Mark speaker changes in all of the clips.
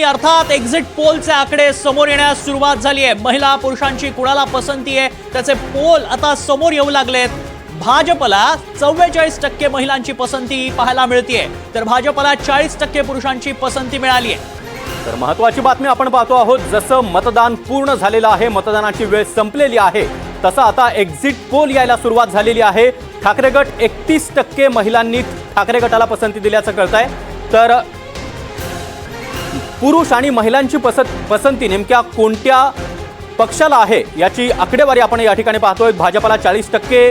Speaker 1: अर्थात एक्झिट पोलचे आकडे समोर येण्यास सुरुवात झाली आहे। महिला पुरुषांची कुणाला पसंती आहे त्याचे पोल आता समोर येऊ लागलेत। भाजपला 44% महिलांची पसंती पाहायला मिळतेय, तर भाजपला 40% पुरुषांची पसंती मिळाली आहे।
Speaker 2: तर महत्त्वाची बातमी आपण पाहतो आहोत, जसं मतदान पूर्ण झालेलं आहे, मतदानाची वेळ संपलेली आहे, तसं आता एक्झिट पोल यायला सुरुवात झालेली आहे। ठाकरे गट 31% महिलांनी ठाकरे गटाला पसंती दिल्याचं कळतंय। तर पुरुष आणि महिलांची पसंती नेमक्या कोणत्या पक्षाला आहे याची आकडेवारी आपण या ठिकाणी पाहतोय। भाजपला 40%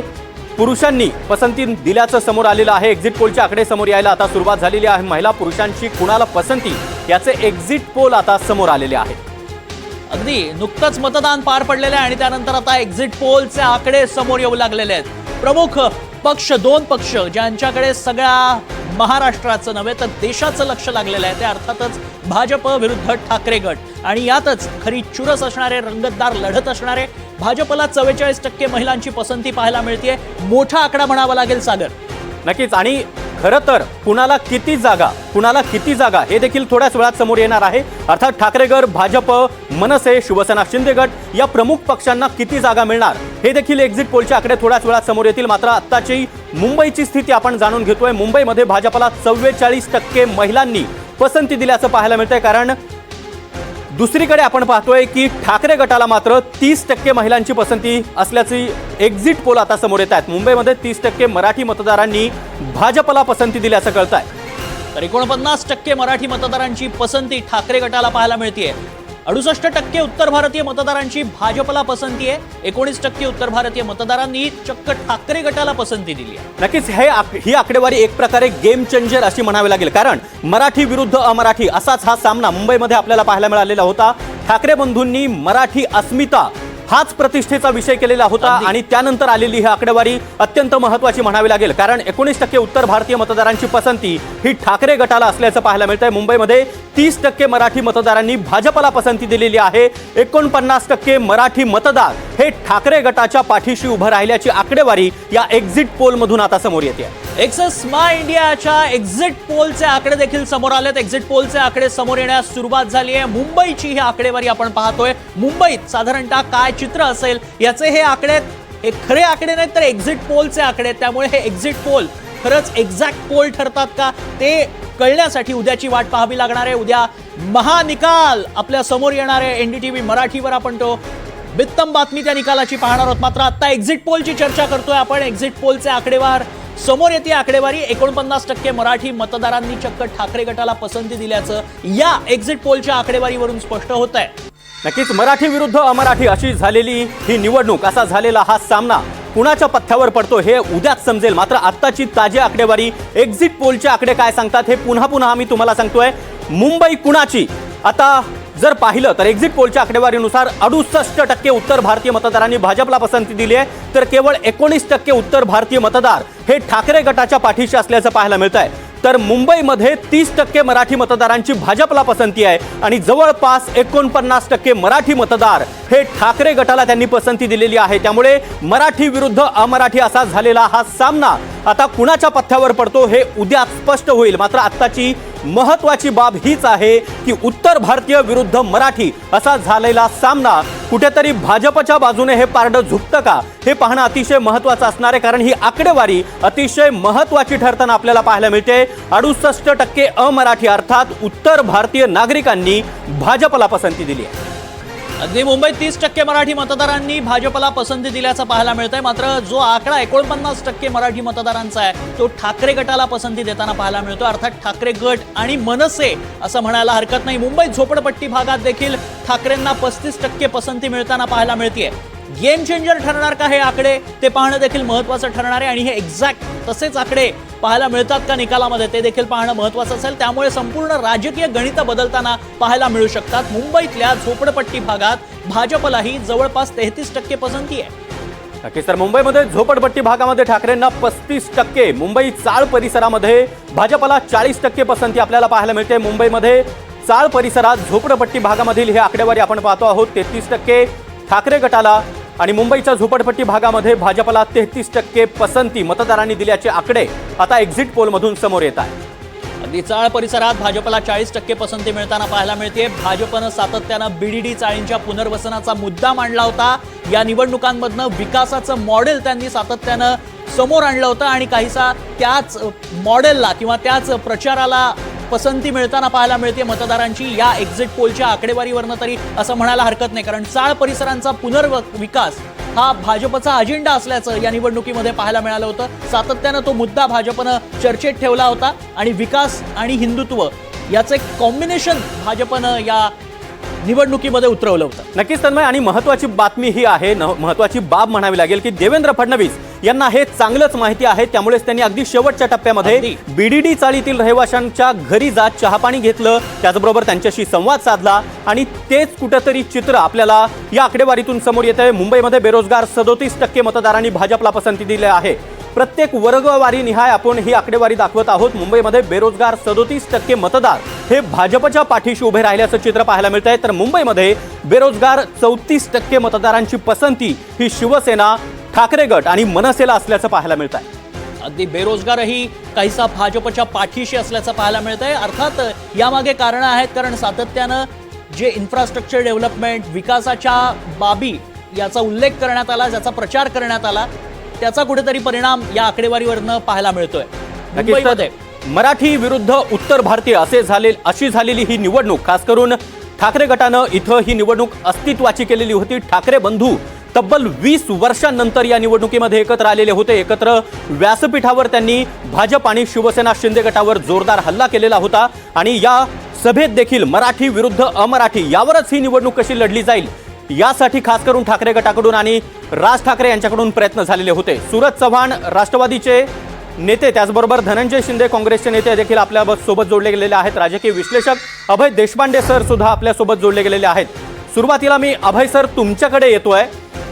Speaker 2: पुरुषांनी पसंती दिल्याचं समोर आलेलं आहे। एक्झिट पोलचे आकडे समोर यायला आता सुरुवात झालेली आहे। महिला पुरुषांची कुणाला पसंती याचे एक्झिट पोल आता समोर आलेले आहेत।
Speaker 1: अगदी नुकतंच मतदान पार पडलेले आहे आणि त्यानंतर आता एक्झिट पोलचे आकडे समोर येऊ लागलेले आहेत। प्रमुख पक्ष, दोन पक्ष ज्यांच्याकडे सगळ्या महाराष्ट्राचं नव्हे तर देशाचं लक्ष लागलेलं आहे ते अर्थातच भाजप विरुद्ध ठाकरे गट, आणि यातच खरी चुरस असणारे, रंगतदार लढत असणारे। भाजपला 44% महिलांची पसंती पाहायला मिळते। मोठा आकडा म्हणावा लागेल सागर।
Speaker 2: नक्कीच, आणि खरं तर कुणाला किती जागा हे देखील थोड्याच वेळात समोर येणार आहे। अर्थात ठाकरे गट, भाजप, मनसे, शिवसेना, शिंदे गट या प्रमुख पक्षांना किती जागा मिळणार हे देखील एक्झिट पोलचे आकडे थोड्याच वेळात समोर येतील। मात्र आत्ताची मुंबईची स्थिती आपण जाणून घेतोय। मुंबईमध्ये भाजपला 44% महिलांनी पसंती दिल्याचं पाहायला मिळतंय, कारण दुसरीकडे आपण पाहतोय की ठाकरे गटाला मात्र 30% महिलांची पसंती असल्याची एक्झिट पोल आता समोर येत आहेत। मुंबईमध्ये 30% मराठी मतदारांनी भाजपला पसंती दिल्याचं कळतंय।
Speaker 1: तर 49% मराठी मतदारांची पसंती ठाकरे गटाला पाहायला मिळतेय। 68% उत्तर भारतीय मतदारांची भाजपला पसंती आहे। 19% उत्तर भारतीय मतदारांनी चक्क ठाकरे गटाला पसंती दिली आहे।
Speaker 2: नक्कीच ही आकडेवारी एक प्रकारे गेम चेंजर अशी म्हणावी लागेल, कारण मराठी विरुद्ध अमराठी असाच हा सामना मुंबईमध्ये आपल्याला पाहायला मिळालेला होता। ठाकरे बंधूंनी मराठी अस्मिता हाच प्रतिष्ठेचा विषय केलेला होता, आणि त्यानंतर आलेली ही आकडेवारी अत्यंत महत्त्वाची म्हणावी लागेल, कारण 19% उत्तर भारतीय मतदारांची पसंती ही ठाकरे गटाला असल्याचं पाहायला मिळतंय। मुंबईमध्ये 30% मराठी मतदारांनी भाजपला पसंती दिलेली आहे। 49% मराठी मतदार हे ठाकरे गटाच्या पाठीशी उभं राहिल्याची आकडेवारी या एक्झिट पोलमधून आता समोर येते।
Speaker 1: एक्सेस माय इंडियाच्या एक्झिट पोलचे आकडे देखील समोर आलेत। एक्झिट पोलचे आकडे समोर येण्यास सुरुवात झाली आहे। मुंबईची ही आकडेवारी आपण पाहतोय। मुंबईत साधारणतः काय चित्र असेल याचे हे आकडे, हे खरे आकडे नाहीत तर एक्झिट पोलचे आकडे, त्यामुळे हे एक्झिट पोल खरंच एक्झॅक्ट पोल ठरतात का ते कळण्यासाठी उद्याची वाट पाहावी लागणार आहे। उद्या महानिकाल आपल्या समोर येणार आहे। NDTV मराठीवर आपण तो बित्तम बातमी त्या निकालाची पाहणार आहोत। मात्र आता एक्झिट पोलची चर्चा करतोय आपण। एक्झिट पोलचे आकडेवार समोर येते आकडेवारी। 49% मराठी मतदारांनी चक्क ठाकरे गटाला पसंती दिल्याचं या एक्झिट पोलच्या आकडेवारीवरून स्पष्ट होत आहे।
Speaker 2: नक्कीच मराठी विरुद्ध अमराठी अशी झालेली ही निवडणूक, असा झालेला हा सामना कुणाच्या पथ्यावर पडतो हे उद्याच समजेल। मात्र आत्ताची ताजी आकडेवारी, एक्झिट पोलचे आकडे काय सांगतात हे पुन्हा आम्ही तुम्हाला सांगतोय। मुंबई कुणाची? आता जर पाहिलं तर एक्झिट पोलच्या आकडेवारीनुसार 68% उत्तर भारतीय मतदारांनी भाजपला पसंती दिली आहे, तर केवळ 19% उत्तर भारतीय मतदार हे ठाकरे गटाच्या पाठीशी असल्याचं पाहायला मिळतंय। तर मुंबईमध्ये 30% मराठी मतदारांची भाजपला पसंती आहे, आणि जवळपास 49% मराठी मतदार हे ठाकरे गटाला त्यांनी पसंती दिलेली आहे। त्यामुळे मराठी विरुद्ध अमराठी असा झालेला हा सामना आता कुणाच्या पथ्यावर पडतो हे उद्या स्पष्ट होईल। मात्र आत्ताची महत्त्वाची बाब हीच आहे की उत्तर भारतीय विरुद्ध मराठी असा झालेला सामना कुठेतरी भाजपच्या बाजूने हे पारडं झुकतं का हे पाहणं अतिशय महत्त्वाचं असणार आहे, कारण ही आकडेवारी अतिशय महत्त्वाची ठरताना आपल्याला पाहायला मिळते। 68% अमराठी अर्थात उत्तर भारतीय नागरिकांनी भाजपला पसंती दिली आहे।
Speaker 1: अगदी मुंबईत 30% मराठी मतदारांनी भाजपला पसंती दिल्याचं पाहायला मिळतंय। मात्र जो आकडा 49% मराठी मतदारांचा आहे तो ठाकरे गटाला पसंती देताना पाहायला मिळतो। अर्थात ठाकरे गट आणि मनसे असं म्हणायला हरकत नाही। मुंबईत झोपडपट्टी भागात देखील ठाकरेंना 35% पसंती मिळताना पाहायला मिळते। गेम चेंजर ठरणार का हे आकडे ते पाहणं देखील महत्त्वाचं ठरणार आहे, आणि हे एक्झॅक्ट तसेच आकडे पाहायला मिळतात का निकालामध्ये ते देखील पाहणं महत्त्वाचं असेल। त्यामुळे संपूर्ण राजकीय गणितं बदलताना पाहायला मिळू शकतात। मुंबईतल्या झोपडपट्टी भागात भाजपलाही जवळपास 33% पसंती आहे।
Speaker 2: नक्कीच, तर मुंबईमध्ये झोपडपट्टी भागामध्ये ठाकरेंना 35%, मुंबई चाळ परिसरामध्ये भाजपला 40% पसंती आपल्याला पाहायला मिळते। मुंबईमध्ये चाळ परिसरात झोपडपट्टी भागामधील ही आकडेवारी आपण पाहतो आहोत। 33% ठाकरे गटाला आणि मुंबईच्या झोपडपट्टी भागामध्ये भाजपला 33% पसंती मतदारांनी दिल्याचे आकडे आता एक्झिट पोलमधून समोर येत आहेत।
Speaker 1: अगदी चाळ परिसरात भाजपला 40% पसंती मिळताना पाहायला मिळते. भाजपनं सातत्यानं बीडीडी चाळींच्या पुनर्वसनाचा मुद्दा मांडला होता. या निवडणुकांमधनं विकासाचं मॉडेल त्यांनी सातत्यानं समोर आणलं होतं आणि काहीसा त्याच मॉडेलला किंवा त्याच प्रचाराला पसंती मिळताना पाहायला मिळते मतदारांची. या एक्झिट पोलच्या आकडेवारीवरनं तरी असं म्हणायला हरकत नाही, कारण चाळ परिसरांचा पुनर्विकास हा भाजपचा अजेंडा असल्याचं या निवडणुकीमध्ये पाहायला मिळालं होतं. सातत्यानं तो मुद्दा भाजपनं चर्चेत ठेवला होता आणि विकास आणि हिंदुत्व याचं एक कॉम्बिनेशन भाजपनं या निवडणुकीमध्ये उतरवलं होतं.
Speaker 2: नक्कीच तन्मय, आणि महत्वाची बातमी ही आहे, महत्वाची बाब म्हणावी लागेल की देवेंद्र फडणवीस यांना हे चांगलंच माहिती आहे. त्यामुळेच त्यांनी अगदी शेवटच्या टप्प्यामध्ये बीडीडी चाळीतील रहिवाशांच्या घरी जात चहापाणी घेतलं, त्याचबरोबर त्यांच्याशी संवाद साधला आणि तेच कुठेतरी चित्र आपल्याला या आकडेवारीतून समोर येत आहे. मुंबईमध्ये बेरोजगार 37% मतदारांनी भाजपला पसंती दिली आहे. प्रत्येक वर्गवारी निहाय आपण ही आकडेवारी दाखवत आहोत. मुंबईमध्ये बेरोजगार 37% मतदार हे भाजपच्या पाठीशी उभे राहिल्याचं चित्र पाहायला मिळत आहे. तर मुंबईमध्ये बेरोजगार 34% मतदारांची पसंती ही शिवसेना, ठाकरे गट आणि मनसेला असल्याचं पाहायला मिळत आहे.
Speaker 1: अगदी बेरोजगारही काहीसा भाजपच्या पाठीशी असल्याचं पाहायला मिळत आहे. अर्थात यामागे कारणं आहेत, कारण सातत्यानं जे इन्फ्रास्ट्रक्चर डेव्हलपमेंट, विकासाच्या बाबी याचा उल्लेख करण्यात आला, ज्याचा प्रचार करण्यात आला, त्याचा कुठेतरी परिणाम या आकडेवारीवरनं पाहायला मिळतोय. मुंबईमध्ये
Speaker 2: मराठी विरुद्ध उत्तर भारतीय अशी झालेली ही निवडणूक, खास करून ठाकरे गटानं इथं ही निवडणूक अस्तित्वाची केलेली होती. ठाकरे बंधू तब्बल 20 वर्षांनंतर या निवडणुकीमध्ये एकत्र आलेले होते. एकत्र व्यासपीठावर त्यांनी भाजप आणि शिवसेना शिंदे गटावर जोरदार हल्ला केलेला होता आणि या सभेत देखील मराठी विरुद्ध अमराठी यावरच ही निवडणूक कशी लढली जाईल यासाठी खास करून ठाकरे गटाकडून आणि राज ठाकरे यांच्याकडून प्रयत्न झालेले होते. सूरज चव्हाण राष्ट्रवादीचे नेते, त्याचबरोबर धनंजय शिंदे काँग्रेसचे नेते देखील आपल्या सोबत जोडले गेलेले आहेत. राजकीय विश्लेषक अभय देशपांडे सर सुद्धा आपल्या सोबत जोडले गेलेले आहेत. सुरुवातीला मी अभय सर तुमच्याकडे येतोय.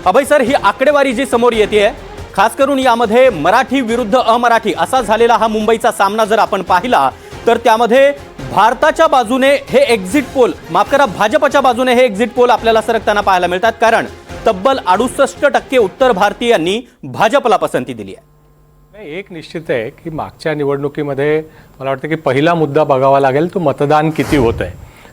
Speaker 2: अभय सर, ही आकडेवारी जी समोर येते, खास करून यामध्ये मराठी विरुद्ध अमराठी असा झालेला हा मुंबईचा सामना जर आपण पाहिला तर त्यामध्ये भारताच्या बाजूने हे एक्झिट पोल, माफ करा, भाजपच्या बाजूने हे एक्झिट पोल आपल्याला सरकताना पाहायला मिळतात, कारण तब्बल 68% उत्तर भारतीयांनी भाजपला पसंती दिली आहे.
Speaker 3: एक निश्चित आहे की मागच्या निवडणुकीमध्ये मला वाटतं की पहिला मुद्दा बघावा लागेल तो मतदान किती होत आहे.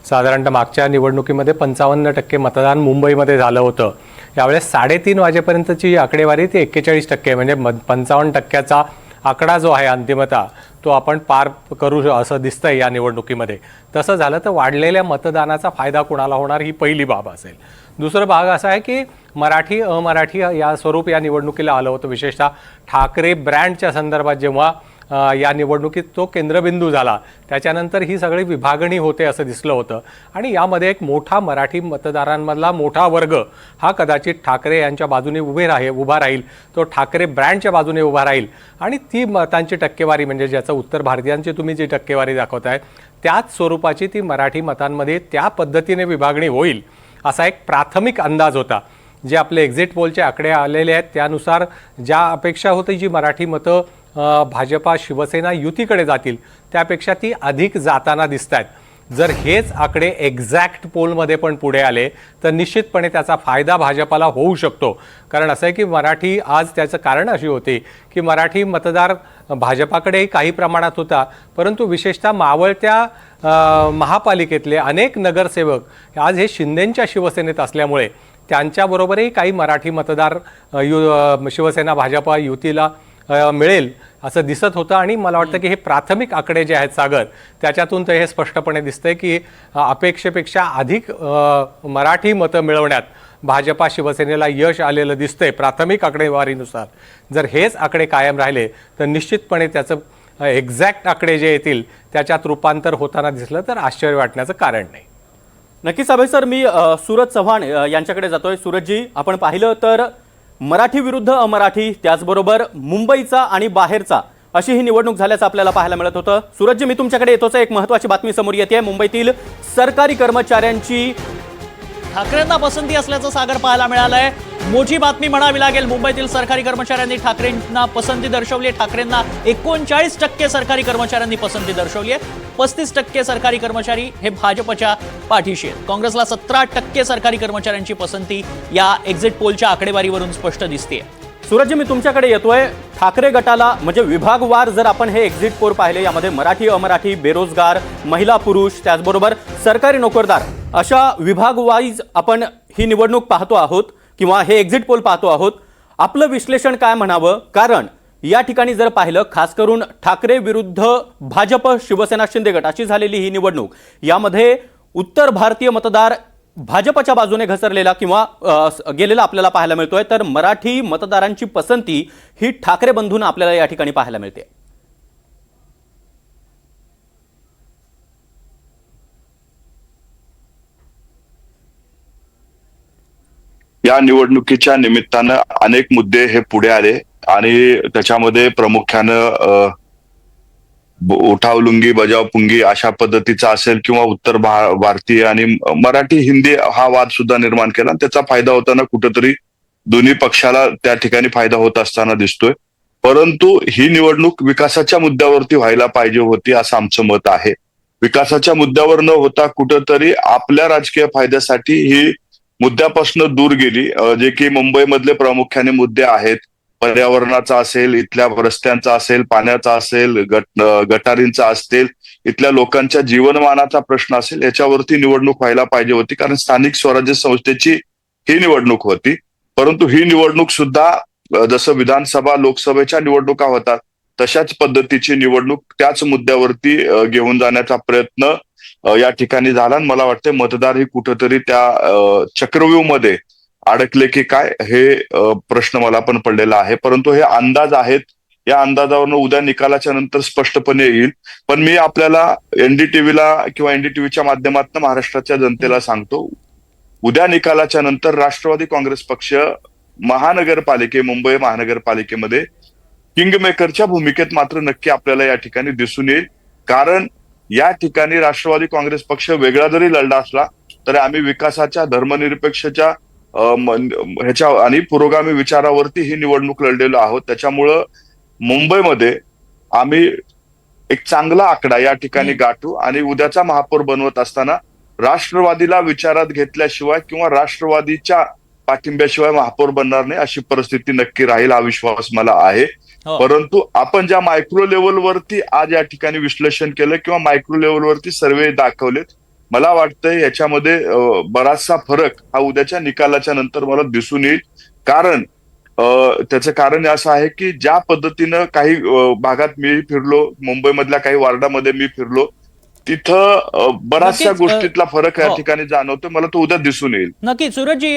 Speaker 3: साधारणतः मागच्या निवडणुकीमध्ये 55% मतदान मुंबईमध्ये झालं होतं. यावेळेस 3:30 वाजेपर्यंतची आकडेवारी ती 41% म्हणजे 55%चा आकडा जो आहे अंतिमतः तो आपण पार करू असं दिसतंय या निवडणुकीमध्ये. तसं झालं तर वाढलेल्या मतदानाचा फायदा कोणाला होणार ही पहिली बाब असेल. दुसरा भाग असा आहे की मराठी अमराठी या स्वरूप या निवडणुकीला आलं होतं. विशेषतः ठाकरे ब्रँडच्या संदर्भात जेव्हा या निवडणुकीत तो केंद्रबिंदू झाला त्याच्यानंतर ही सगळी विभागणी होते असं दिसलं होतं आणि यामध्ये एक मोठा मराठी मतदारांमधला मोठा वर्ग हा कदाचित ठाकरे यांच्या बाजूने उभा राहील, तो ठाकरे ब्रँडच्या बाजूने उभा राहील आणि ती मतांची टक्केवारी म्हणजे ज्याचं उत्तर भारतीयांची तुम्ही जी टक्केवारी दाखवताय त्याच स्वरूपाची ती मराठी मतांमध्ये त्या पद्धतीने विभागणी होईल असा एक प्राथमिक अंदाज होता. जे आपले एक्झिट पोलचे आकडे आलेले आहेत त्यानुसार ज्या अपेक्षा होती जी मराठी मतं भाजपा शिवसेना युतीकडे जातील त्यापेक्षा ती अधिक जाताना दिसत आहेत. जर हेच आकडे एक्झॅक्ट पोलमध्ये पण पुढे आले तर निश्चितपणे त्याचा फायदा भाजपाला होऊ शकतो. कारण असं आहे की मराठी आज त्याचं कारण अशी होती की मराठी मतदार भाजपाकडेही काही प्रमाणात होता, परंतु विशेषतः मावळत्या महापालिकेतले अनेक नगरसेवक आज हे शिंदेंच्या शिवसेनेत असल्यामुळे त्यांच्याबरोबरही काही मराठी मतदार शिवसेना भाजपा युतीला मिळेल असं दिसत होतं. आणि मला वाटतं की हे प्राथमिक आकडे जे आहेत सागर त्याच्यातून तर हे स्पष्टपणे दिसतंय की अपेक्षेपेक्षा अधिक मराठी मतं मिळवण्यात भाजपा शिवसेनेला यश आलेलं दिसतंय प्राथमिक आकडेवारीनुसार. जर हेच आकडे कायम राहिले तर निश्चितपणे त्याचं एक्झॅक्ट आकडे जे येतील त्याच्यात रूपांतर होताना दिसलं तर आश्चर्य वाटण्याचं कारण नाही.
Speaker 2: नक्कीच अभय सर, मी सूरज चव्हाण यांच्याकडे जातोय. सूरजजी, आपण पाहिलं तर मराठी विरुद्ध अमराठी त्याचबरोबर मुंबईचा आणि बाहेरचा अशी ही निवडणूक झाल्याचं आपल्याला पाहायला मिळत होतं. सूरजजी, मी तुमच्याकडे येतोच. एक महत्त्वाची बातमी समोर येते. मुंबईतील सरकारी कर्मचाऱ्यांची
Speaker 1: ठाकरेंना पसंती असल्याचं सागर पाहायला मिळालंय. मोठी बातमी म्हणावी लागेल. मुंबईतील सरकारी कर्मचाऱ्यांनी ठाकरेंना पसंती दर्शवली आहे. ठाकरेंना 39% सरकारी कर्मचाऱ्यांनी पसंती दर्शवली आहे. 35% सरकारी कर्मचारी हे भाजपच्या पाठीशी आहेत. काँग्रेसला 17% सरकारी कर्मचाऱ्यांची पसंती या एक्झिट पोलच्या आकडेवारीवरून स्पष्ट दिसते.
Speaker 2: सूरजजी, मी तुमच्याकडे येतोय. ठाकरे गटाला म्हणजे विभागवार जर आपण हे एक्झिट पोल पाहिले, यामध्ये मराठी, अमराठी, बेरोजगार, महिला, पुरुष, त्याचबरोबर सरकारी नोकरदार अशा विभागवाईज आपण ही निवडणूक पाहतो आहोत किंवा हे एक्झिट पोल पाहतो आहोत. आपलं विश्लेषण काय म्हणावं? कारण या ठिकाणी जर पाहिलं, खास करून ठाकरे विरुद्ध भाजप, शिवसेना, शिंदे गट अशी झालेली ही निवडणूक, यामध्ये उत्तर भारतीय मतदार भाजपच्या बाजूने घसरलेला किंवा गेलेला आपल्याला पाहायला मिळतोय, तर मराठी मतदारांची पसंती ही ठाकरे बंधूंना आपल्याला या ठिकाणी पाहायला मिळते.
Speaker 4: या निवडणुकीच्या निमित्तानं अनेक मुद्दे हे पुढे आले आणि त्याच्यामध्ये प्रामुख्यानं उठाव लुंगी बजाव पुंगी अशा पद्धतीचा असेल किंवा उत्तर भारतीय आणि मराठी हिंदी हा वाद सुद्धा निर्माण केला. त्याचा फायदा होताना कुठेतरी दोन्ही पक्षाला त्या ठिकाणी फायदा होत असताना दिसतोय. परंतु ही निवडणूक विकासाच्या मुद्द्यावरती व्हायला पाहिजे होती असं आमचं मत आहे. विकासाच्या मुद्द्यावर न होता कुठंतरी आपल्या राजकीय फायद्यासाठी ही मुद्द्यापासून दूर गेली. जे की मुंबईमधले प्रामुख्याने मुद्दे आहेत, पर्यावरणाचा असेल, इथल्या रस्त्यांचा असेल, पाण्याचा असेल, गटारींचा असेल, इथल्या लोकांच्या जीवनमानाचा प्रश्न असेल, याच्यावरती निवडणूक व्हायला पाहिजे होती. कारण स्थानिक स्वराज्य संस्थेची ही निवडणूक होती. परंतु ही निवडणूक सुद्धा जसं विधानसभा लोकसभेच्या निवडणुका होतात तशाच पद्धतीची निवडणूक त्याच मुद्द्यावरती घेऊन जाण्याचा प्रयत्न या ठिकाणी झाला. आणि मला वाटतं मतदार ही कुठंतरी त्या चक्रव्यूहमध्ये अडकले की काय हे प्रश्न मला पण पडलेला आहे. परंतु हे अंदाज आहेत, या अंदाजावरून उद्या निकालाच्या नंतर स्पष्टपणे येईल. पण मी आपल्याला एनडीटीव्हीला किंवा एनडीटीव्हीच्या माध्यमातून महाराष्ट्राच्या जनतेला सांगतो, उद्या निकालाच्या नंतर राष्ट्रवादी काँग्रेस पक्ष मुंबई महानगरपालिकेमध्ये किंगमेकरच्या भूमिकेत मात्र नक्की आपल्याला या ठिकाणी दिसून येईल. कारण या ठिकाणी राष्ट्रवादी काँग्रेस पक्ष वेगळा जरी लढला असला तरी आम्ही विकासाच्या, धर्मनिरपेक्षच्या ह्याच्या आणि पुरोगामी विचारावरती ही निवडणूक लढलेलो आहोत. त्याच्यामुळं मुंबईमध्ये आम्ही एक चांगला आकडा या ठिकाणी गाठू आणि उद्याचा महापौर बनवत असताना राष्ट्रवादीला विचारात घेतल्याशिवाय किंवा राष्ट्रवादीच्या पाठिंब्याशिवाय महापौर बनणार नाही अशी परिस्थिती नक्की राहील, हा विश्वास मला आहे. परंतु आपण ज्या मायक्रो लेवलवरती आज या ठिकाणी विश्लेषण केलं किंवा मायक्रो लेवलवरती सर्वे दाखवलेत, मला वाटतंय याच्यामध्ये बराचसा फरक हा उद्याच्या निकालाच्या नंतर मला दिसून येईल. कारण त्याचं कारण असं आहे की ज्या पद्धतीनं काही भागात मी फिरलो, मुंबईमधल्या काही वार्डामध्ये मी फिरलो, तिथं बऱ्याचशा गोष्टीतला फरक या ठिकाणी जाणवतो. मला तो उद्या दिसून येईल.
Speaker 1: नक्की. सूरजजी,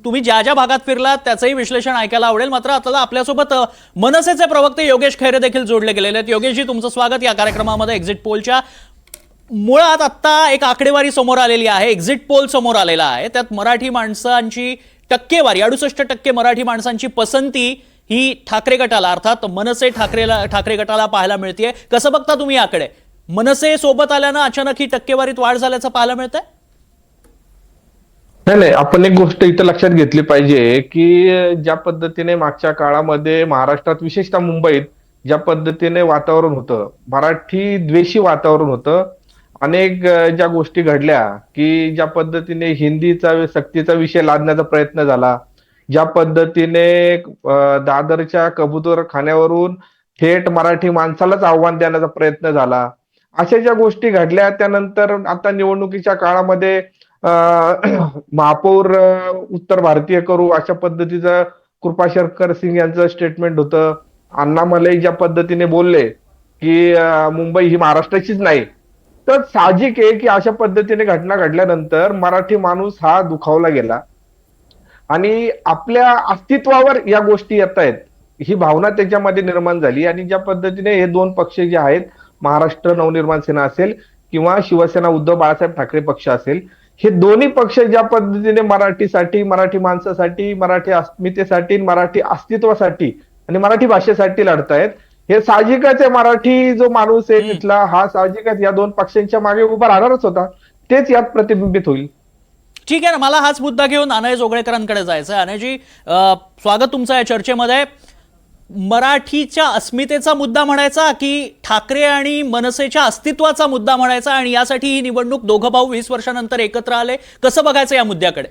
Speaker 1: तुम्ही ज्या ज्या भागात फिरलात त्याचंही विश्लेषण ऐकायला आवडेल. मात्र आता आपल्यासोबत मनसेचे प्रवक्ते योगेश खैरे देखील जोडले गेलेले आहेत. योगेशजी, तुमचं स्वागत या कार्यक्रमामध्ये. एक्झिट पोलच्या मुळात आता एक आकडेवारी समोर आलेली आहे, एक्झिट पोल समोर आलेला आहे. त्यात मराठी माणसांची टक्केवारी 68% मराठी माणसांची पसंती ही ठाकरे गटाला, अर्थात मनसे ठाकरे गटाला पाहायला मिळते. कसं बघता तुम्ही याकडे? मनसे सोबत आल्यानं अचानक ही टक्केवारीत वाढ झाल्याचं पाहायला मिळतंय?
Speaker 5: नाही, आपण एक गोष्ट इथं लक्षात घेतली पाहिजे की ज्या पद्धतीने मागच्या काळामध्ये महाराष्ट्रात, विशेषतः मुंबईत ज्या पद्धतीने वातावरण होतं, मराठी द्वेषी वातावरण होतं, अनेक ज्या गोष्टी घडल्या की ज्या पद्धतीने हिंदीचा सक्तीचा विषय लादण्याचा प्रयत्न झाला, ज्या पद्धतीने दादरच्या कबूतर खाण्यावरून थेट मराठी माणसालाच आव्हान देण्याचा प्रयत्न झाला, अशा ज्या गोष्टी घडल्या, त्यानंतर आता निवडणुकीच्या काळामध्ये महापौर उत्तर भारतीय करू अशा पद्धतीचं कृपाशंकर सिंग यांचं स्टेटमेंट होतं. अण्णामलई ज्या पद्धतीने बोलले की मुंबई ही महाराष्ट्राचीच नाही, तर साहजिक आहे की अशा पद्धतीने घटना घडल्यानंतर मराठी माणूस हा दुखावला गेला आणि आपल्या अस्तित्वावर या गोष्टी येत आहेत ही भावना त्याच्यामध्ये निर्माण झाली. आणि ज्या पद्धतीने हे दोन पक्ष जे आहेत, महाराष्ट्र नवनिर्माण सेना असेल किंवा शिवसेना उद्धव बाळासाहेब ठाकरे पक्ष असेल, हे दोन्ही पक्ष ज्या पद्धतीने मराठीसाठी, मराठी माणसासाठी, मराठी अस्मितेसाठी, मराठी अस्तित्वासाठी आणि मराठी भाषेसाठी लढतायत, हे साहजिकच आहे. मराठी जो माणूस आहे तिथला हा साहजिकच या दोन पक्षांच्या मागे उभा राहणारच होता. तेच यात प्रतिबिंबित होईल.
Speaker 1: ठीक आहे ना. मला हाच मुद्दा घेऊन अनय जोगळेकरांकडे जायचं आहे. अनयजी, स्वागत तुमचं या चर्चेमध्ये. मराठीच्या अस्मितेचा मुद्दा म्हणायचा की ठाकरे आणि मनसेच्या अस्तित्वाचा मुद्दा म्हणायचा, आणि यासाठी ही निवडणूक दोघं भाऊ 20 वर्षानंतर एकत्र आले, कसं बघायचं या मुद्द्याकडे?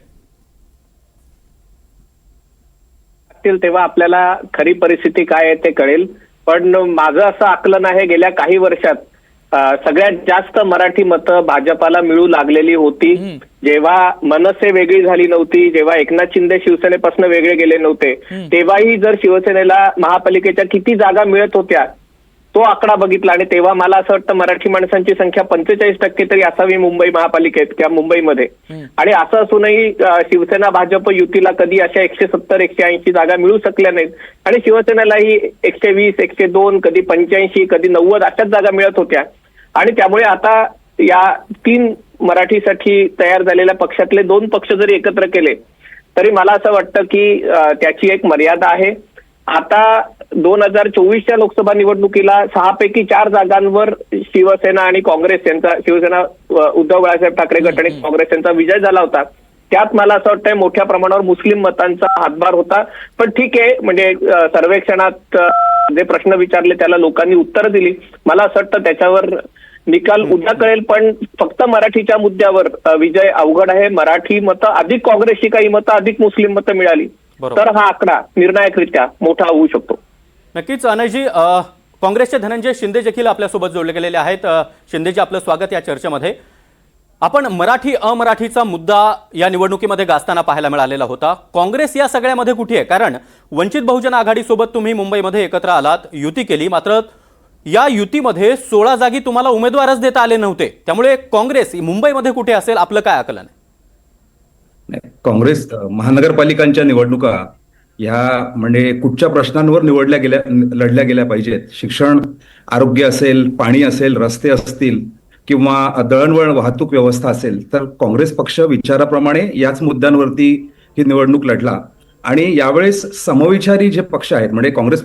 Speaker 6: लागतील तेव्हा आपल्याला खरी परिस्थिती काय आहे ते कळेल. पण माझं असं आकलन आहे, गेल्या काही वर्षात सगळ्यात जास्त मराठी मतं भाजपाला मिळू लागलेली होती. जेव्हा मनसे वेगळी झाली नव्हती, जेव्हा एकनाथ शिंदे शिवसेनेपासून वेगळे गेले नव्हते, तेव्हाही जर शिवसेनेला महापालिकेच्या किती जागा मिळत होत्या तो आकडा बघितला आणि तेव्हा मला असं वाटतं मराठी माणसांची संख्या 45% तरी असावी मुंबई महापालिकेत किंवा मुंबईमध्ये. आणि असं असूनही शिवसेना भाजप युतीला कधी अशा 170-180 जागा मिळू शकल्या नाहीत आणि शिवसेनेलाही 120, 102, कधी 85, कधी 90 अशाच जागा मिळत होत्या. आणि त्यामुळे आता या 3 मराठीसाठी तयार झालेल्या पक्षातले 2 पक्ष जरी एकत्र केले तरी मला असं वाटतं की त्याची एक मर्यादा आहे. आता 2024च्या लोकसभा निवडणुकीला 6 पैकी 4 जागांवर शिवसेना आणि काँग्रेस यांचा, शिवसेना उद्धव बाळासाहेब ठाकरे गट आणि काँग्रेस यांचा विजय झाला होता. त्यात मला असं वाटतंय मोठ्या प्रमाणावर मुस्लिम मतांचा हातभार होता. पण ठीक आहे, म्हणजे सर्वेक्षणात जे प्रश्न विचारले त्याला लोकांनी उत्तर दिली. मला असं वाटतं त्याच्यावर निकाल उद्या कळेल. पण फक्त मराठीच्या मुद्द्यावर विजय अवघड आहे. मराठी मतं अधिक काँग्रेसची, काही मतं अधिक मुस्लिम मतं मिळाली तर हा आकडा निर्णायकरित्या मोठा होऊ शकतो.
Speaker 2: नक्कीच अनयजी, काँग्रेसचे धनंजय शिंदे देखील आपल्यासोबत जोडले गेलेले आहेत. शिंदेजी, आपलं स्वागत या चर्चेमध्ये. आपण मराठी अमराठीचा मुद्दा या निवडणुकीमध्ये गाजताना पाहायला मिळालेला होता. काँग्रेस या सगळ्यामध्ये कुठे आहे? कारण वंचित बहुजन आघाडीसोबत तुम्ही मुंबईमध्ये एकत्र आलात, युती केली, मात्र या युतीमध्ये 16 जागी तुम्हाला उमेदवारच देता आले नव्हते. त्यामुळे काँग्रेस मुंबईमध्ये कुठे असेल, आपलं काय आकलन आहे?
Speaker 7: काँग्रेस महानगरपालिकांच्या निवडणुका ह्या म्हणजे कुठच्या प्रश्नांवर लढल्या गेल्या पाहिजेत. शिक्षण, आरोग्य असेल, पाणी असेल, रस्ते असतील किंवा दळणवळण वाहतूक व्यवस्था असेल, तर काँग्रेस पक्ष विचाराप्रमाणे याच मुद्द्यांवरती ही निवडणूक लढला. आणि यावेळेस समविचारी जे पक्ष आहेत, म्हणजे काँग्रेस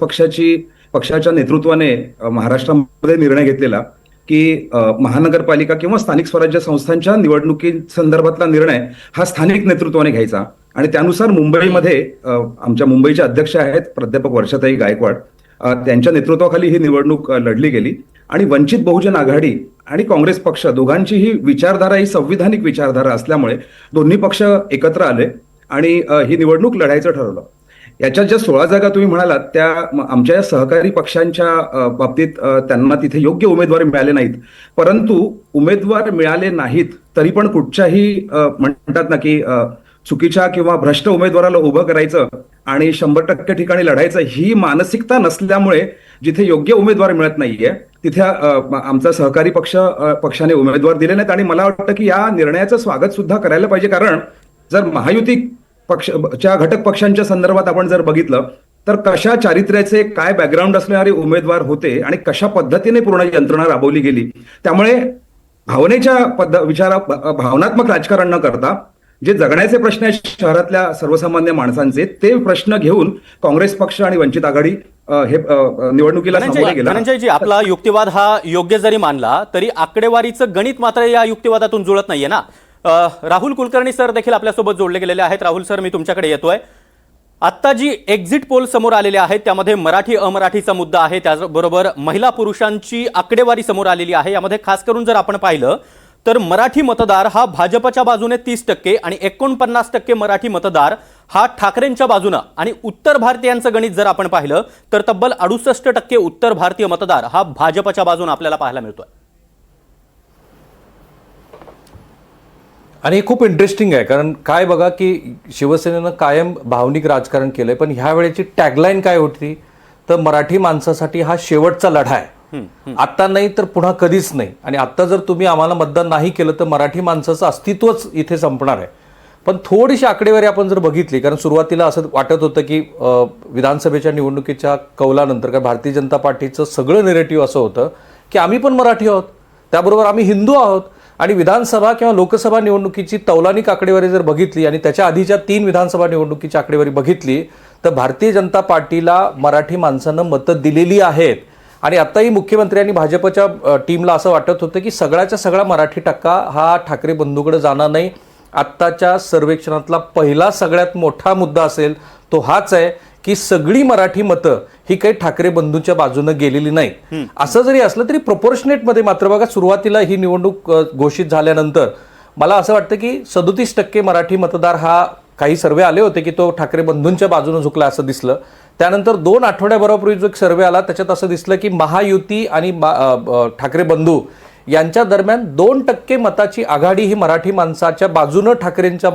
Speaker 7: पक्षाच्या नेतृत्वाने महाराष्ट्रामध्ये निर्णय घेतलेला की महानगरपालिका किंवा स्थानिक स्वराज्य संस्थांच्या निवडणुकी संदर्भातला निर्णय हा स्थानिक नेतृत्वाने घ्यायचा. आणि त्यानुसार मुंबईमध्ये आमच्या मुंबईचे अध्यक्ष आहेत प्राध्यापक वर्षाताई गायकवाड, त्यांच्या नेतृत्वाखाली ही निवडणूक लढली गेली. आणि वंचित बहुजन आघाडी आणि काँग्रेस पक्ष दोघांचीही विचारधारा ही संविधानिक विचारधारा असल्यामुळे दोन्ही पक्ष एकत्र आले आणि ही निवडणूक लढायचं ठरवलं. याच्यात ज्या 16 जागा तुम्ही म्हणालात त्या आमच्या या सहकारी पक्षांच्या बाबतीत त्यांना तिथे योग्य उमेदवार मिळाले नाहीत. परंतु उमेदवार मिळाले नाहीत तरी पण कुठच्याही म्हणतात ना की चुकीच्या किंवा भ्रष्ट उमेदवाराला उभं करायचं आणि 100% ठिकाणी लढायचं ही मानसिकता नसल्यामुळे जिथे योग्य उमेदवार मिळत नाहीये तिथे आमचा सहकारी पक्षाने उमेदवार दिले नाहीत. आणि मला वाटतं की या निर्णयाचं स्वागत सुद्धा करायला पाहिजे. कारण जर महायुती पक्षच्या घटक पक्षांच्या संदर्भात आपण जर बघितलं तर कशा चारित्र्याचे, काय बॅकग्राऊंड असणारे उमेदवार होते आणि कशा पद्धतीने पूर्ण यंत्रणा राबवली गेली. त्यामुळे भावनात्मक राजकारण न करता जे जगण्याचे प्रश्न आहेत शहरातल्या सर्वसामान्य माणसांचे, ते प्रश्न घेऊन काँग्रेस पक्ष आणि वंचित आघाडी हे निवडणुकीला सामोरे गेला.
Speaker 2: धनंजयजी, आपला युक्तिवाद हा योग्य जरी मानला तरी आकडेवारीचं गणित मात्र या युक्तिवादातून जुळत नाहीये ना. राहुल कुलकर्णी सर देखील आपल्यासोबत जोडले गेलेले आहेत. राहुल सर, मी तुमच्याकडे येतोय. आत्ता जी एक्झिट पोल समोर आलेले आहेत त्यामध्ये मराठी अमराठीचा मुद्दा आहे, त्याचबरोबर महिला पुरुषांची आकडेवारी समोर आलेली आहे. यामध्ये खास करून जर आपण पाहिलं तर मराठी मतदार हा भाजपच्या बाजूने 30% आणि 49% मराठी मतदार हा ठाकरेंच्या बाजूने, आणि उत्तर भारतीयांचं गणित जर आपण पाहिलं तर तब्बल 68% उत्तर भारतीय मतदार हा भाजपच्या बाजूने आपल्याला पाहायला मिळतोय.
Speaker 8: आणि हे खूप इंटरेस्टिंग आहे, कारण काय बघा की शिवसेनेनं कायम भावनिक राजकारण केलंय, पण ह्या वेळेची टॅगलाईन काय होती तर मराठी माणसासाठी हा शेवटचा लढा आहे. आता नाही तर पुन्हा कधीच नाही. आणि आता जर तुम्ही आम्हाला मतदान नाही केलं तर मराठी माणसाचं अस्तित्वच इथे संपणार आहे. पण थोडीशी आकडेवारी आपण जर बघितली, कारण सुरुवातीला असं वाटत होतं की विधानसभेच्या निवडणुकीच्या कौलानंतर काय भारतीय जनता पार्टीचं सगळं नेरेटिव्ह असं होतं की आम्ही पण मराठी आहोत, त्याबरोबर आम्ही हिंदू आहोत. आणि विधानसभा किंवा लोकसभा निवडणुकीची तौलानिक आकडेवारी जर बघितली आणि त्याच्या आधीच्या 3 विधानसभा निवडणुकीची आकडेवारी बघितली तर भारतीय जनता पार्टीला मराठी माणसानं मतं दिलेली आहेत. आणि आत्ताही मुख्यमंत्र्यांनी भाजपच्या टीमला असं वाटत होतं की सगळ्याच्या सगळा मराठी टक्का हा ठाकरे बंधूकडे जाणार नाही. आत्ताच्या सर्वेक्षणातला पहिला सगळ्यात मोठा मुद्दा असेल तो हाच आहे की सगळी मराठी मतं ही काही ठाकरे बंधूंच्या बाजूने गेलेली नाही. असं जरी असलं तरी प्रोपोर्शनेट मध्ये मात्र बघा, सुरुवातीला ही निवडणूक घोषित झाल्यानंतर मला असं वाटतं की 37% मराठी मतदार हा काही सर्वे आले होते की तो ठाकरे बंधूंच्या बाजूने झुकला असं दिसलं. त्यानंतर 2 आठवड्यापूर्वी जो एक सर्वे आला त्याच्यात असं दिसलं की महायुती आणि ठाकरे बंधू यांच्या दरम्यान 2% मताची आघाडी ही मराठी माणसाच्या बाजूनं ठाकरेंच्या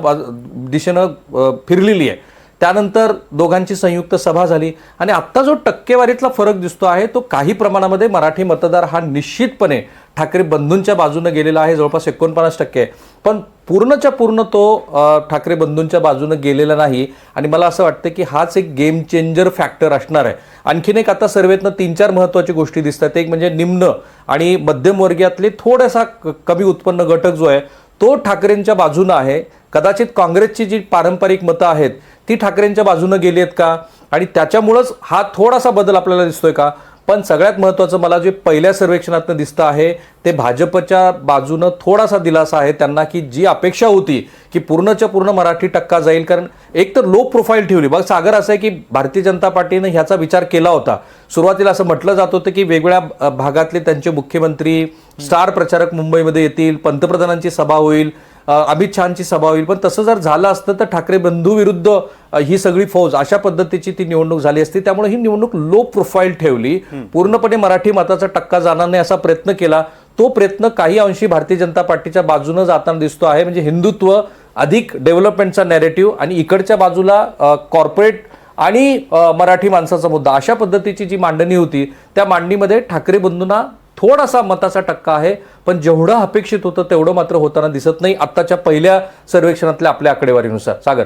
Speaker 8: दिशेनं फिरलेली आहे. त्यानंतर दोघांची संयुक्त सभा झाली आणि आत्ता जो टक्केवारीतला फरक दिसतो आहे तो काही प्रमाणामध्ये मराठी मतदार हा निश्चितपणे ठाकरे बंधूंच्या बाजूने गेलेला आहे, जवळपास 49%. पण पूर्णच्या पूर्ण तो ठाकरे बंधूंच्या बाजूने गेलेला नाही आणि मला असं वाटतं की हाच एक गेम चेंजर फॅक्टर असणार आहे. आणखीन एक आता सर्वेतनं 3-4 महत्त्वाची गोष्टी दिसतात. एक म्हणजे निम्न आणि मध्यमवर्गीयातले थोडासा कमी उत्पन्न घटक जो आहे तो ठाकरेंच्या बाजूनं आहे. कदाचित काँग्रेसची जी पारंपरिक मतं आहेत ती ठाकरेंच्या बाजूनं गेली आहेत का आणि त्याच्यामुळंच हा थोडासा बदल आपल्याला दिसतोय का. पण सगळ्यात महत्त्वाचं मला जे पहिल्या सर्वेक्षणातनं दिसतं आहे ते भाजपच्या बाजूनं थोडासा दिलासा आहे त्यांना, की जी अपेक्षा होती की पूर्णच्या पूर्ण मराठी टक्का जाईल. कारण एक तर लो प्रोफाईल ठेवली. बघ सागर, असं आहे की भारतीय जनता पार्टीनं ह्याचा विचार केला होता. सुरुवातीला असं म्हटलं जात होतं की वेगवेगळ्या भागातले त्यांचे मुख्यमंत्री स्टार प्रचारक मुंबईमध्ये येतील, पंतप्रधानांची सभा होईल, अमित शहाची सभा होईल. पण तसं जर झालं असतं तर ठाकरे बंधू विरुद्ध ही सगळी फौज अशा पद्धतीची ती निवडणूक झाली असती. त्यामुळे ही निवडणूक लो प्रोफाईल ठेवली, पूर्णपणे मराठी मताचा टक्का जाणार नाही असा प्रयत्न केला. तो प्रयत्न काही अंशी भारतीय जनता पार्टीच्या बाजूनं जाताना दिसतो आहे. म्हणजे हिंदुत्व अधिक डेव्हलपमेंटचा नॅरेटिव्ह आणि इकडच्या बाजूला कॉर्पोरेट आणि मराठी माणसाचा मुद्दा अशा पद्धतीची जी मांडणी होती त्या मांडणीमध्ये ठाकरे बंधूंना थोडासा मताचा टक्का आहे. पण जेवढं अपेक्षित होतं तेवढं मात्र होताना दिसत नाही आत्ताच्या पहिल्या सर्वेक्षणातल्या आपल्या आकडेवारीनुसार. सागर.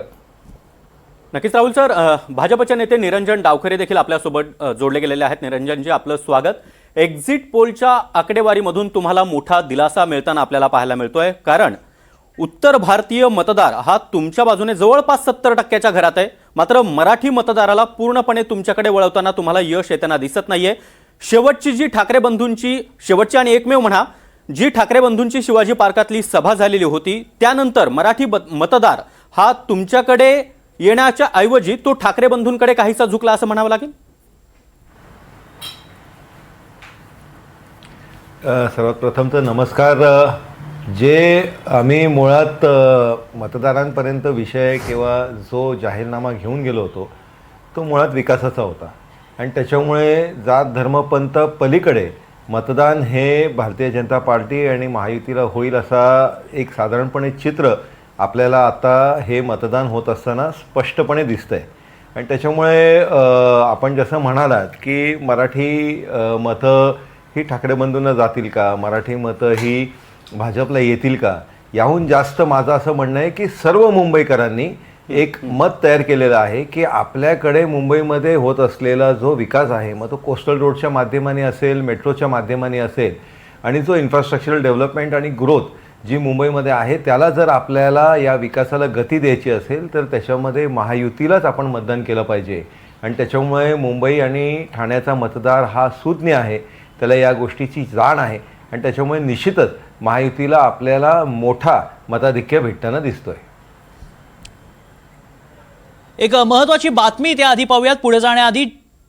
Speaker 2: नक्कीच राहुल सर, भाजपचे नेते निरंजन डावखरे देखील आपल्यासोबत जोडले गेलेले आहेत. निरंजनजी, आपलं स्वागत. एक्झिट पोलच्या आकडेवारीमधून तुम्हाला मोठा दिलासा मिळताना आपल्याला पाहायला मिळतोय, कारण उत्तर भारतीय मतदार हा तुमच्या बाजूने जवळपास 70% घरात आहे. मात्र मराठी मतदाराला पूर्णपणे तुमच्याकडे वळवताना तुम्हाला यश येताना दिसत नाहीये. शेवटची जी ठाकरे बंधूंची शेवटची आणि एकमेव म्हणा जी ठाकरे बंधूंची शिवाजी पार्कातली सभा झालेली होती त्यानंतर मराठी मतदार हा तुमच्याकडे येण्याच्या ऐवजी तो ठाकरे बंधूंकडे काहीसा झुकला असं म्हणावं लागेल.
Speaker 9: सर्वात प्रथम तर नमस्कार. जे आम्ही मुळात मतदारांपर्यंत विषय किंवा जो जाहीरनामा घेऊन गेलो होतो तो मुळात विकासाचा होता आणि त्याच्यामुळे जात धर्म पंथ पलीकडे मतदान हे भारतीय जनता पार्टी आणि महायुतीला होईल असा एक साधारणपणे चित्र आपल्याला आता हे मतदान होत असताना स्पष्टपणे दिसतं आहे. आणि त्याच्यामुळे आपण जसं म्हणालात की मराठी मतं ही ठाकरे बंधूंना जातील का, मराठी मतं ही भाजपला येतील का, याहून जास्त माझं असं म्हणणं आहे की सर्व मुंबईकरांनी एक मत तयार केलेलं आहे की आपल्याकडे मुंबईमध्ये होत असलेला जो विकास आहे, मग तो कोस्टल रोडच्या माध्यमाने असेल, मेट्रोच्या माध्यमाने असेल, आणि जो इन्फ्रास्ट्रक्चरल डेव्हलपमेंट आणि ग्रोथ जी मुंबईमध्ये आहे त्याला जर आपल्याला या विकासाला गती द्यायची असेल तर त्याच्यामध्ये महायुतीलाच आपण मतदान केलं पाहिजे. आणि त्याच्यामुळे मुंबई आणि ठाण्याचा मतदार हा सुज्ञ आहे, त्याला या गोष्टीची जाण आहे आणि त्याच्यामुळे निश्चितच महायुतीला आपल्याला मोठा मताधिक्य भेटताना दिसतोय.
Speaker 1: एक महत्वाची बातमी त्याआधी पाहूयात. पुढे जाण्याआधी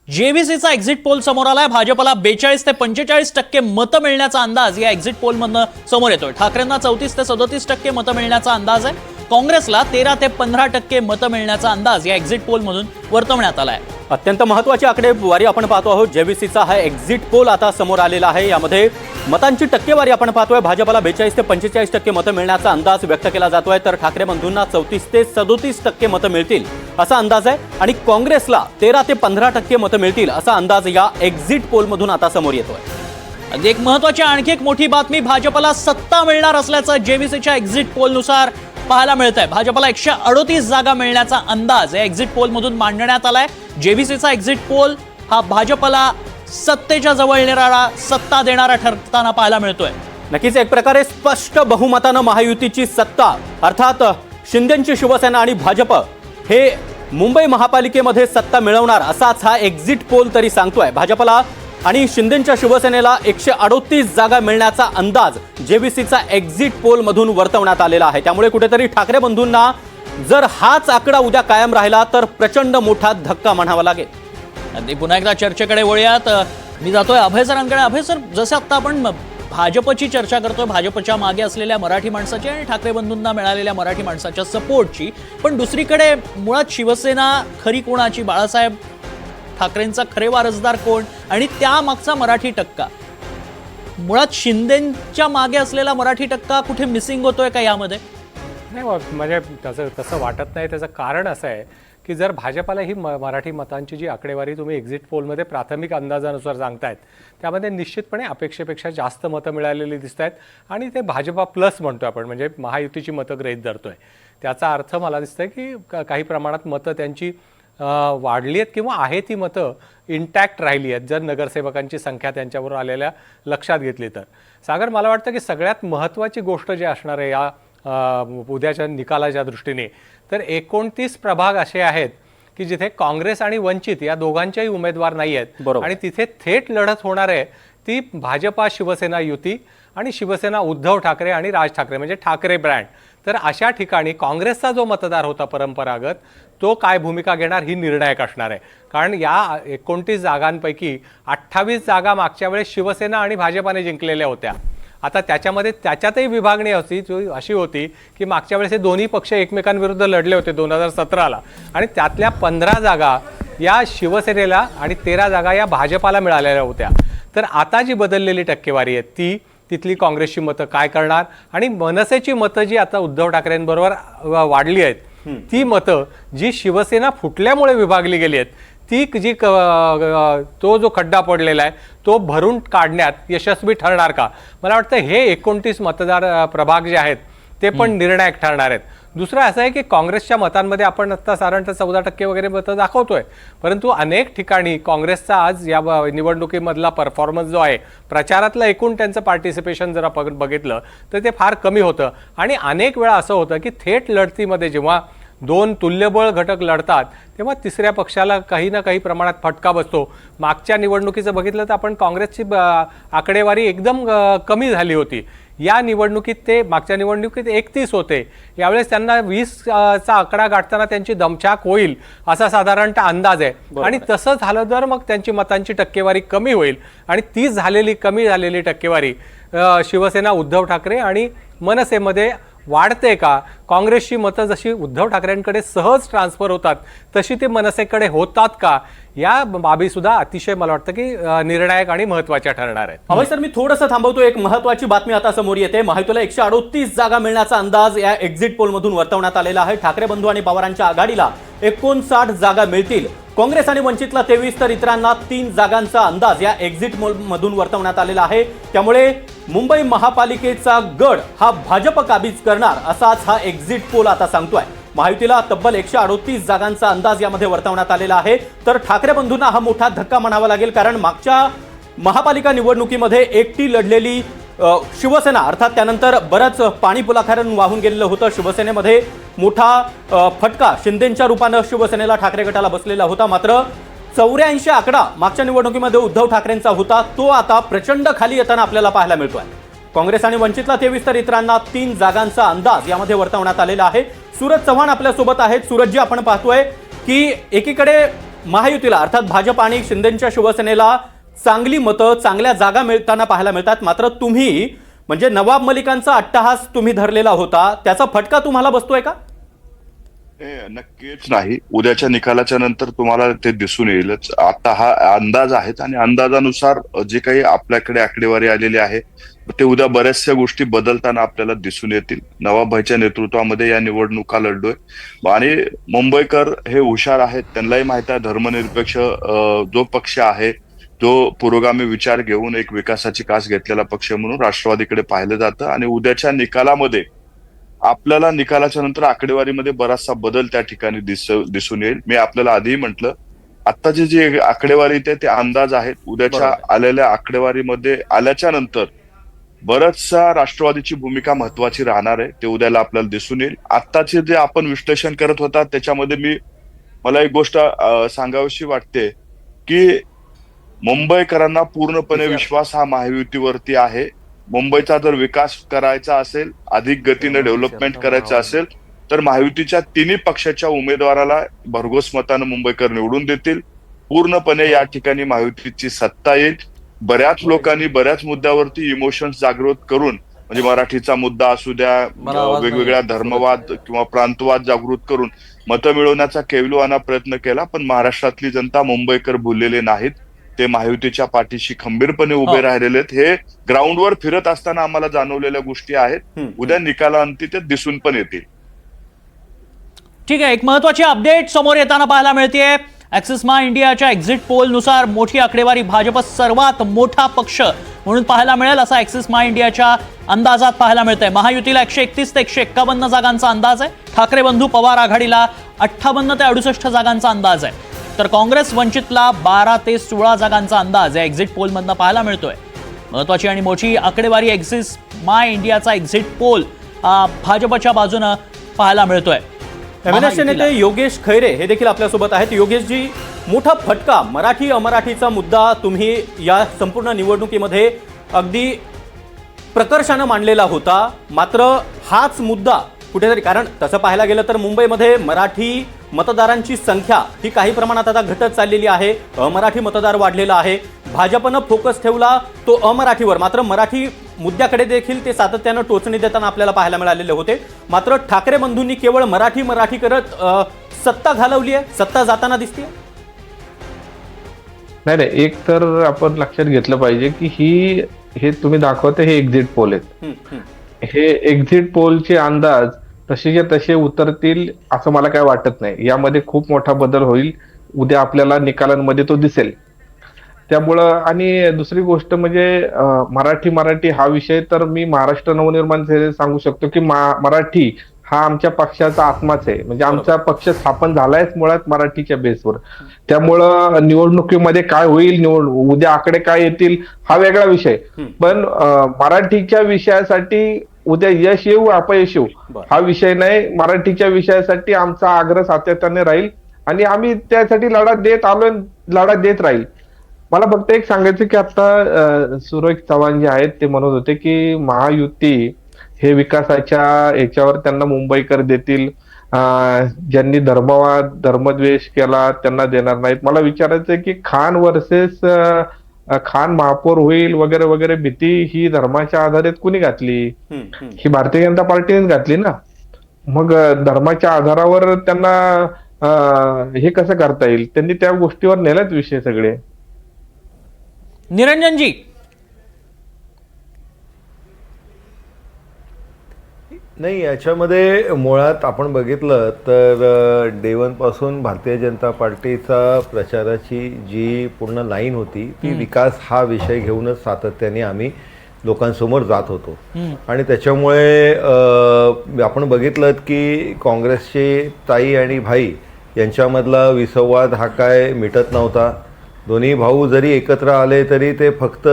Speaker 1: जेव्हीसीचा एक्झिट पोल समोर आलाय. भाजपला 42 ते 45% मतं मिळण्याचा अंदाज या एक्झिट पोलमधनं समोर येतोय. ठाकरेंना 34 ते 37% मतं मिळण्याचा अंदाज आहे. काँग्रेसला 13 ते 15% मतं मिळण्याचा अंदाज या एक्झिट पोलमधून वर्तवण्यात आलाय.
Speaker 2: अत्यंत महत्त्वाची आकडेवारी आपण पाहतो आहोत. जेव्हीसीचा हा एक्झिट पोल आता समोर आलेला आहे. यामध्ये मतांची टक्केवारी आपण पाहतोय. भाजपला 42 ते 45% मतं मिळण्याचा अंदाज व्यक्त केला जातोय, तर ठाकरे बंधूंना 34 ते 37% मतं मिळतील असा अंदाज आहे आणि काँग्रेसला 13 ते 15% मतं मिळतील असा अंदाज या एक्झिट पोलमधून आता समोर येतोय.
Speaker 1: एक महत्वाची आणखी एक मोठी बातमी, भाजपला सत्ता मिळणार असल्याचं जेव्हीसीच्या एक्झिट पोलनुसार पाहायला मिळत आहे. भाजपला 138 जागा मिळण्याचा अंदाज या एक्झिट पोलमधून मांडण्यात आलाय. जेव्हीसीचा एक्झिट पोल हा भाजपला सत्तेच्या जवळ नेणारा, सत्ता देणारा ठरताना पाहायला मिळतोय.
Speaker 2: नक्कीच एक प्रकारे स्पष्ट बहुमतानं महायुतीची सत्ता, अर्थात शिंदेची शिवसेना आणि भाजप हे मुंबई महापालिकेमध्ये सत्ता मिळवणार असाच हा एक्झिट पोल तरी सांगतोय. भाजपला आणि शिंदेच्या शिवसेनेला 138 जागा मिळण्याचा अंदाज जेव्हीसीचा एक्झिट पोल मधून वर्तवण्यात आलेला आहे. त्यामुळे कुठेतरी ठाकरे बंधूंना जर हाच आकडा उद्या कायम राहिला तर प्रचंड मोठा धक्का म्हणावा लागेल.
Speaker 1: पुन्हा एकदा चर्चेकडे वळूयात. मी जातोय अभय सरांकडे. अभय सर, जसे आता आपण भाजपची चर्चा करतोय, भाजपच्या मागे असलेल्या मराठी माणसाची आणि ठाकरे बंधूंना मिळालेल्या मराठी माणसाच्या सपोर्टची, पण दुसरीकडे मुळात शिवसेना खरी कोणाची, बाळासाहेब ठाकरेंचा खरे वारसदार कोण आणि त्यामागचा मराठी टक्का, मुळात शिंदेच्या मागे असलेला मराठी टक्का कुठे मिसिंग होतोय का यामध्ये?
Speaker 3: नाही म्हणजे तसं वाटत नाही. त्याचं कारण असं आहे की जर भाजपाला ही मराठी मतांची जी आकडेवारी तुम्ही एक्झिट पोलमध्ये प्राथमिक अंदाजानुसार सांगतायत, त्यामध्ये निश्चितपणे अपेक्षेपेक्षा जास्त मतं मिळालेली दिसत आहेत आणि ते भाजपा प्लस म्हणतो आपण, म्हणजे महायुतीची मतं गृहीत धरतोय. त्याचा अर्थ मला दिसतंय की काही प्रमाणात मतं त्यांची वाढली आहेत किंवा आहे ती मतं इंटॅक्ट राहिली आहेत, जर नगरसेवकांची संख्या त्यांच्याबरोबर आलेल्या लक्षात घेतली तर. सागर, मला वाटतं की सगळ्यात महत्त्वाची गोष्ट जे असणार आहे या उद्याच्या निकालाच्या दृष्टीने, तर 29 प्रभाग असे आहेत की जिथे काँग्रेस आणि वंचित या दोघांच्याही उमेदवार नाही आहेत आणि तिथे थेट लढत होणार आहे ती भाजपा शिवसेना युती आणि शिवसेना उद्धव ठाकरे आणि राज ठाकरे म्हणजे ठाकरे ब्रँड. तर अशा ठिकाणी काँग्रेसचा जो मतदार होता परंपरागत, तो काय भूमिका घेणार ही निर्णायक असणार आहे. कारण या 29 जागांपैकी 28 जागा मागच्या वेळेस शिवसेना आणि भाजपाने जिंकलेल्या होत्या. आता त्याच्यातही विभागणी अशी होती की मागच्या वेळेस हे दोन्ही पक्ष एकमेकांविरुद्ध लढले होते 2017ला आणि त्यातल्या 15 जागा या शिवसेनेला आणि 13 जागा या भाजपाला मिळालेल्या होत्या. तर आता जी बदललेली टक्केवारी आहे तिथली काँग्रेसची मतं काय करणार आणि मनसेची मतं जी आता उद्धव ठाकरेंबरोबर वाढली आहेत, ती मतं जी शिवसेना फुटल्यामुळे विभागली गेली आहेत, ती जी तो जो खड्डा पडलेला आहे तो भरून काढण्यात यशस्वी ठरणार का? मला वाटतं हे 29 मतदार प्रभाग जे आहेत ते पण निर्णायक ठरणार आहेत. दुसरं असं आहे की काँग्रेसच्या मतांमध्ये आपण आता साधारणतः 14% वगैरे मतं दाखवतोय, परंतु अनेक ठिकाणी काँग्रेसचा आज या निवडणुकीमधला परफॉर्मन्स जो आहे, प्रचारातलं एकूण त्यांचं पार्टिसिपेशन जर आपण बघितलं तर ते फार कमी होतं आणि अनेक वेळा असं होतं की थेट लढतीमध्ये जेव्हा दोन तुल्यबळ घटक लढतात तेव्हा तिसऱ्या पक्षाला काही ना काही प्रमाणात फटका बसतो. मागच्या निवडणुकीचं बघितलं तर आपण काँग्रेसची आकडेवारी एकदम कमी झाली होती. या निवडणुकीत ते मागच्या निवडणुकीत 31 होते, यावेळेस त्यांना 20चा आकडा गाठताना त्यांची दमछाक होईल असा साधारणतः अंदाज आहे. आणि तसं झालं तर मग त्यांची मतांची टक्केवारी कमी होईल आणि ती कमी झालेली टक्केवारी शिवसेना उद्धव ठाकरे आणि मनसेमध्ये वाढते का? काँग्रेसची मतं जशी उद्धव ठाकरेंकडे सहज ट्रान्सफर होतात तशी ते मनसेकडे होतात का? या बाबी सुद्धा अतिशय मला वाटतं की निर्णायक आणि महत्त्वाच्या ठरणार आहेत.
Speaker 2: अभय सर, मी थोडंसं थांबवतो. एक महत्त्वाची बातमी आता समोर येते. महायुतीला 138 जागा मिळण्याचा अंदाज या एक्झिट पोलमधून वर्तवण्यात आलेला आहे. ठाकरे बंधू आणि पवारांच्या आघाडीला 59 जागा मिळतील. काँग्रेस आणि वंचितला 23 तर इतरांना 3 जागांचा अंदाज या एक्झिट पोलमधून वर्तवण्यात आलेला आहे. त्यामुळे मुंबई महापालिकेचा गड हा भाजप काबीज करणार असाच हा एक्झिट पोल आता सांगतोय. महायुतीला तब्बल 138 जागांचा अंदाज यामध्ये वर्तवण्यात आलेला आहे. तर ठाकरे बंधूंना हा मोठा धक्का म्हणावा लागेल, कारण मागच्या महापालिका निवडणुकीमध्ये एकटी लढलेली शिवसेना, अर्थात त्यानंतर बरंच पाणी पुलाखारून वाहून गेलेलं होतं. शिवसेनेमध्ये मोठा फटका शिंदेच्या रूपानं शिवसेनेला ठाकरे गटाला बसलेला होता. मात्र 84 आकडा मागच्या निवडणुकीमध्ये उद्धव ठाकरेंचा होता, तो आता प्रचंड खाली येताना आपल्याला पाहायला मिळतोय. काँग्रेस आणि वंचितला 23 तर इतरांना 3 जागांचा अंदाज यामध्ये वर्तवण्यात आलेला आहे. सूरज चव्हाण आपल्यासोबत आहेत. सूरजजी, आपण पाहतोय की एकीकडे महायुतीला अर्थात भाजप आणि शिंदेच्या शिवसेनेला चांगली मतं, चांगल्या जागा मिळताना पाहायला मिळतात, मात्र तुम्ही म्हणजे नवाब मलिकांचा अट्टहास तुम्ही धरलेला होता, त्याचा फटका तुम्हाला बसतोय का?
Speaker 4: नक्कीच नाही. उद्याच्या निकालाच्या नंतर तुम्हाला ते दिसून येईलच. आता हा अंदाज आहेत आणि अंदाजानुसार जे काही आपल्याकडे आकडेवारी आलेली आहे ते उद्या बऱ्याचशा गोष्टी बदलताना आपल्याला दिसून येतील. नवाबभाईच्या नेतृत्वामध्ये या निवडणुका लढलोय आणि मुंबईकर हे हुशार आहेत. त्यांनाही माहित आहे धर्मनिरपेक्ष जो पक्ष आहे, जो पुरोगामी विचार घेऊन एक विकासाची कास घेतलेला पक्ष म्हणून राष्ट्रवादीकडे पाहिलं जातं आणि उद्याच्या निकालामध्ये आपल्याला निकालाच्या नंतर आकडेवारीमध्ये बराचसा बदल त्या ठिकाणी दिसून येईल. मी आपल्याला आधीही म्हटलं, आत्ताची जी आकडेवारी ते अंदाज आहेत. उद्याच्या आलेल्या आकडेवारीमध्ये आल्याच्या नंतर बरचसा राष्ट्रवादीची भूमिका महत्वाची राहणार आहे. ते उद्याला आपल्याला दिसून येईल. आत्ताचे जे आपण विश्लेषण करत होता त्याच्यामध्ये मला एक गोष्ट सांगावीशी वाटते की मुंबईकरांना पूर्णपणे विश्वास हा महायुतीवरती आहे. मुंबईचा जर विकास करायचा असेल, अधिक गतीने डेव्हलपमेंट करायचं असेल तर महायुतीच्या तिन्ही पक्षाच्या उमेदवाराला भरघोस मतानं मुंबईकर निवडून देतील. पूर्णपणे या ठिकाणी महायुतीची सत्ता येईल बऱ्याच लोकांनी बऱ्याच मुद्द्यावरती इमोशन्स जागृत करून, म्हणजे मराठीचा मुद्दा असू द्या,
Speaker 8: मला आवाज नाही
Speaker 4: वेगवेगळ्या
Speaker 8: येत.
Speaker 4: धर्मवाद किंवा प्रांतवाद जागृत करून मतं मिळवण्याचा केविलवाना प्रयत्न केला. पण महाराष्ट्रातली जनता, मुंबईकर भुललेले नाहीत. ते महायुतीच्या पाठीशी खंबीरपणे उभे राहिलेले आहेत. हे ग्राउंडवर फिरत असताना आम्हाला जाणवलेल्या गोष्टी आहेत. उद्या निकालांती ते दिसून पण येतील.
Speaker 1: ठीक आहे, एक महत्वाची अपडेट समोर येताना पाहायला मिळतेय. ॲक्सिसमा इंडियाच्या एक्झिट पोलनुसार मोठी आकडेवारी, भाजप सर्वात मोठा पक्ष म्हणून पाहायला मिळेल असा ॲक्सिसमा इंडियाच्या अंदाजात पाहायला मिळतंय. महायुतीला 131 ते 151 जागांचा अंदाज आहे. ठाकरे बंधू पवार आघाडीला 58 ते 68 जागांचा अंदाज आहे. तर काँग्रेस वंचितला 12 ते 16 जागांचा अंदाज या एक्झिट पोलमधनं पाहायला मिळतोय. महत्वाची आणि मोठी आकडेवारी ॲक्सिसमा इंडियाचा एक्झिट पोल भाजपच्या बाजूनं पाहायला मिळतोय.
Speaker 2: एमएनएसचे नेते योगेश खैरे हे देखील आपल्यासोबत आहेत. योगेशजी, मोठा फटका, मराठी अमराठीचा मुद्दा तुम्ही या संपूर्ण निवडणुकीमध्ये अगदी प्रकर्षानं मांडलेला होता. मात्र हाच मुद्दा कुठेतरी, कारण तसं पाहायला गेलं तर मुंबईमध्ये मराठी मतदारांची संख्या ही काही प्रमाणात आता घटत चाललेली आहे. अमराठी मतदार वाढलेला आहे. भाजपनं फोकस ठेवला तो अमराठीवर, मात्र मराठी मुद्द्याकडे देखील ते सातत्यानं टोचणी देताना आपल्याला पाहायला मिळालेले होते. मात्र ठाकरे बंधूंनी केवळ मराठी करत सत्ता घालवली आहे, सत्ता जाताना दिसते.
Speaker 5: नाही, एक तर आपण लक्षात घेतलं पाहिजे की हे तुम्ही दाखवते हे एक्झिट पोल आहेत. हे एक्झिट पोलचे अंदाज तसेच्या तसे उतरतील असं मला काय वाटत नाही. यामध्ये खूप मोठा बदल होईल. उद्या आपल्याला निकालांमध्ये तो दिसेल. त्यामुळं, आणि दुसरी गोष्ट म्हणजे मराठी हा विषय तर मी महाराष्ट्र नवनिर्माण सेनेत सांगू शकतो की मराठी हा आमच्या पक्षाचा आत्माच आहे. म्हणजे आमचा पक्ष स्थापन झालायच मुळात मराठीच्या बेसवर. त्यामुळं निवडणुकीमध्ये काय होईल, उद्या आकडे काय येतील हा वेगळा विषय. पण मराठीच्या विषयासाठी उद्या यश येऊ अपयश येऊ हा विषय नाही. मराठीच्या विषयासाठी आमचा आग्रह सातत्याने राहील आणि आम्ही त्यासाठी लढा देत आलोय, लढा देत राहील. मला फक्त एक सांगायचं की आता सुरेश चव्हाण जे आहेत ते म्हणत होते की महायुती हे विकासाच्या याच्यावर त्यांना मुंबईकर देतील, ज्यांनी धर्मद्वेष केला त्यांना देणार नाहीत. मला विचारायचं आहे की खान वर्सेस खान महापौर होईल वगैरे वगैरे भीती ही धर्माच्या आधारित कुणी घातली? ही भारतीय जनता पार्टीनेच घातली ना. मग धर्माच्या आधारावर त्यांना हे कसं करता येईल? त्यांनी त्या गोष्टीवर नेल्यात विषय सगळे.
Speaker 1: निरंजनजी,
Speaker 9: नाही, याच्यामध्ये मुळात आपण बघितलं तर डे वन पासून भारतीय जनता पार्टीचा प्रचाराची जी पूर्ण लाईन होती ती विकास हा विषय घेऊनच सातत्याने आम्ही लोकांसमोर जात होतो. आणि त्याच्यामुळे आपण बघितलं की काँग्रेसचे ताई आणि भाई यांच्यामधला विसंवाद हा काय मिटत नव्हता. दोन्ही भाऊ जरी एकत्र आले तरी ते फक्त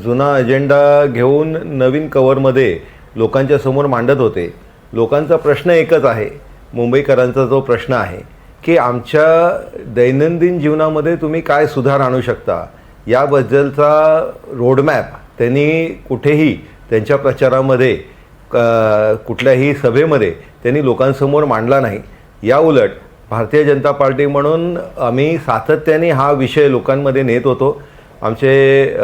Speaker 9: जुना अजेंडा घेऊन नवीन कव्हरमध्ये लोकांच्या समोर मांडत होते. लोकांचा प्रश्न एकच आहे, मुंबईकरांचा जो प्रश्न आहे की आमच्या दैनंदिन जीवनामध्ये तुम्ही काय सुधार आणू शकता, याबद्दलचा रोडमॅप त्यांनी कुठेही त्यांच्या प्रचारामध्ये कुठल्याही सभेमध्ये त्यांनी लोकांसमोर मांडला नाही. याउलट भारतीय जनता पार्टी म्हणून आम्ही सातत्याने हा विषय लोकांमध्ये नेत होतो. आमचे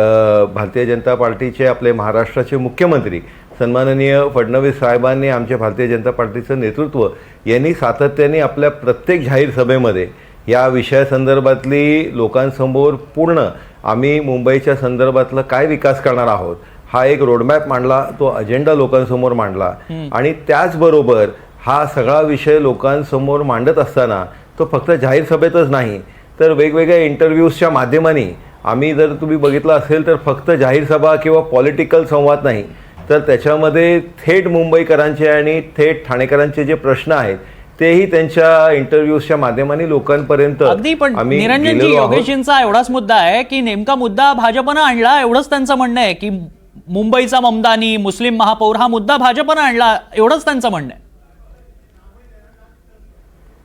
Speaker 9: भारतीय जनता पार्टीचे आपले महाराष्ट्राचे मुख्यमंत्री सन्माननीय फडणवीस साहेबांनी, आमच्या भारतीय जनता पार्टीचं नेतृत्व यांनी सातत्याने आपल्या प्रत्येक जाहीर सभेमध्ये या विषयासंदर्भातली लोकांसमोर पूर्ण आम्ही मुंबईच्या संदर्भातलं काय विकास करणार आहोत हा एक रोडमॅप मांडला, तो अजेंडा लोकांसमोर मांडला. आणि त्याचबरोबर हा सगळा विषय लोकांसमोर मांडत असताना तो फक्त जाहीर सभेतच नाही तर वेगवेगळ्या इंटरव्ह्यूजच्या माध्यमाने आम्ही, जर तुम्ही बघितलं असेल तर फक्त जाहीर सभा किंवा पॉलिटिकल संवाद नाही तर त्याच्यामध्ये थेट मुंबईकरांचे आणि थेट ठाणेकरांचे जे प्रश्न आहेत तेही त्यांच्या इंटरव्ह्यूजच्या माध्यमाने लोकांपर्यंत
Speaker 1: अगदी. पण निरंजनजी, योगेशजींचा एवढाच मुद्दा आहे की नेमका मुद्दा भाजपनं आणला, एवढंच त्यांचं म्हणणं आहे की मुंबईचा ममदानी, मुस्लिम महापौर हा मुद्दा भाजपनं आणला, एवढंच त्यांचं म्हणणं आहे.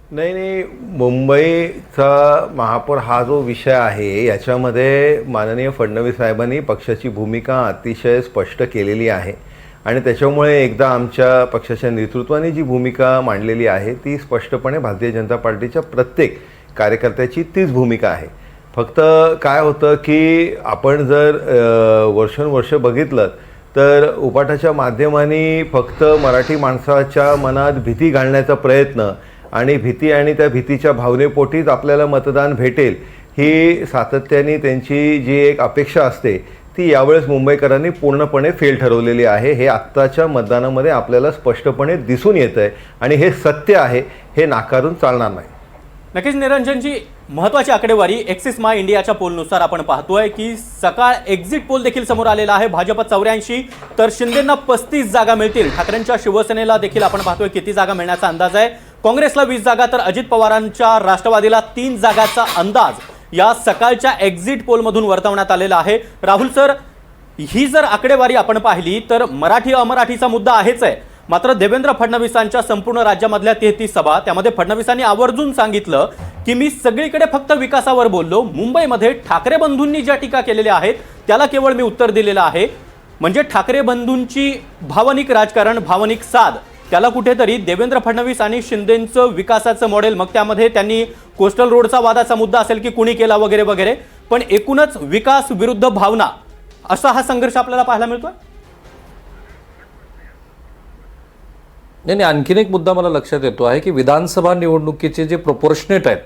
Speaker 9: नाही, मुंबईचा महापौर हा जो विषय आहे याच्यामध्ये माननीय फडणवीस साहेबांनी पक्षाची भूमिका अतिशय स्पष्ट केलेली आहे आणि त्याच्यामुळे एकदा आमच्या पक्षाच्या नेतृत्वाने जी भूमिका मांडलेली आहे ती स्पष्टपणे भारतीय जनता पार्टीच्या प्रत्येक कार्यकर्त्याची तीच भूमिका आहे. फक्त काय होतं की आपण जर वर्षानुवर्ष बघितलं तर उपाटाच्या माध्यमाने फक्त मराठी माणसाच्या मनात भीती घालण्याचा प्रयत्न आणि भीती आणि त्या भीतीच्या भावनेपोटीच आपल्याला मतदान भेटेल ही सातत्याने त्यांची जी एक अपेक्षा असते ती यावेळेस मुंबईकरांनी पूर्णपणे फेल ठरवलेली आहे. हे आत्ताच्या मतदानामध्ये आपल्याला स्पष्टपणे दिसून येतं आहे आणि हे सत्य आहे, हे नाकारून चालणार नाही.
Speaker 2: नक्कीच निरंजनजी, महत्वाची आकडेवारी एक्सिस माय इंडियाच्या पोलनुसार आपण पाहतोय की सकाळ एक्झिट पोल देखील समोर आलेला आहे. भाजप 84 तर शिंदेंना 35 जागा मिळतील. ठाकरेंच्या शिवसेनेला देखील आपण पाहतोय किती जागा मिळण्याचा अंदाज आहे. काँग्रेसला 20 जागा तर अजित पवारांच्या राष्ट्रवादीला 3 जागाचा अंदाज या सकाळच्या एक्झिट पोलमधून वर्तवण्यात आलेला आहे. राहुल सर, ही जर आकडेवारी आपण पाहिली तर मराठी अमराठीचा मुद्दा आहेच आहे, मात्र देवेंद्र फडणवीसांच्या संपूर्ण राज्यामधल्या 33 सभा त्यामध्ये फडणवीसांनी आवर्जून सांगितलं की मी सगळीकडे फक्त विकासावर बोललो, मुंबईमध्ये ठाकरे बंधूंनी ज्या टीका केलेल्या आहेत त्याला केवळ मी उत्तर दिलेलं आहे. म्हणजे ठाकरे बंधूंची भावनिक राजकारण, भावनिक साध, त्याला कुठेतरी देवेंद्र फडणवीस आणि शिंदेंचं विकासाचं मॉडेल, मग त्यामध्ये त्यांनी कोस्टल रोडचा वादाचा मुद्दा असेल की कुणी केला वगैरे वगैरे, पण एकूणच विकास विरुद्ध भावना असा हा संघर्ष आपल्याला पाहायला मिळतोय.
Speaker 8: नाही, आणखीन एक मुद्दा मला लक्षात येतो आहे की विधानसभा निवडणुकीचे जे प्रोपोर्शनेट आहेत,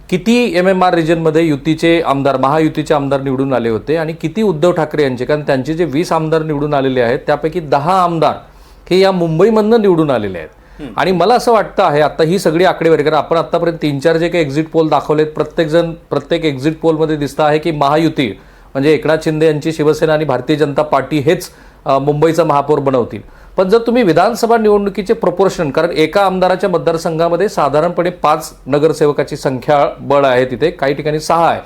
Speaker 8: किती MMR रिजनमध्ये युतीचे आमदार, महायुतीचे आमदार निवडून आले होते आणि किती उद्धव ठाकरे यांचे, कारण त्यांचे जे 20 आमदार निवडून आलेले आहेत त्यापैकी 10 आमदार हे या मुंबईमधनं निवडून आलेले आहेत. आणि मला असं वाटतं आहे आता ही सगळी आकडेवारी, कारण आपण आतापर्यंत 3-4 जे काही एक्झिट पोल दाखवलेत प्रत्येक एक्झिट पोलमध्ये दिसतं आहे की महायुती म्हणजे एकनाथ शिंदे यांची शिवसेना आणि भारतीय जनता पार्टी हेच मुंबईचा महापौर बनवतील. पण जर तुम्ही विधानसभा निवडणुकीचे प्रपोर्शन, कारण एका आमदाराच्या मतदारसंघामध्ये साधारणपणे 5 नगरसेवकाची संख्या बळ आहे, तिथे काही ठिकाणी 6 आहे.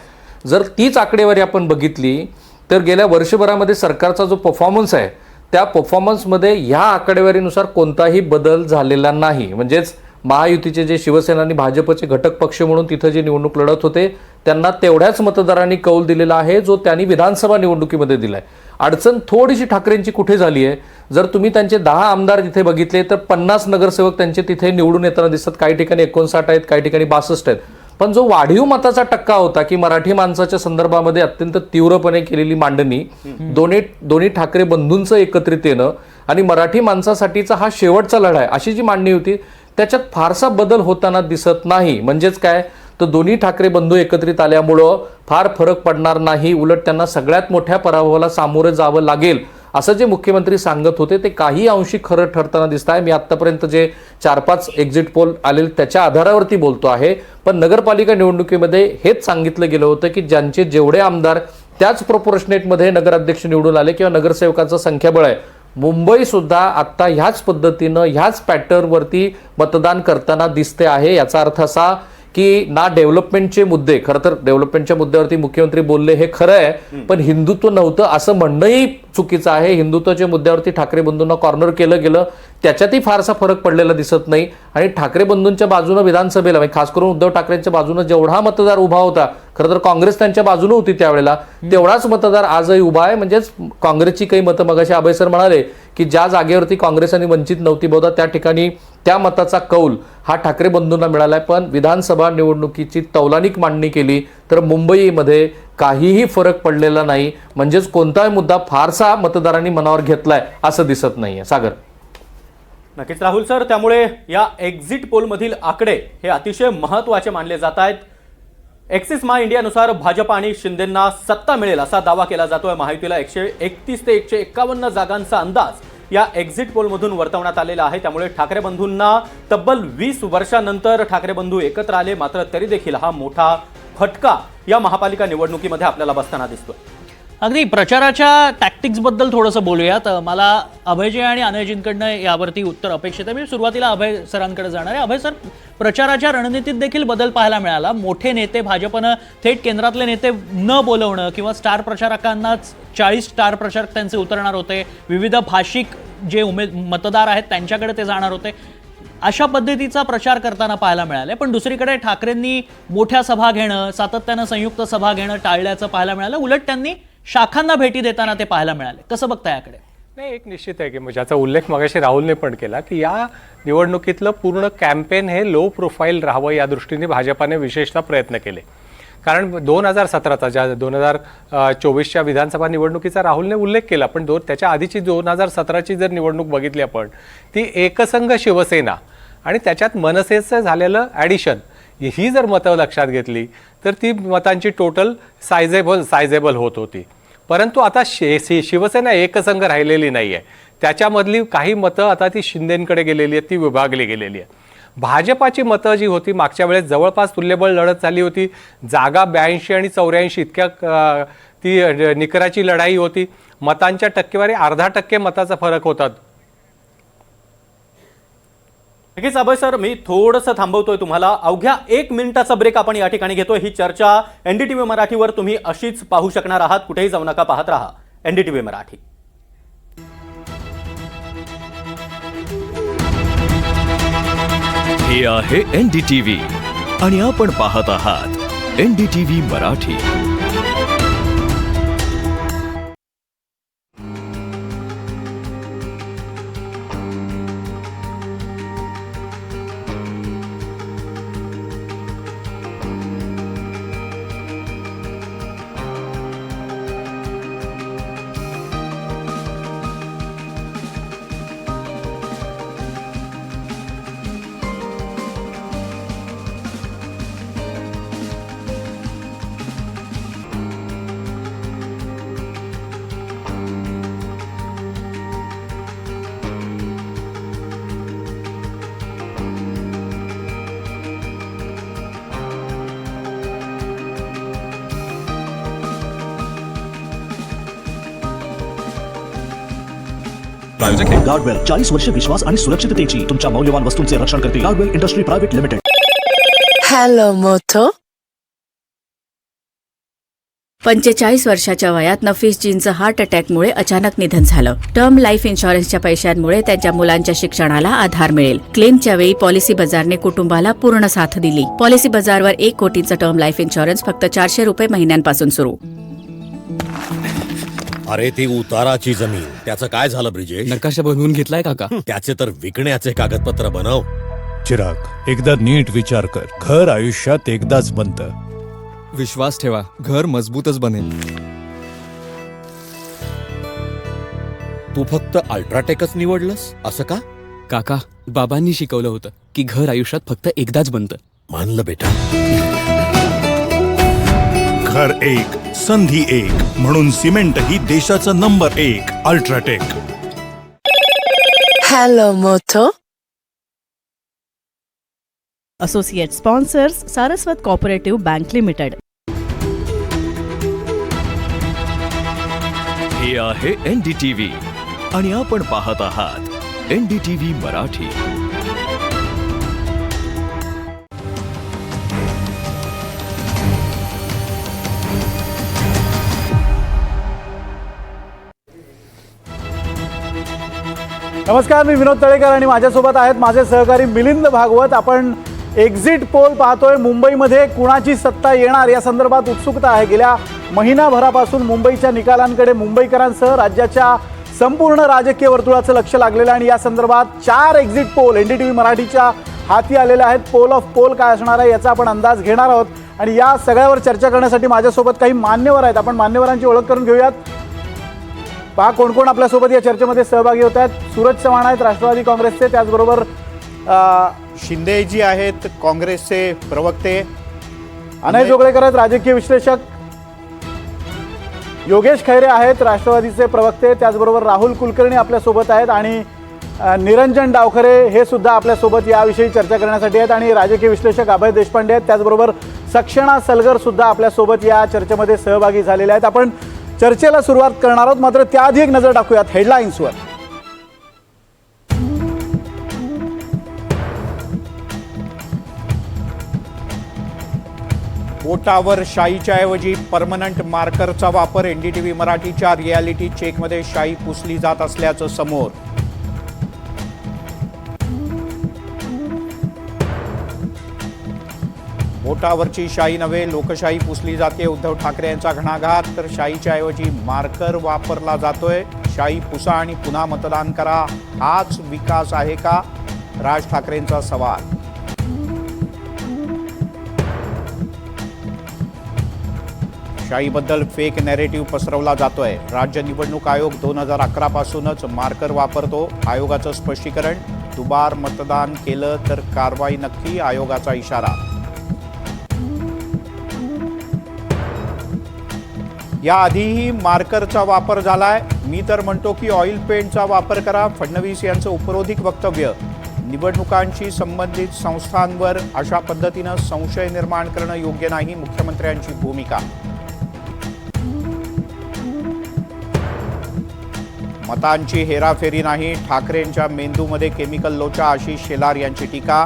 Speaker 8: जर तीच आकडेवारी आपण बघितली तर गेल्या वर्षभरामध्ये सरकारचा जो परफॉर्मन्स आहे त्या परफॉर्मन्समध्ये ह्या आकडेवारीनुसार कोणताही बदल झालेला नाही. म्हणजेच महायुतीचे जे शिवसेना आणि भाजपचे घटक पक्ष म्हणून तिथं जे निवडणूक लढत होते त्यांना तेवढ्याच मतदारांनी कौल दिलेला आहे जो त्यांनी विधानसभा निवडणुकीमध्ये दिलाय. अडचण थोडीशी ठाकरेंची कुठे झाली आहे, जर तुम्ही त्यांचे 10 आमदार तिथे बघितले तर 50 नगरसेवक त्यांचे तिथे निवडून येताना दिसतात. काही ठिकाणी 59 आहेत, काही ठिकाणी 62 आहेत. पण जो वाढीव मताचा टक्का होता की मराठी माणसाच्या संदर्भामध्ये अत्यंत तीव्रपणे केलेली मांडणी, दोन्ही ठाकरे बंधूंचं एकत्रित येणं आणि मराठी माणसासाठीचा हा शेवटचा लढा आहे अशी जी मांडणी होती त्याच्यात फारसा बदल होताना दिसत नाही. म्हणजेच काय तर दोन्ही ठाकरे बंधू एकत्रित आल्यामुळं फार फरक पडणार नाही, उलट त्यांना सगळ्यात मोठ्या पराभवाला सामोरे जावं लागेल असं जे मुख्यमंत्री सांगत होते ते काही अंशी खरं ठरताना दिसत आहे. मी आत्तापर्यंत जे 4-5 एक्झिट पोल आलेले त्याच्या आधारावरती बोलतो आहे. पण नगरपालिका निवडणुकीमध्ये हेच सांगितलं गेलं होतं की ज्यांचे जेवढे आमदार त्याच प्रोपोर्शनेटमध्ये नगराध्यक्ष निवडून आले किंवा नगरसेवकांचं संख्याबळ आहे, मुंबई सुद्धा आता ह्याच पद्धतीनं ह्याच पॅटर्नवरती मतदान करताना दिसते आहे. याचा अर्थ असा की ना डेव्हलपमेंटचे मुद्दे, खरं तर डेव्हलपमेंटच्या मुद्द्यावरती मुख्यमंत्री बोलले हे खरं आहे, पण हिंदुत्व नव्हतं असं म्हणणंही चुकीचं आहे. हिंदुत्वाच्या मुद्द्यावरती ठाकरे बंधूंना कॉर्नर केलं गेलं, त्याच्यातही फारसा फरक पडलेला दिसत नाही. आणि ठाकरे बंधूंच्या बाजूनं विधानसभेला म्हणजे खास करून उद्धव ठाकरेंच्या बाजूनं जेवढा मतदार उभा होता, खरं तर काँग्रेस त्यांच्या बाजूनं होती त्यावेळेला, तेवढाच मतदार आजही उभा आहे. म्हणजेच काँग्रेसची काही मतं, मगाशी अभय सर म्हणाले की ज्या जागेवरती काँग्रेस आणि वंचित नव्हती बहुधा त्या ठिकाणी त्या मताचा कौल हा ठाकरे बंधूंना मिळालाय. पण विधानसभा निवडणुकीची तौलानिक मांडणी केली तर मुंबईमध्ये काहीही फरक पडलेला नाही. म्हणजेच कोणताही मुद्दा फारसा मतदारांनी मनावर घेतलाय असं दिसत नाहीये. सागर.
Speaker 2: नक्कीच राहुल सर, त्यामुळे या एक्झिट पोलमधील आकडे हे अतिशय महत्त्वाचे मानले जात आहेत. एक्सिस माय इंडियानुसार भाजप आणि शिंदेंना सत्ता मिळेल असा दावा केला जातोय. महायुतीला 131 ते 151 जागांचा अंदाज या एक्झिट पोलमधून वर्तवण्यात आलेला आहे. त्यामुळे ठाकरे बंधूंना तब्बल 20 वर्षांनंतर ठाकरे बंधू एकत्र आले, मात्र तरी देखील हा मोठा फटका या महापालिका निवडणुकीमध्ये आपल्याला बसताना दिसतोय.
Speaker 1: अगदी प्रचाराच्या टॅक्टिक्स बद्दल थोडंसं बोलूयात. मला अभयजी आणि अनयजींकडनं यावरती उत्तर अपेक्षित आहे. मी सुरुवातीला अभय सरांकडे जाणार आहे. अभय सर, प्रचाराच्या रणनीतीत देखील बदल पाहायला मिळाला. मोठे नेते, भाजपनं थेट केंद्रातले नेते न बोलवणं किंवा स्टार प्रचारकांनाच 40 स्टार प्रचारक त्यांचे उतरणार होते, विविध भाषिक जे मतदार आहेत त्यांच्याकडे ते जाणार होते, अशा पद्धतीचा प्रचार करताना पाहायला मिळाले. पण दुसरीकडे ठाकरेंनी मोठ्या सभा घेणं, सातत्यानं संयुक्त सभा घेणं टाळल्याचं पाहायला मिळालं. उलट त्यांनी शाखांना भेटी देताना ते पाहायला मिळाले. कसं बघता याकडे?
Speaker 3: नाही, एक निश्चित आहे की ज्याचा उल्लेख मगाशी राहुलने पण केला की या निवडणुकीतलं पूर्ण कॅम्पेन हे लो प्रोफाईल राहावं या दृष्टीने भाजपाने विशेषतः प्रयत्न केले. कारण 2017चा ज्या 2024च्या विधानसभा निवडणुकीचा राहुलने उल्लेख केला, पण त्याच्या आधीची 2017ची जर निवडणूक बघितली आपण, ती एकसंघ शिवसेना आणि त्याच्यात मनसेचं झालेलं ॲडिशन, ही जर मतं लक्षात घेतली तर ती मतांची टोटल सायझेबल होत होती. परंतु आता शिवसेना एकसंघ राहिलेली नाही आहे. त्याच्यामधली काही मतं आता ती शिंदेंकडे गेलेली आहेत, ती विभागली गेलेली आहे. भाजपाची मतं जी होती मागच्या वेळेस जवळपास तुल्यबळ लढत झाली होती. जागा 82 आणि 84 इतक्या ती निकराची लढाई होती. मतांच्या टक्केवारी 0.5% मताचा फरक होता.
Speaker 2: नक्कीच अभय सर, मी थोडंसं थांबवतोय तुम्हाला. अवघ्या 1 मिनिटाचा ब्रेक आपण या ठिकाणी घेतोय. ही चर्चा NDTV मराठीवर तुम्ही अशीच पाहू शकणार आहात. कुठेही जाऊ नका, पाहत राहा NDTV मराठी.
Speaker 10: हे आहे NDTV आणि आपण पाहत आहात NDTV मराठी.
Speaker 11: गार्डवेल 40 वर्ष विश्वास आणि सुरक्षिततेची तुमच्या मौल्यवान वस्तूंचे रक्षण करते. गार्डवेल इंडस्ट्री प्रायव्हेट लिमिटेड.
Speaker 12: हॅलो मोथो. 45 वर्षाच्या वयात नफीस जींचं हार्ट अटॅकमुळे अचानक निधन झालं. टर्म लाईफ इन्शुरन्सच्या पैशांमुळे त्यांच्या मुलांच्या शिक्षणाला आधार मिळेल. क्लेमच्या वेळी पॉलिसी बाजारने कुटुंबाला पूर्ण साथ दिली. पॉलिसी बाजारवर 1 कोटीचं टर्म लाईफ इन्शुरन्स फक्त 400 रुपये महिन्यांपासून सुरू.
Speaker 10: अरे ती उताराची जमीन, त्याचं काय झालं ब्रिजेश?
Speaker 11: नकाशा बनवून घेतलाय काका?
Speaker 10: त्याचे तर विकण्याचे कागदपत्र बनव.
Speaker 11: चिराग, एकदा नीट विचार कर. घर आयुष्यात एकदाच बनतं.
Speaker 13: विश्वास ठेवा, घर मजबूतच बनेल.
Speaker 10: तू फक्त अल्ट्राटेकच निवडलंस असं का?
Speaker 13: काका, बाबांनी शिकवलं होतं की घर आयुष्यात फक्त एकदाच बनतं.
Speaker 10: मानलं बेटा.
Speaker 11: घर एक, संधी एक, म्हणून सिमेंट ही देशाचं नंबर 1 अल्ट्राटेक.
Speaker 12: हॅलो मोथो.
Speaker 14: Associate sponsors Saraswat cooperative bank limited.
Speaker 10: हे आहे NDTV आणि आपण पाहत आहात NDTV मराठी.
Speaker 15: नमस्कार, मी विनोद तळेकर आणि माझ्यासोबत आहेत माझे सहकारी मिलिंद भागवत. आपण एक्झिट पोल पाहतोय. मुंबईमध्ये कुणाची सत्ता येणार या संदर्भात उत्सुकता आहे. गेल्या महिनाभरापासून मुंबईच्या निकालांकडे मुंबईकरांसह राज्याच्या संपूर्ण राजकीय वर्तुळाचं लक्ष लागलेलं आहे आणि या संदर्भात 4 एक्झिट पोल NDTV मराठीच्या हाती आलेले आहेत. पोल ऑफ पोल काय असणार आहे याचा आपण अंदाज घेणार आहोत आणि या सगळ्यावर चर्चा करण्यासाठी माझ्यासोबत काही मान्यवर आहेत. आपण मान्यवरांची ओळख करून घेऊयात. पहा कोण कोण आपल्यासोबत या चर्चेमध्ये सहभागी होत आहेत. सूरज चव्हाण आहेत राष्ट्रवादी काँग्रेसचे, त्याचबरोबर
Speaker 16: शिंदेजी आहेत काँग्रेसचे प्रवक्ते,
Speaker 15: अनय जोगळेकर आहेत राजकीय विश्लेषक, योगेश खैरे आहेत राष्ट्रवादीचे प्रवक्ते, त्याचबरोबर राहुल कुलकर्णी आपल्यासोबत आहेत आणि निरंजन डावखरे हे सुद्धा आपल्यासोबत याविषयी चर्चा करण्यासाठी आहेत आणि राजकीय विश्लेषक अभय देशपांडे आहेत. त्याचबरोबर सक्षणा सलगर सुद्धा आपल्यासोबत या चर्चेमध्ये सहभागी झालेले आहेत. आपण चर्चेला सुरुवात करणार आहोत, मात्र त्याआधी एक नजर टाकूयात हेडलाईन्सवर.
Speaker 16: बोटावर शाईच्या ऐवजी परमनंट मार्करचा वापर. NDTV मराठीच्या रियालिटी चेकमध्ये शाई पुसली जात असल्याचं समोर. बोटावरची शाई नव्हे, लोकशाही पुसली जाते. उद्धव ठाकरे यांचा घणाघात. तर शाईच्या ऐवजी मार्कर वापरला जातोय. शाई पुसा आणि पुन्हा मतदान करा, हाच विकास आहे का? राज ठाकरेंचा सवाल. शाहीबद्दल फेक नॅरेटिव्ह पसरवला जातोय. राज्य निवडणूक आयोग 2011 पासूनच मार्कर वापरतो. आयोगाचं स्पष्टीकरण, दुबार मतदान केलं तर कारवाई नक्की, आयोगाचा इशारा. याआधीही मार्करचा वापर झालाय. मी तर म्हणतो की ऑइल पेंटचा वापर करा, फडणवीस यांचं उपरोधिक वक्तव्य. निवडणुकांशी संबंधित संस्थांवर अशा पद्धतीनं संशय निर्माण करणं योग्य नाही, मुख्यमंत्र्यांची भूमिका. मतांची हेराफेरी नाही, ठाकरेंच्या मेंदूमध्ये केमिकल लोचा, आशिष शेलार यांची टीका.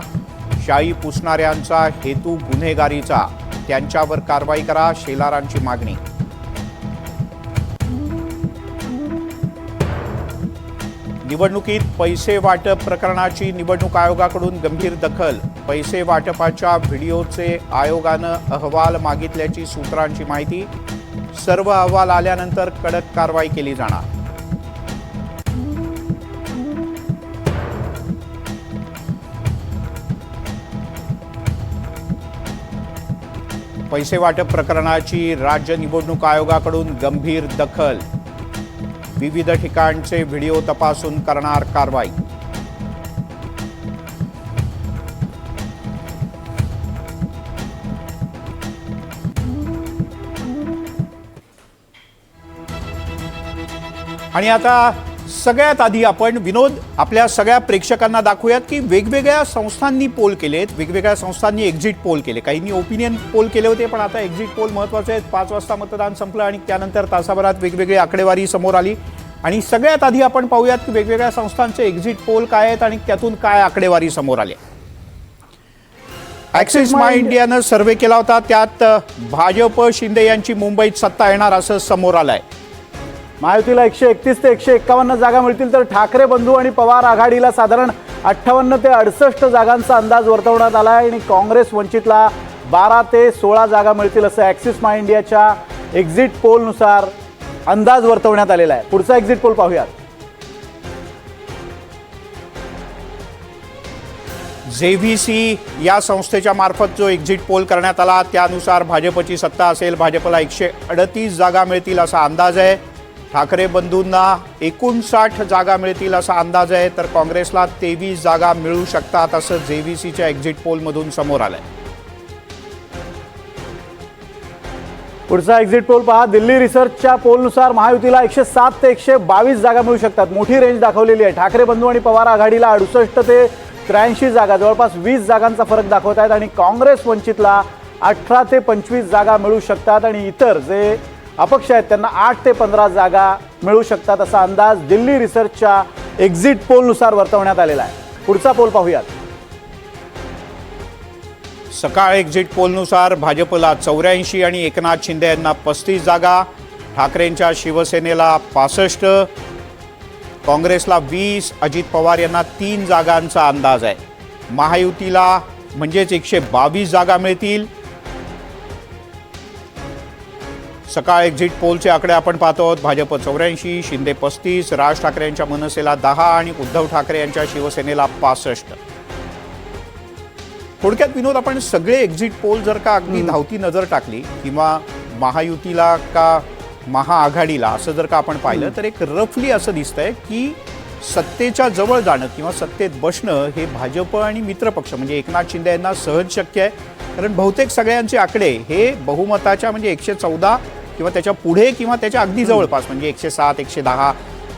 Speaker 16: शाई पुसणाऱ्यांचा हेतू गुन्हेगारीचा, त्यांच्यावर कारवाई करा, शेलारांची मागणी. निवडणुकीत पैसे वाटप प्रकरणाची निवडणूक आयोगाकडून गंभीर दखल. पैसे वाटपाच्या व्हिडिओचे आयोगानं अहवाल मागितल्याची सूत्रांची माहिती. सर्व अहवाल आल्यानंतर कडक कारवाई केली जाणार. पैसे वाटप प्रकरणाची राज्य निवडणूक आयोगाकडून गंभीर दखल. विविध ठिकाणचे व्हिडिओ तपासून करणार कारवाई. आणि आता सगळ्यात आधी आपण विनोद आपल्या सगळ्या प्रेक्षकांना दाखवूयात की वेगवेगळ्या संस्थांनी पोल केलेत, वेगवेगळ्या संस्थांनी एक्झिट पोल केले. काहींनी ओपिनियन पोल केले होते, पण आता एक्झिट पोल महत्त्वाचे आहेत. 5 वाजता मतदान संपलं आणि त्यानंतर तासाभरात वेगवेगळी आकडेवारी समोर आली. आणि सगळ्यात आधी आपण पाहूयात की वेगवेगळ्या संस्थांचे एक्झिट पोल काय आहेत आणि त्यातून काय आकडेवारी समोर आली. ॲक्सिस माय इंडियानं सर्व्हे केला होता, त्यात भाजप शिंदे यांची मुंबईत सत्ता येणार असं समोर आलंय.
Speaker 15: महायुतीला 131 ते 151 जागा मिळतील, तर ठाकरे बंधू आणि पवार आघाडीला साधारण 58 ते 68 जागांचा अंदाज वर्तवण्यात आला आहे. आणि काँग्रेस वंचितला 12 ते 16 जागा मिळतील असं ॲक्सिस माय इंडियाच्या एक्झिट पोलनुसार अंदाज वर्तवण्यात आलेला आहे. पुढचा एक्झिट पोल पाहूयात.
Speaker 16: JVC या संस्थेच्या मार्फत जो एक्झिट पोल करण्यात आला त्यानुसार भाजपची सत्ता असेल. भाजपला 138 जागा मिळतील असा अंदाज आहे. ठाकरे बंधूंना 59 जागा मिळतील असा अंदाज आहे, तर काँग्रेसला 23 जागा मिळू शकतात असं JVCच्या एक्झिट पोलमधून समोर आलंय.
Speaker 15: पुढचा एक्झिट पोल पहा. दिल्ली रिसर्चच्या पोलनुसार महायुतीला 107 ते 122 जागा मिळू शकतात. मोठी रेंज दाखवलेली आहे. ठाकरे बंधू आणि पवार आघाडीला 68 ते 83 जागा, जवळपास 20 जागांचा फरक दाखवत आहेत. आणि काँग्रेस वंचितला 18 ते 25 जागा मिळू शकतात. आणि इतर जे अपक्ष आहेत त्यांना 8 ते 15 जागा मिळू शकतात असा अंदाज दिल्ली रिसर्चच्या एक्झिट पोलनुसार वर्तवण्यात आलेला आहे. पुढचा पोल पाहूयात.
Speaker 16: सकाळ एक्झिट पोलनुसार भाजपला 84 आणि एकनाथ शिंदे यांना 35 जागा. ठाकरेंच्या शिवसेनेला 65, काँग्रेसला 20, अजित पवार यांना 3 जागांचा अंदाज आहे. महायुतीला म्हणजेच 122 जागा मिळतील. सकाळ एक्झिट पोलचे आकडे आपण पाहतो आहोत. भाजप 84, शिंदे 35, राज ठाकरेंच्या मनसेला 10 आणि उद्धव ठाकरे यांच्या शिवसेनेला 65. थोडक्यात विनोद, आपण सगळे एक्झिट पोल जर का अगदी धावती नजर टाकली किंवा महायुतीला का महाआघाडीला असं जर का आपण पाहिलं तर एक रफली असं दिसतंय की सत्तेच्या जवळ जाणं किंवा सत्तेत बसणं हे भाजप आणि मित्रपक्ष म्हणजे एकनाथ शिंदे यांना सहज शक्य आहे. कारण बहुतेक सगळ्यांचे आकडे हे बहुमताच्या म्हणजे 114 किंवा त्याच्या पुढे किंवा त्याच्या अगदी जवळपास म्हणजे 107, 110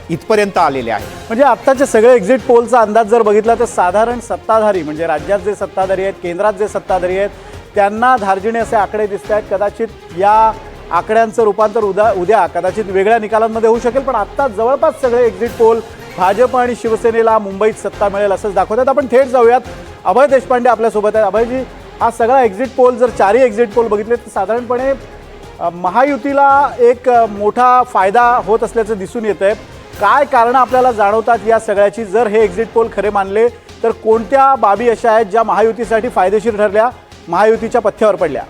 Speaker 16: इथपर्यंत आलेले आहे.
Speaker 15: म्हणजे आत्ताचे सगळे एक्झिट पोलचा अंदाज जर बघितला तर साधारण सत्ताधारी म्हणजे राज्यात जे सत्ताधारी आहेत, केंद्रात जे सत्ताधारी आहेत, त्यांना धार्जिणे असे आकडे दिसत आहेत. कदाचित या आकड्यांचं रूपांतर उद्या कदाचित वेगळ्या निकालांमध्ये होऊ शकेल, पण आत्ता जवळपास सगळे एक्झिट पोल भाजप आणि शिवसेनेला मुंबईत सत्ता मिळेल असंच दाखवतात. आपण थेट जाऊयात. अभय देशपांडे आपल्यासोबत आहेत. अभयजी, हा सगळा एक्झिट पोल जर 4ही एक्झिट पोल बघितले तर साधारणपणे महायुतीला एक मोठा फायदा होत असल्याचं दिसून येत आहे. काय कारणं आपल्याला जाणवतात या सगळ्याची? जर हे एक्झिट पोल खरे मानले तर कोणत्या बाबी अशा आहेत ज्या महायुतीसाठी फायदेशीर ठरल्या, महायुतीच्या पथ्यावर पडल्या?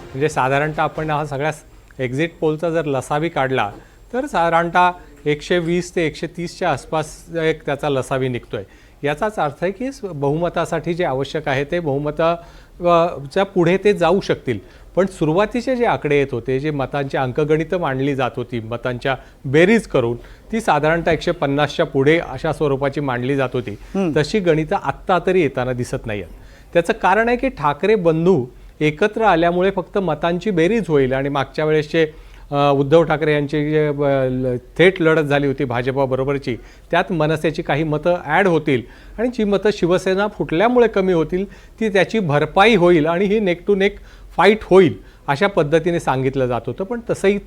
Speaker 3: म्हणजे साधारणतः आपण हा सगळ्या एक्झिट पोलचा जर लसावी काढला तर साधारणतः 120 ते 130च्या आसपास एक त्याचा लसावी निघतोय. याचाच अर्थ आहे की बहुमतासाठी जे आवश्यक आहे ते बहुमताच्या पुढे ते जाऊ शकतील. पण सुरुवातीचे जे आकडे येत होते, जे मतांची अंकगणितं मांडली जात होती मतांच्या बेरीज करून, ती साधारणतः 150च्या पुढे अशा स्वरूपाची मांडली जात होती. तशी गणितं आत्ता तरी येताना दिसत नाही आहेत. त्याचं कारण आहे की ठाकरे बंधू एकत्र आल्यामुळे फक्त मतांची बेरीज होईल आणि मागच्या वेळेसचे उद्धव ठाकरे यांची जे थेट लढत झाली होती भाजपाबरोबरची, त्यात मनसेची काही मतं ॲड होतील आणि जी मतं शिवसेना फुटल्यामुळे कमी होतील ती त्याची भरपाई होईल आणि ही नेक टू नेक फाईट होईल अशा पद्धतीने सांगितलं जात होतं. पण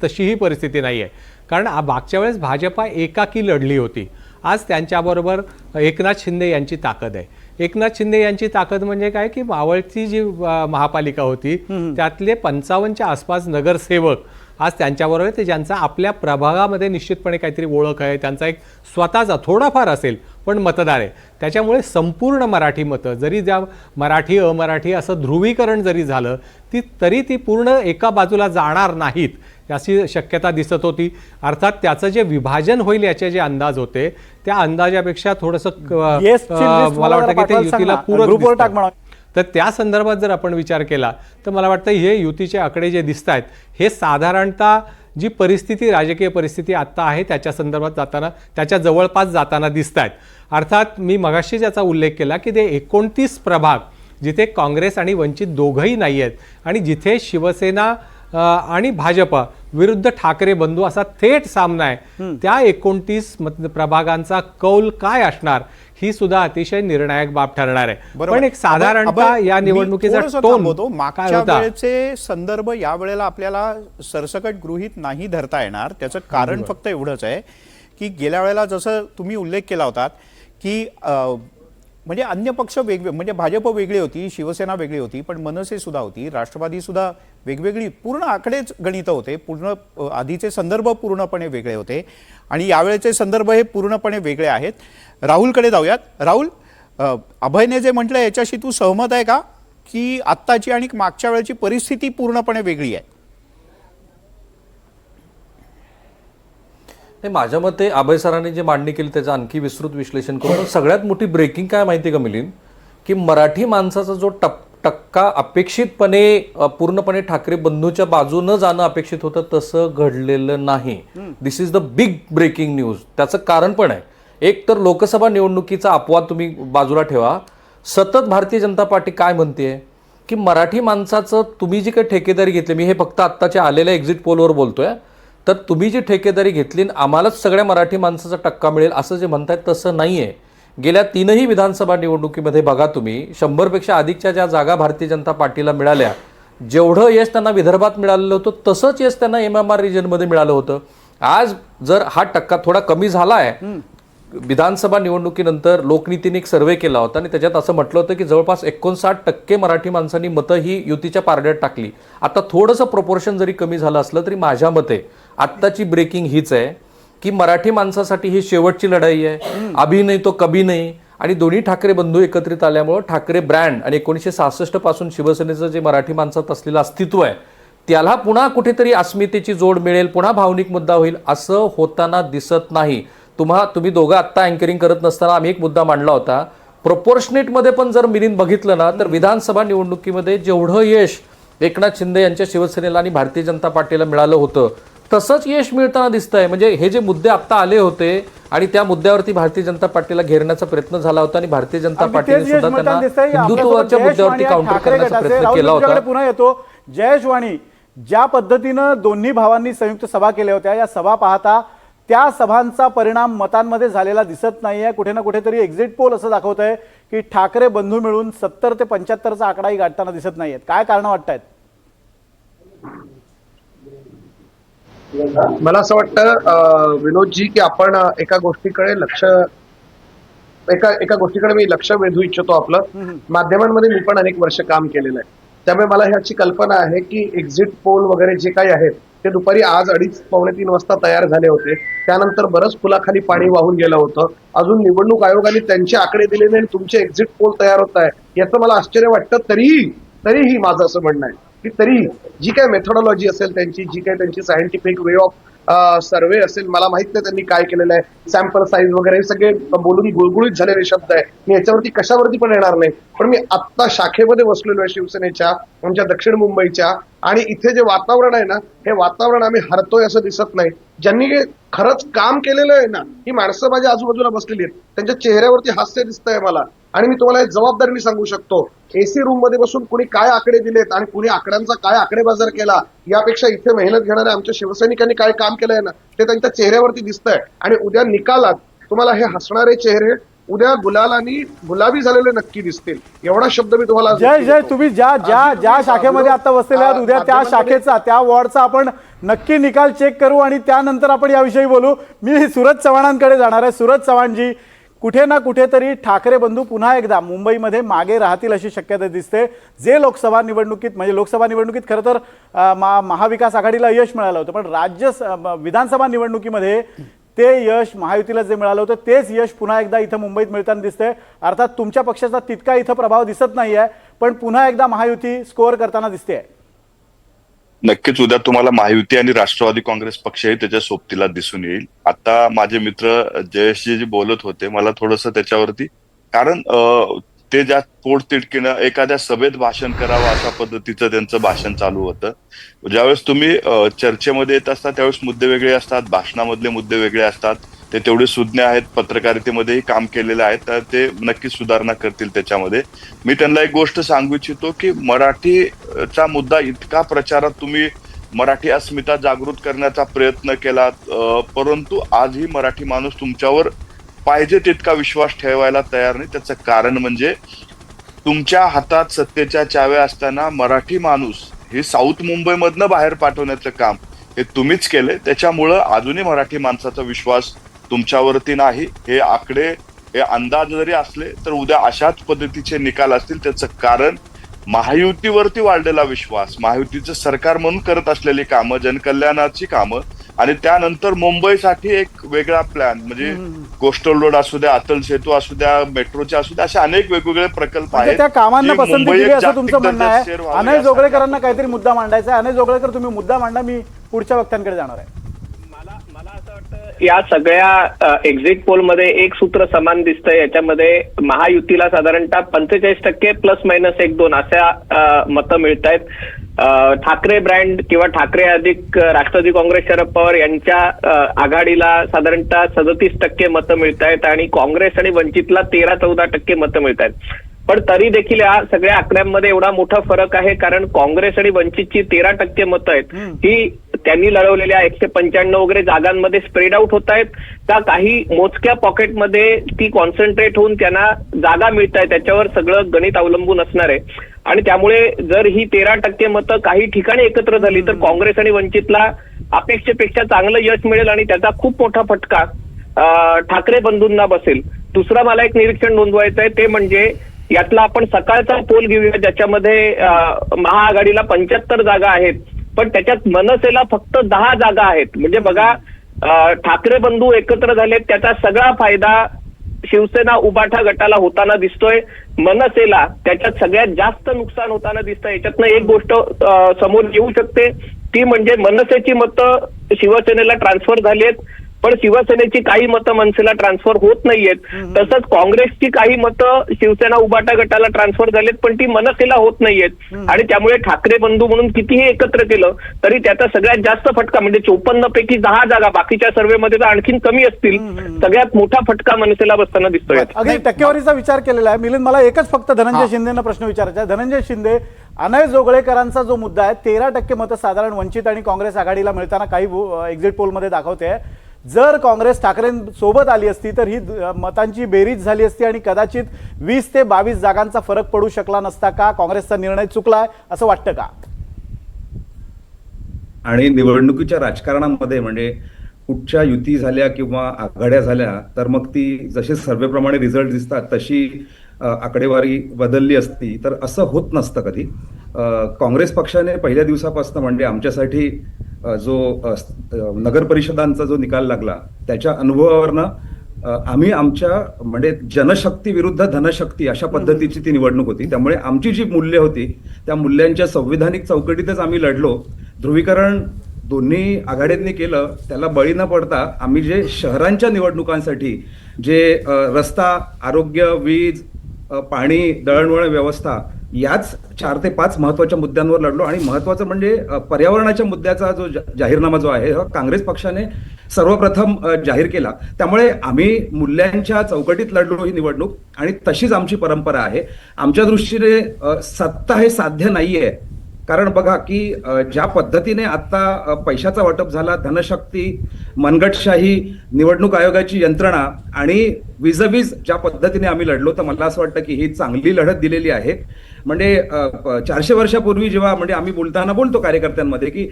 Speaker 3: तशीही परिस्थिती नाही आहे. कारण मागच्या वेळेस भाजपा एकाकी लढली होती. आज त्यांच्याबरोबर एकनाथ शिंदे यांची ताकद आहे. एकनाथ शिंदे यांची ताकद म्हणजे काय की मावळची जी महापालिका होती त्यातले 55च्या आसपास नगरसेवक आज त्यांच्याबरोबर ते, ज्यांचा आपल्या प्रभागामध्ये निश्चितपणे काहीतरी ओळख आहे, त्यांचा एक स्वतःचा थोडाफार असेल पण मतदार आहे. त्याच्यामुळे संपूर्ण मराठी मतं जरी ज्या मराठी अमराठी असं ध्रुवीकरण जरी झालं तरी ती पूर्ण एका बाजूला जाणार नाहीत अशी शक्यता दिसत होती. अर्थात त्याचं जे विभाजन होईल याचे जे अंदाज होते त्या अंदाजापेक्षा थोडंसं मला वाटतं की ते युतीला पूरक. तर त्या संदर्भात जर आपण विचार केला तर मला वाटतं हे युतीचे आकडे जे दिसत आहेत हे साधारणतः जी परिस्थिती, राजकीय परिस्थिती आत्ता आहे त्याच्या संदर्भात जाताना, त्याच्या जवळपास जाताना दिसत आहेत. अर्थात मी मगाशी ज्याचा उल्लेख केला की ते 29 प्रभाग जिथे काँग्रेस आणि वंचित दोघंही नाही आहेत आणि जिथे शिवसेना आणि भाजपा विरुद्ध ठाकरे बंधू असा थेट सामना आहे, त्या 29 प्रभागांचा कौल काय असणार ही सुद्धा अतिशय निर्णायक बाब ठरणार आहे. पण एक साधारणतः या निवडणुकीचा टोन
Speaker 16: मागच्या वेळेचे संदर्भ या वेळेला आपल्याला सरसकट गृहीत नाही धरता येणार. त्याचं कारण फक्त एवढंच आहे की गेल्या वेळेला जसं तुम्ही उल्लेख केला होता की म्हणजे अन्य पक्ष वेगळे, म्हणजे भाजप वेगळी होती, शिवसेना वेगळी होती, पण मनसे सुद्धा होती, राष्ट्रवादी सुद्धा वेगवेगळी, पूर्ण आकडेच गणितं होते, पूर्ण आधीचे संदर्भ पूर्णपणे वेगळे होते आणि यावेळेचे संदर्भ हे पूर्णपणे वेगळे आहेत. राहुलकडे जाऊयात. राहुल, अभयने जे म्हटलं याच्याशी तू सहमत आहे का की आत्ताची आणि मागच्या वेळेची परिस्थिती पूर्णपणे वेगळी आहे?
Speaker 8: नाही, माझ्या मते अभय सरांनी जे मांडणी केली त्याचं आणखी विस्तृत विश्लेषण करून सगळ्यात मोठी ब्रेकिंग काय माहिती का मिलिंद, की मराठी माणसाचा जो टक्का अपेक्षितपणे पूर्णपणे ठाकरे बंधूच्या बाजूनं जाणं अपेक्षित होतं तसं घडलेलं नाही. This is the big breaking news. त्याचं कारण पण आहे. एक तर लोकसभा निवडणुकीचा अपवाद तुम्ही बाजूला ठेवा, सतत भारतीय जनता पार्टी काय म्हणते की मराठी माणसाचं तुम्ही जी काही ठेकेदारी घेतली, मी हे फक्त आत्ताच्या आलेल्या एक्झिट पोलवर बोलतोय, तर तुम्ही जी ठेकेदारी घेतली आम्हालाच सगळ्या मराठी माणसाचा टक्का मिळेल असं जे म्हणतायत तसं नाही आहे. गेल्या 3ही विधानसभा निवडणुकीमध्ये बघा तुम्ही, 100पेक्षा अधिकच्या ज्या जागा भारतीय जनता पार्टीला मिळाल्या, जेवढं यश त्यांना विदर्भात मिळालेलं होतं तसंच यश त्यांना MMR रिजनमध्ये मिळालं होतं. आज जर हा टक्का थोडा कमी झाला आहे, विधानसभा निवडणुकीनंतर लोकनीतीने एक सर्वे केला होता आणि त्याच्यात असं म्हटलं होतं की जवळपास 59% मराठी माणसांनी मतं ही युतीच्या पारड्यात टाकली. आता थोडंसं प्रोपोर्शन जरी कमी झालं असलं तरी माझ्या मते आत्ताची ब्रेकिंग हीच आहे की मराठी माणसासाठी ही शेवटची लढाई आहे. अभी नाही तो कभी नाही. आणि दोन्ही ठाकरे बंधू एकत्रित आल्यामुळे ठाकरे ब्रँड आणि 1966 पासून शिवसेनेचं जे मराठी माणसात असलेलं अस्तित्व आहे त्याला पुन्हा कुठेतरी अस्मितेची जोड मिळेल, पुन्हा भावनिक मुद्दा होईल असं होताना दिसत नाही. तुम्ही दोघं आत्ता अँकरिंग करत नसताना आम्ही एक मुद्दा मांडला होता, प्रोपोर्शनेटमध्ये पण जर मिलिंद बघितलं ना तर विधानसभा निवडणुकीमध्ये जेवढं यश एकनाथ शिंदे यांच्या शिवसेनेला आणि भारतीय जनता पार्टीला मिळालं होतं तसंच यश मिळताना दिसतंय. म्हणजे हे जे मुद्दे आत्ता आले होते आणि त्या मुद्द्यावरती भारतीय जनता पार्टीला घेरण्याचा प्रयत्न झाला होता आणि भारतीय जनता पार्टीने सुद्धा त्यांना हिंदुत्वाच्या मुद्द्यावरती काउंटर करण्याचा प्रयत्न केला होता.
Speaker 15: पुन्हा येतो जयेश वाणी, ज्या पद्धतीनं दोन्ही भावांनी संयुक्त सभा केल्या होत्या, या सभा पाहता त्या सभांचा परिणाम मतांमध्ये झालेला दिसत नाहीये. कुठे ना कुठेतरी एक्झिट पोल असं दाखवत आहे की ठाकरे बंधू मिळून 70 ते 75चा आकडाही गाठताना दिसत नाहीयेत. काय कारण वाटतायत?
Speaker 17: मला असं वाटतं विनोदजी की आपण एका गोष्टीकडे मी लक्ष वेधू इच्छितो. आपलं माध्यमांमध्ये मी पण अनेक वर्ष काम केलेलं आहे, त्यामुळे मला ह्याची कल्पना आहे की एक्झिट पोल वगैरे जे काही आहेत ते दुपारी आज 2:30-3 वाजता तयार झाले होते. त्यानंतर बरंच फुलाखाली पाणी वाहून गेलं होतं. अजून निवडणूक आयोगाने त्यांचे आकडे दिले नाही आणि तुमचे एक्झिट पोल तयार होत आहे याचं मला आश्चर्य वाटतं. तरीही माझं असं म्हणणं आहे की तरी जी काही मेथोडॉलॉजी असेल त्यांची, जी काही त्यांची सायंटिफिक वे ऑफ सर्वे असेल, मला माहित नाही त्यांनी काय केलेलं आहे, सॅम्पल साईज वगैरे हे सगळे बोलून गुळगुळीत झालेले शब्द आहे. मी याच्यावरती कशावरती पण येणार नाही. पण मी आत्ता शाखेमध्ये बसलेलो आहे शिवसेनेच्या, आमच्या दक्षिण मुंबईच्या, आणि इथे जे वातावरण आहे ना, हे वातावरण आम्ही हरतोय असं दिसत नाही. ज्यांनी खरंच काम केलेलं आहे ना, ही माणसं माझ्या आजूबाजूला बसलेली आहेत, त्यांच्या चेहऱ्यावरती हास्य दिसतंय मला. आणि मी तुम्हाला एक जबाबदारीने सांगू शकतो, एसी रूम मध्ये बसून कुणी काय आकडे दिलेत आणि कुणी आकड्यांचा काय आकडे बाजार केला, यापेक्षा इथे मेहनत घेणाऱ्या आमच्या शिवसैनिकांनी काय काम केलंय ना, ते त्यांच्या चेहऱ्यावरती दिसतंय. आणि उद्या निकालात तुम्हाला हे हसणारे चेहरे उद्या गुलालानी गुलाबी झालेले नक्की दिसतील. एवढा शब्द मी तुम्हाला
Speaker 15: जय तुम्ही ज्या शाखेमध्ये आता बसलेले आहात, उद्या त्या शाखेचा, त्या वॉर्डचा आपण नक्की निकाल चेक करू आणि त्यानंतर आपण याविषयी बोलू. मी सूरज चव्हाणांकडे जाणार आहे. सूरज चव्हाणजी, कुठे ना कुठेतरी ठाकरे बंधू पुन्हा एकदा मुंबईमध्ये मागे राहतील अशी शक्यता दिसते. जे लोकसभा निवडणुकीत, म्हणजे लोकसभा निवडणुकीत खरं तर महाविकास आघाडीला यश मिळालं होतं, पण विधानसभा निवडणुकीमध्ये ते यश महायुतीला जे मिळालं होतं तेच यश पुन्हा एकदा इथं मुंबईत मिळताना दिसतंय. अर्थात तुमच्या पक्षाचा तितका इथं प्रभाव दिसत नाही आहे, पण पुन्हा एकदा महायुती स्कोअर करताना दिसते.
Speaker 4: नक्कीच उद्या तुम्हाला महायुती आणि राष्ट्रवादी काँग्रेस पक्षही त्याच्या सोबतीला दिसून येईल. आता माझे मित्र जयेशजी बोलत होते, मला थोडस त्याच्यावरती, कारण ते ज्या पोटतिडकीनं एखाद्या सभेत भाषण करावं अशा पद्धतीचं त्यांचं भाषण चालू होतं. ज्यावेळेस तुम्ही चर्चेमध्ये येत असता त्यावेळेस मुद्दे वेगळे असतात, भाषणामधले मुद्दे वेगळे असतात. ते तेवढे सुज्ञ आहेत, पत्रकारितेमध्येही काम केलेले आहेत, तर ते नक्कीच सुधारणा करतील त्याच्यामध्ये. मी त्यांना एक गोष्ट सांगू इच्छितो की मराठीचा मुद्दा इतका प्रचारात तुम्ही मराठी अस्मिता जागृत करण्याचा प्रयत्न केलात, परंतु आजही मराठी माणूस तुमच्यावर पाहिजे तितका विश्वास ठेवायला तयार नाही. त्याचं कारण म्हणजे तुमच्या हातात सत्तेच्या चाव्या असताना मराठी माणूस हे साऊथ मुंबईमधनं बाहेर पाठवण्याचं काम हे तुम्हीच केले. त्याच्यामुळं अजूनही मराठी माणसाचा विश्वास तुमच्यावरती नाही. हे आकडे, हे अंदाज जरी असले तर उद्या अशाच पद्धतीचे निकाल असतील. त्याचं कारण महायुतीवरती वाढलेला विश्वास, महायुतीचं सरकार म्हणून करत असलेली कामं, जनकल्याणाची कामं, आणि त्यानंतर मुंबईसाठी एक वेगळा प्लॅन, म्हणजे कोस्टल रोड असू द्या, अटल सेतू असू द्या, मेट्रोचे असू द्या, असे अनेक वेगवेगळे प्रकल्प आहेत.
Speaker 15: त्या कामांना पसंती दिली असं तुमचं म्हणणं आहे. अनय जोगळेकरांना काहीतरी मुद्दा मांडायचा आहे. अनय जोगळेकर, तुम्ही मुद्दा मांडा, मी पुढच्या वक्त्यांकडे जाणार आहे.
Speaker 6: या सगळ्या एक्झिट पोल मध्ये एक सूत्र समान दिसतंय. याच्यामध्ये महायुतीला साधारणतः 45% प्लस मायनस 1-2 अशा मतं मिळत आहेत. ठाकरे ब्रँड किंवा ठाकरे अधिक राष्ट्रवादी काँग्रेस शरद पवार यांच्या आघाडीला साधारणतः 37% मतं मिळत आहेत आणि काँग्रेस आणि वंचितला 13-14% मतं मिळत आहेत. पण तरी देखील या सगळ्या आकड्यांमध्ये एवढा मोठा फरक आहे, कारण काँग्रेस आणि वंचितची 13% मतं आहेत ही त्यांनी लढवलेल्या 195 वगैरे जागांमध्ये स्प्रेड आउट होत आहेत का काही मोजक्या पॉकेटमध्ये ती कॉन्सन्ट्रेट होऊन त्यांना जागा मिळत आहेत, त्याच्यावर सगळं गणित अवलंबून असणार आहे. आणि त्यामुळे जर ही 13% मतं काही ठिकाणी एकत्र झाली तर काँग्रेस आणि वंचितला अपेक्षेपेक्षा चांगलं यश मिळेल आणि त्याचा खूप मोठा फटका ठाकरे बंधूंना बसेल. दुसरा मला एक निरीक्षण नोंदवायचं आहे, ते म्हणजे यातला आपण सकाळचा पोल घेऊया ज्याच्यामध्ये महाआघाडीला 75 जागा आहेत, पण त्याच्यात मनसेला फक्त 10 जागा आहेत. म्हणजे बघा, ठाकरे बंधू एकत्र झालेत, त्याचा सगळा फायदा शिवसेना उबाठा गटाला होताना दिसतोय. मनसेला त्याच्यात सगळ्यात जास्त नुकसान होताना दिसतंय. याच्यातनं एक गोष्ट समोर येऊ शकते, ती म्हणजे मनसेची मतं शिवसेनेला ट्रान्सफर झाली आहेत, पण शिवसेनेची काही मतं मनसेला ट्रान्सफर होत नाहीयेत. तसंच काँग्रेसची काही मतं शिवसेना उबाटा गटाला ट्रान्सफर झालेत, पण ती मनसेला होत नाहीयेत. आणि त्यामुळे ठाकरे बंधू म्हणून कितीही एकत्र केलं तरी त्याचा सगळ्यात जास्त फटका, म्हणजे 54 पैकी 10 जागा, बाकीच्या सर्व्हेमध्ये तर आणखीन कमी असतील, सगळ्यात मोठा फटका मनसेला बसताना दिसतोय.
Speaker 15: अगदी टक्केवारीचा विचार केलेला आहे. मिलिंद, मला एकच फक्त धनंजय शिंदेना प्रश्न विचारायचा आहे. धनंजय शिंदे, अनय जोगळेकरांचा जो मुद्दा आहे, 13% मतं साधारण वंचित आणि काँग्रेस आघाडीला मिळताना काही एक्झिट पोलमध्ये दाखवते. जर काँग्रेस ठाकरेंसोबत आली असती तर ही मतांची बेरीज झाली असती आणि कदाचित 20 ते 22 जागांचा फरक पडू शकला नसता का? काँग्रेसचा निर्णय चुकलाय असं वाटतं का?
Speaker 7: आणि निवडणुकीच्या राजकारणामध्ये म्हणजे कुठच्या युती झाल्या किंवा आघाड्या झाल्या तर मग ती जसे सर्वेप्रमाणे रिझल्ट दिसतात तशी आकडेवारी बदलली असती तर असं होत नसतं कधी. काँग्रेस पक्षाने पहिल्या दिवसापासून म्हणजे आमच्यासाठी जो नगर परिषदांचा जो निकाल लागला त्याच्या अनुभवावरनं आम्ही आमच्या म्हणजे जनशक्ती विरुद्ध धनशक्ती अशा पद्धतीची ती निवडणूक होती. त्यामुळे आमची जी मूल्य होती त्या मूल्यांच्या संविधानिक चौकटीतच आम्ही लढलो. ध्रुवीकरण दोन्ही आघाड्यांनी केलं त्याला बळी न पडता आम्ही जे शहरांच्या निवडणुकांसाठी जे रस्ता, आरोग्य, वीज, पाणी, दळणवळण व्यवस्था याच 4 ते 5 महत्वाच्या मुद्द्यांवर लढलो. आणि महत्वाचं म्हणजे पर्यावरणाच्या मुद्द्याचा जो जाहीरनामा जो आहे हा काँग्रेस पक्षाने सर्वप्रथम जाहीर केला. त्यामुळे आम्ही मूल्यांच्या चौकटीत लढलो ही निवडणूक आणि तशीच आमची परंपरा आहे. आमच्या दृष्टीने सत्ता हे साध्य नाहीये. कारण बघा की ज्या पद्धतीने आता पैशाचा वाटप झाला, धनशक्ती, मनगटशाही, निवडणूक आयोगाची यंत्रणा आणि विजवीज ज्या पद्धतीने आम्ही लढलो, तर मला असं वाटतं की ही चांगली लढत दिलेली आहे. म्हणजे 400 वर्षापूर्वी जेव्हा म्हणजे आम्ही बोलतो कार्यकर्त्यांमध्ये की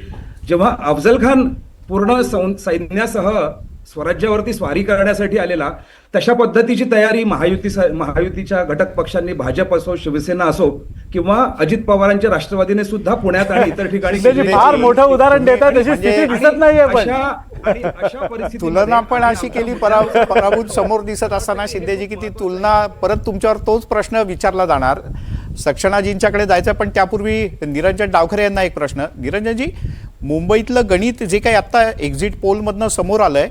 Speaker 7: जेव्हा अफजल खान पूर्ण सैन्यासह स्वराज्यावरती स्वारी करण्यासाठी आलेला, तशा पद्धतीची तयारी महायुतीच्या घटक पक्षांनी, भाजप असो, शिवसेना असो किंवा अजित पवारांच्या राष्ट्रवादीने सुद्धा पुण्यात आणि इतर ठिकाणी
Speaker 15: फार मोठं उदाहरण देतात, तशी स्थिती दिसत नाहीये. पण
Speaker 7: अशा परिस्थिती
Speaker 16: तुलना पण अशी केली पराभूत समोर दिसत असताना शिंदेजी की ती तुलना परत तुमच्यावर तोच प्रश्न विचारला जाणार. सक्षणाजींच्याकडे जायचं, पण त्यापूर्वी निरंजन डावखरे यांना एक प्रश्न. निरंजनजी, मुंबईतलं गणित जे काही आता एक्झिट पोलमधनं समोर आलंय,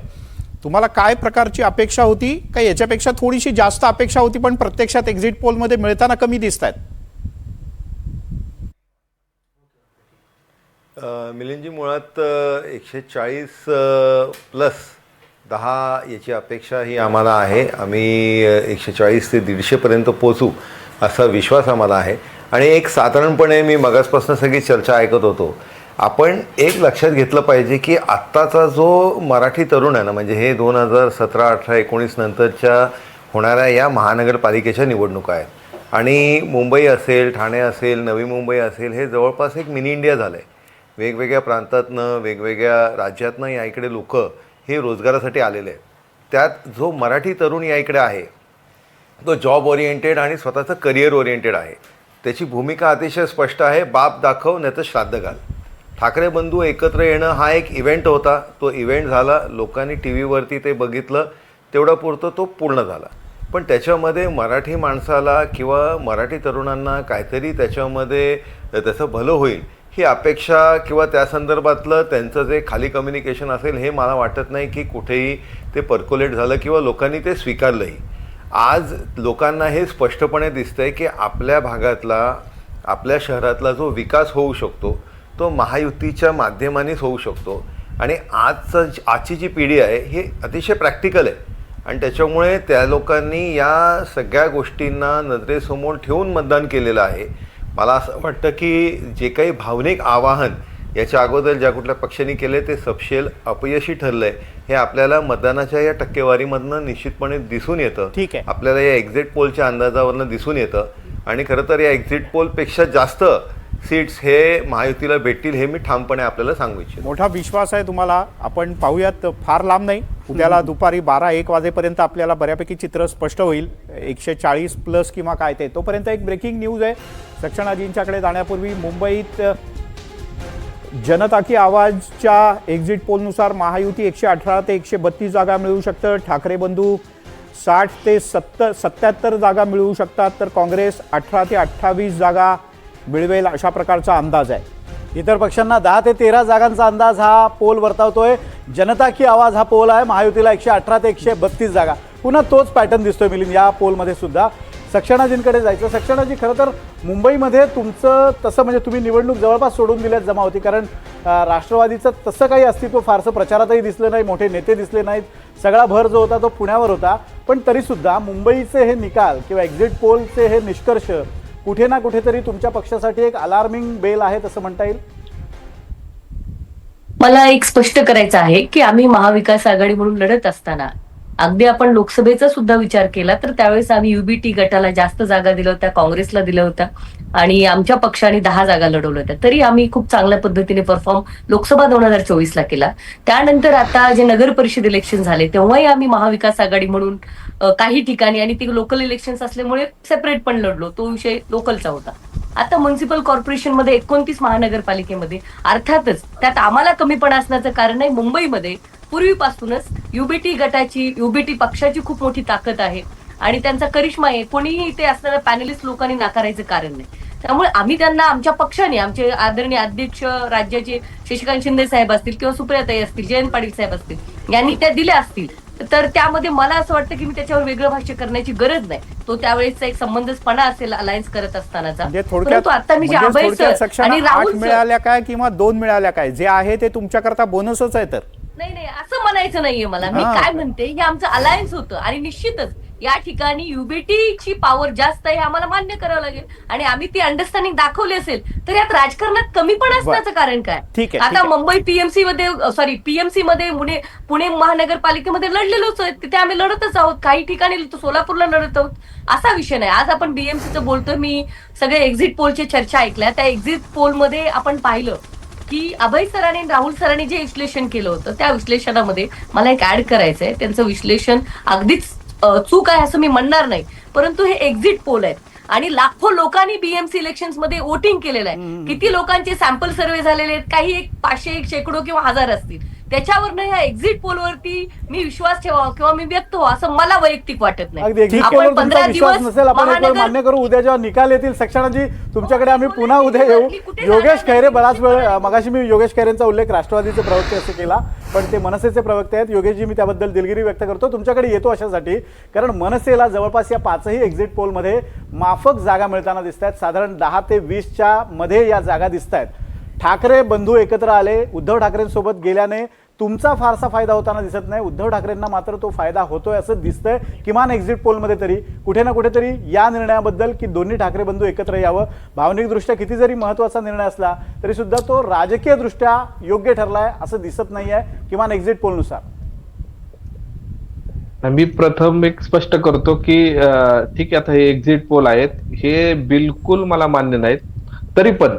Speaker 16: तुम्हाला काय प्रकारची अपेक्षा होती? का याच्यापेक्षा थोडीशी जास्त अपेक्षा होती पण प्रत्यक्षात एक्झिट पोलमध्ये मिळताना कमी दिसत आहेत?
Speaker 9: मिलिंदजी, मुळात 140 प्लस 10 याची अपेक्षा ही आम्हाला आहे. आम्ही 140 ते 150 पर्यंत पोचू असा विश्वास आम्हाला आहे. आणि एक साधारणपणे मी मगासपासून सगळी चर्चा ऐकत होतो, आपण एक लक्षात घेतलं पाहिजे की आत्ताचा जो मराठी तरुण आहे ना, म्हणजे हे 2017, 18, 19 नंतरच्या होणाऱ्या या महानगरपालिकेच्या निवडणुका आहेत आणि मुंबई असेल, ठाणे असेल, नवी मुंबई असेल, हे जवळपास एक मिनी इंडिया झालं आहे. वेगवेगळ्या प्रांतातनं, वेगवेगळ्या राज्यातनं या इकडे लोक हे रोजगारासाठी आलेले आहेत. त्यात जो मराठी तरुण या इकडे आहे तो जॉब ओरिएंटेड आणि स्वतःचं करिअर ओरिएंटेड आहे. त्याची भूमिका अतिशय स्पष्ट आहे, बाप दाखव नाही तर श्राद्ध घाल. ठाकरे बंधू एकत्र येणं हा एक इव्हेंट होता, तो इव्हेंट झाला, लोकांनी टी व्हीवरती ते बघितलं, तेवढा पुरतं तो पूर्ण झाला. पण त्याच्यामध्ये मराठी माणसाला किंवा मराठी तरुणांना काहीतरी त्याच्यामध्ये त्याचं भलं होईल ही अपेक्षा किंवा त्या संदर्भातलं त्यांचं जे खाली कम्युनिकेशन असेल हे मला वाटत नाही की कुठेही ते पर्क्युलेट झालं किंवा लोकांनी ते स्वीकारलंही. आज लोकांना हे स्पष्टपणे दिसतंय की आपल्या भागातला, आपल्या शहरातला जो विकास होऊ शकतो तो महायुतीच्या माध्यमानेच होऊ शकतो. आणि आजची जी पिढी आहे ही अतिशय प्रॅक्टिकल आहे आणि त्याच्यामुळे त्या लोकांनी या सगळ्या गोष्टींना नजरेसमोर ठेवून मतदान केलेलं आहे. मला असं वाटतं की जे काही भावनिक आवाहन याच्या अगोदर ज्या कुठल्या पक्षांनी केले ते सपशेल अपयशी ठरलं आहे हे आपल्याला मतदानाच्या या टक्केवारीमधनं निश्चितपणे दिसून येतं.
Speaker 16: ठीक आहे,
Speaker 9: आपल्याला या एक्झिट पोलच्या अंदाजावरनं दिसून येतं. आणि खरं तर या एक्झिट पोलपेक्षा जास्त सीट्स हे महायुतीला भेटतील हे मी ठामपणे आपल्याला सांगू इच्छितो.
Speaker 16: मोठा विश्वास आहे तुम्हाला. आपण पाहूयात, फार लांब नाही, उद्याला दुपारी 12-1 वाजेपर्यंत आपल्याला बऱ्यापैकी चित्र स्पष्ट होईल 140 प्लस किंवा काय ते. तोपर्यंत एक ब्रेकिंग न्यूज आहे. सक्षणाजींच्याकडे जाण्यापूर्वी मुंबईत जनता की आवाजच्या एक्झिट पोलनुसार महायुती 118 ते 132 जागा मिळवू शकतं. ठाकरे बंधू 60 ते 77 जागा मिळवू शकतात, तर काँग्रेस 18 ते 28 जागा मिळवेल अशा प्रकारचा अंदाज आहे.
Speaker 15: इतर पक्षांना 10 ते 13 जागांचा अंदाज हा पोल वर्तवतोय. जनता की आवाज हा पोल आहे, महायुतीला 118 ते 132 जागा. पुन्हा तोच पॅटर्न दिसतोय मिलिंद या पोलमध्ये सुद्धा. सक्षणाजींकडे जायचं. सक्षणाजी, खरं तर मुंबईमध्ये तुमचं तसं म्हणजे तुम्ही निवडणूक जवळपास सोडून दिल्यात जमावती, कारण राष्ट्रवादीचं तसं काही अस्तित्व फारसं प्रचारातही दिसलं नाही, मोठे नेते दिसले नाहीत, सगळा भर जो होता तो पुण्यावर होता. पण तरीसुद्धा मुंबईचे हे निकाल किंवा एक्झिट पोलचे हे निष्कर्ष कुठे ना कुठेतरी तुमच्या पक्षासाठी एक अलार्मिंग बेल आहे असं म्हणता येईल.
Speaker 18: मला एक स्पष्ट करायचं आहे की आम्ही महाविकास आघाडी म्हणून लढत असताना अगदी आपण लोकसभेचा सुद्धा विचार केला तर त्यावेळेस आम्ही युबीटी गटाला जास्त जागा दिल्या होत्या, काँग्रेसला दिल्या होत्या आणि आमच्या पक्षाने 10 जागा लढवल्या होत्या. तरी आम्ही खूप चांगल्या पद्धतीने परफॉर्म लोकसभा 2024ला केला. त्यानंतर आता जे नगर परिषद इलेक्शन झाले तेव्हाही आम्ही महाविकास आघाडी म्हणून काही ठिकाणी, आणि ती लोकल इलेक्शन्स असल्यामुळे सेपरेट पण लढलो, तो विषय लोकलचा होता. आता म्युन्सिपल कॉर्पोरेशनमध्ये 29 महानगरपालिकेमध्ये अर्थातच त्यात आम्हाला कमीपणा असण्याचं कारण आहे. मुंबईमध्ये पूर्वीपासूनच युबीटी गटाची, युबीटी पक्षाची खूप मोठी ताकद आहे आणि त्यांचा करिश्मा आहे. कोणीही इथे असणाऱ्या पॅनलिस्ट लोकांनी नाकारायचं कारण नाही. त्यामुळे आम्ही त्यांना आमच्या पक्षाने, आमचे आदरणीय अध्यक्ष राज्याचे शशिकांत शिंदे साहेब असतील किंवा सुप्रियाताई असतील, जयंत पाटील साहेब असतील, यांनी त्या दिल्या असतील, तर त्यामध्ये मला असं वाटतं की मी त्याच्यावर वेगळं भाष्य करण्याची गरज नाही. तो त्यावेळेसचा एक संबंधपणा असेल अलायन्स करत असतानाचा. परंतु आता मी जे अभय सर आणि राहुल सर
Speaker 16: मिळाल्या काय किंवा 2 मिळाल्या काय, जे आहे ते तुमच्याकरता बोनसच आहे. तर
Speaker 18: नाही असं म्हणायचं नाहीये मला. मी काय म्हणते, हे आमचं अलायन्स होतं आणि निश्चितच या ठिकाणी युबीटीची पॉवर जास्त आहे, आम्हाला मान्य करावं लागेल आणि आम्ही ती अंडरस्टँडिंग दाखवली असेल तर यात राजकारणात कमीपण असण्याचं कारण काय.
Speaker 16: ठीक आहे,
Speaker 18: आता मुंबई पीएमसी मध्ये पुणे महानगरपालिकेमध्ये लढलेलोच आहे, तिथे आम्ही लढतच आहोत. काही ठिकाणी सोलापूरला लढत आहोत, असा विषय नाही. आज आपण बीएमसीचं बोलतोय, मी सगळे एक्झिट पोलची चर्चा ऐकल्या. त्या एक्झिट पोलमध्ये आपण पाहिलं की अभय सरांनी राहुल सरांनी जे विश्लेषण केलं होतं, त्या विश्लेषणामध्ये मला एक ऍड करायचंय. त्यांचं विश्लेषण अगदीच चूक आहे असं मी म्हणणार नाही, परंतु हे एक्झिट पोल आहेत आणि लाखो लोकांनी बीएमसी इलेक्शन्स मध्ये वोटिंग केलेलं आहे. किती लोकांचे सॅम्पल सर्वे झालेले आहेत, काही 500, 1 शेकडो किंवा 1000 असतील. त्याच्यावरनं ह्या एक्झिट पोलवरती मी विश्वास ठेवावा किंवा मी व्यक्त व्हावं असं मला वैयक्तिक वाटत नाही.
Speaker 15: आपण 15 दिवस नसेल, आपण एक वेळ मान्य करू. उद्या जेव्हा निकाल येतील सेक्शनाची, तुमच्याकडे आम्ही पुन्हा उद्या येऊ. योगेश खैरे, बराच वेळ मगाशी मी योगेश खैरेंचा उल्लेख राष्ट्रवादीचे प्रवक्ते असे केला, पण ते मनसेचे प्रवक्ते आहेत. योगेशजी, मी त्याबद्दल दिलगिरी व्यक्त करतो. तुमच्याकडे येतो अशासाठी, कारण मनसेला जवळपास या 5ही एक्झिट पोलमध्ये माफक जागा मिळताना दिसत आहेत. साधारण 10 ते 20च्या मध्ये या जागा दिसत आहेत. ठाकरे बंधू एकत्र आले, उद्धव ठाकरेंसोबत गेल्याने तुमचा फारसा फायदा होताना दिसत नाही. उद्धव ठाकरेंना मात्र तो फायदा होतोय असं दिसतंय, किमान एक्झिट पोलमध्ये तरी. कुठे ना कुठेतरी या निर्णयाबद्दल की दोन्ही ठाकरे बंधू एकत्र यावं, भावनिकदृष्ट्या किती जरी महत्त्वाचा निर्णय असला तरी सुद्धा तो राजकीयदृष्ट्या योग्य ठरलाय असं दिसत नाहीये, किमान एक्झिट पोलनुसार.
Speaker 5: मी प्रथम एक स्पष्ट करतो की ठीक आहे, आता हे एक्झिट पोल आहेत, हे बिलकुल मला मान्य नाहीत. तरी पण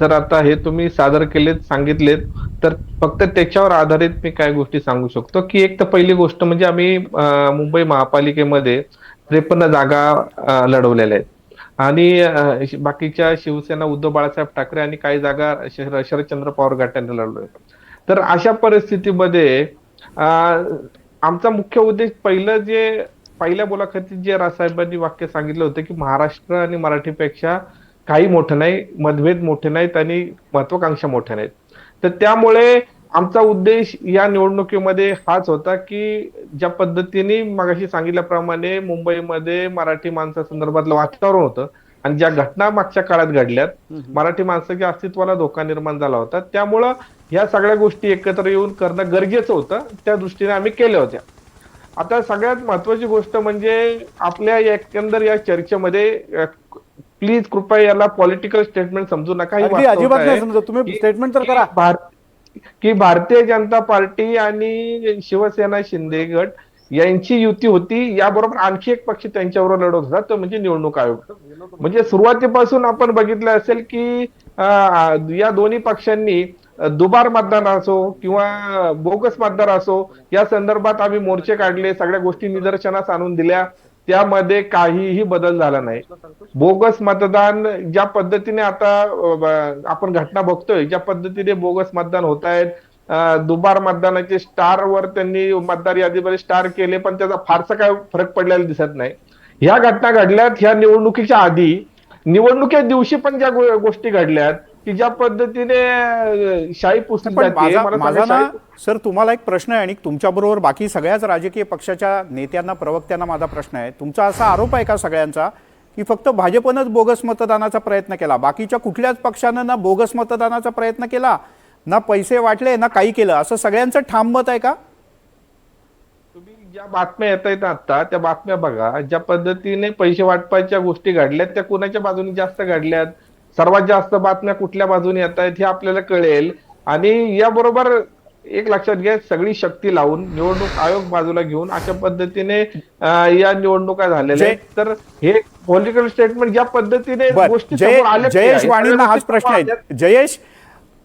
Speaker 5: जर आता हे तुम्ही सादर केलेत, सांगितलेत, तर फक्त त्याच्यावर आधारित मी काय गोष्टी सांगू शकतो की एक तर पहिली गोष्ट म्हणजे आम्ही मुंबई महापालिकेमध्ये 53 जागा लढवलेल्या आहेत आणि बाकीच्या शिवसेना, उद्धव बाळासाहेब ठाकरे आणि काही जागा शरदचंद्र पवार गटाने लढवल्या. तर अशा परिस्थितीमध्ये आमचा मुख्य उद्देश, पहिल्या मुलाखतीत जे राजसाहेबांनी वाक्य सांगितलं होतं की महाराष्ट्र आणि मराठीपेक्षा काही मोठं नाही, मतभेद मोठे नाहीत आणि महत्वाकांक्षा मोठ्या नाहीत. तर त्यामुळे आमचा उद्देश या निवडणुकीमध्ये हाच होता की ज्या पद्धतीने मगाशी सांगितल्याप्रमाणे मुंबईमध्ये मराठी माणसासंदर्भातलं वातावरण होतं आणि ज्या घटना मागच्या काळात घडल्यात, मराठी माणसाच्या अस्तित्वाला धोका निर्माण झाला होता. त्यामुळं ह्या सगळ्या गोष्टी एकत्र येऊन करणं गरजेचं होतं, त्या दृष्टीने आम्ही केल्या होत्या. आता सगळ्यात महत्वाची गोष्ट म्हणजे आपल्या एकंदर या चर्चेमध्ये प्लीज कृपया याला पॉलिटिकल स्टेटमेंट समजू नका.
Speaker 15: अजिबात नाही समजत, तुम्ही स्टेटमेंट तर करा
Speaker 5: की भारतीय जनता पार्टी आणि शिवसेना शिंदे गट यांची युती होती, याबरोबर आणखी एक पक्ष त्यांच्याबरोबर लढत होता, तो म्हणजे निवडणूक आयोग. म्हणजे सुरुवातीपासून आपण बघितलं असेल की या दोन्ही पक्षांनी दुबार मतदान असो किंवा बोगस मतदार असो, या संदर्भात आम्ही मोर्चे काढले, सगळ्या गोष्टी निदर्शनास आणून दिल्या, त्यामध्ये काहीही बदल झाला नाही. बोगस मतदान ज्या पद्धतीने आता आपण घटना बघतोय, ज्या पद्धतीने बोगस मतदान होत आहेत, दुबार मतदानाचे स्टारवर त्यांनी मतदार यादीमध्ये स्टार केले, पण त्याचा फारसा काय फरक पडलेला दिसत नाही. ह्या घटना घडल्यात ह्या निवडणुकीच्या आधी, निवडणुकीच्या दिवशी पण ज्या गोष्टी घडल्यात की ज्या पद्धतीने शाही पुसली जाते.
Speaker 16: सर, तुम्हाला एक प्रश्न आहे आणि तुमच्याबरोबर बाकी सगळ्याच राजकीय पक्षाच्या नेत्यांना, प्रवक्त्यांना माझा प्रश्न आहे. तुमचा असा आरोप आहे का सगळ्यांचा की फक्त भाजपनंच बोगस मतदानाचा प्रयत्न केला, बाकीच्या कुठल्याच पक्षानं ना बोगस मतदानाचा प्रयत्न केला, ना पैसे वाटले, ना काही केलं, असं सगळ्यांचं ठाम मत आहे का?
Speaker 5: तुम्ही ज्या बातम्या येत आहेत आता, त्या बातम्या बघा. ज्या पद्धतीने पैसे वाटपाच्या गोष्टी घडल्यात त्या कुणाच्या बाजूने जास्त घडल्यात, सर्वात जास्त बातम्या कुठल्या बाजूने येत आहेत हे आपल्याला कळेल. आणि याबरोबर एक लक्षात घ्या, सगळी शक्ती लावून निवडणूक आयोग बाजूला घेऊन अशा पद्धतीने या निवडणुका झालेल्या आहेत. तर हे पॉलिटिकल स्टेटमेंट ज्या पद्धतीने गोष्टी समोर आल्या,
Speaker 16: जयेश वाणींना हाच प्रश्न आहे. जयेश,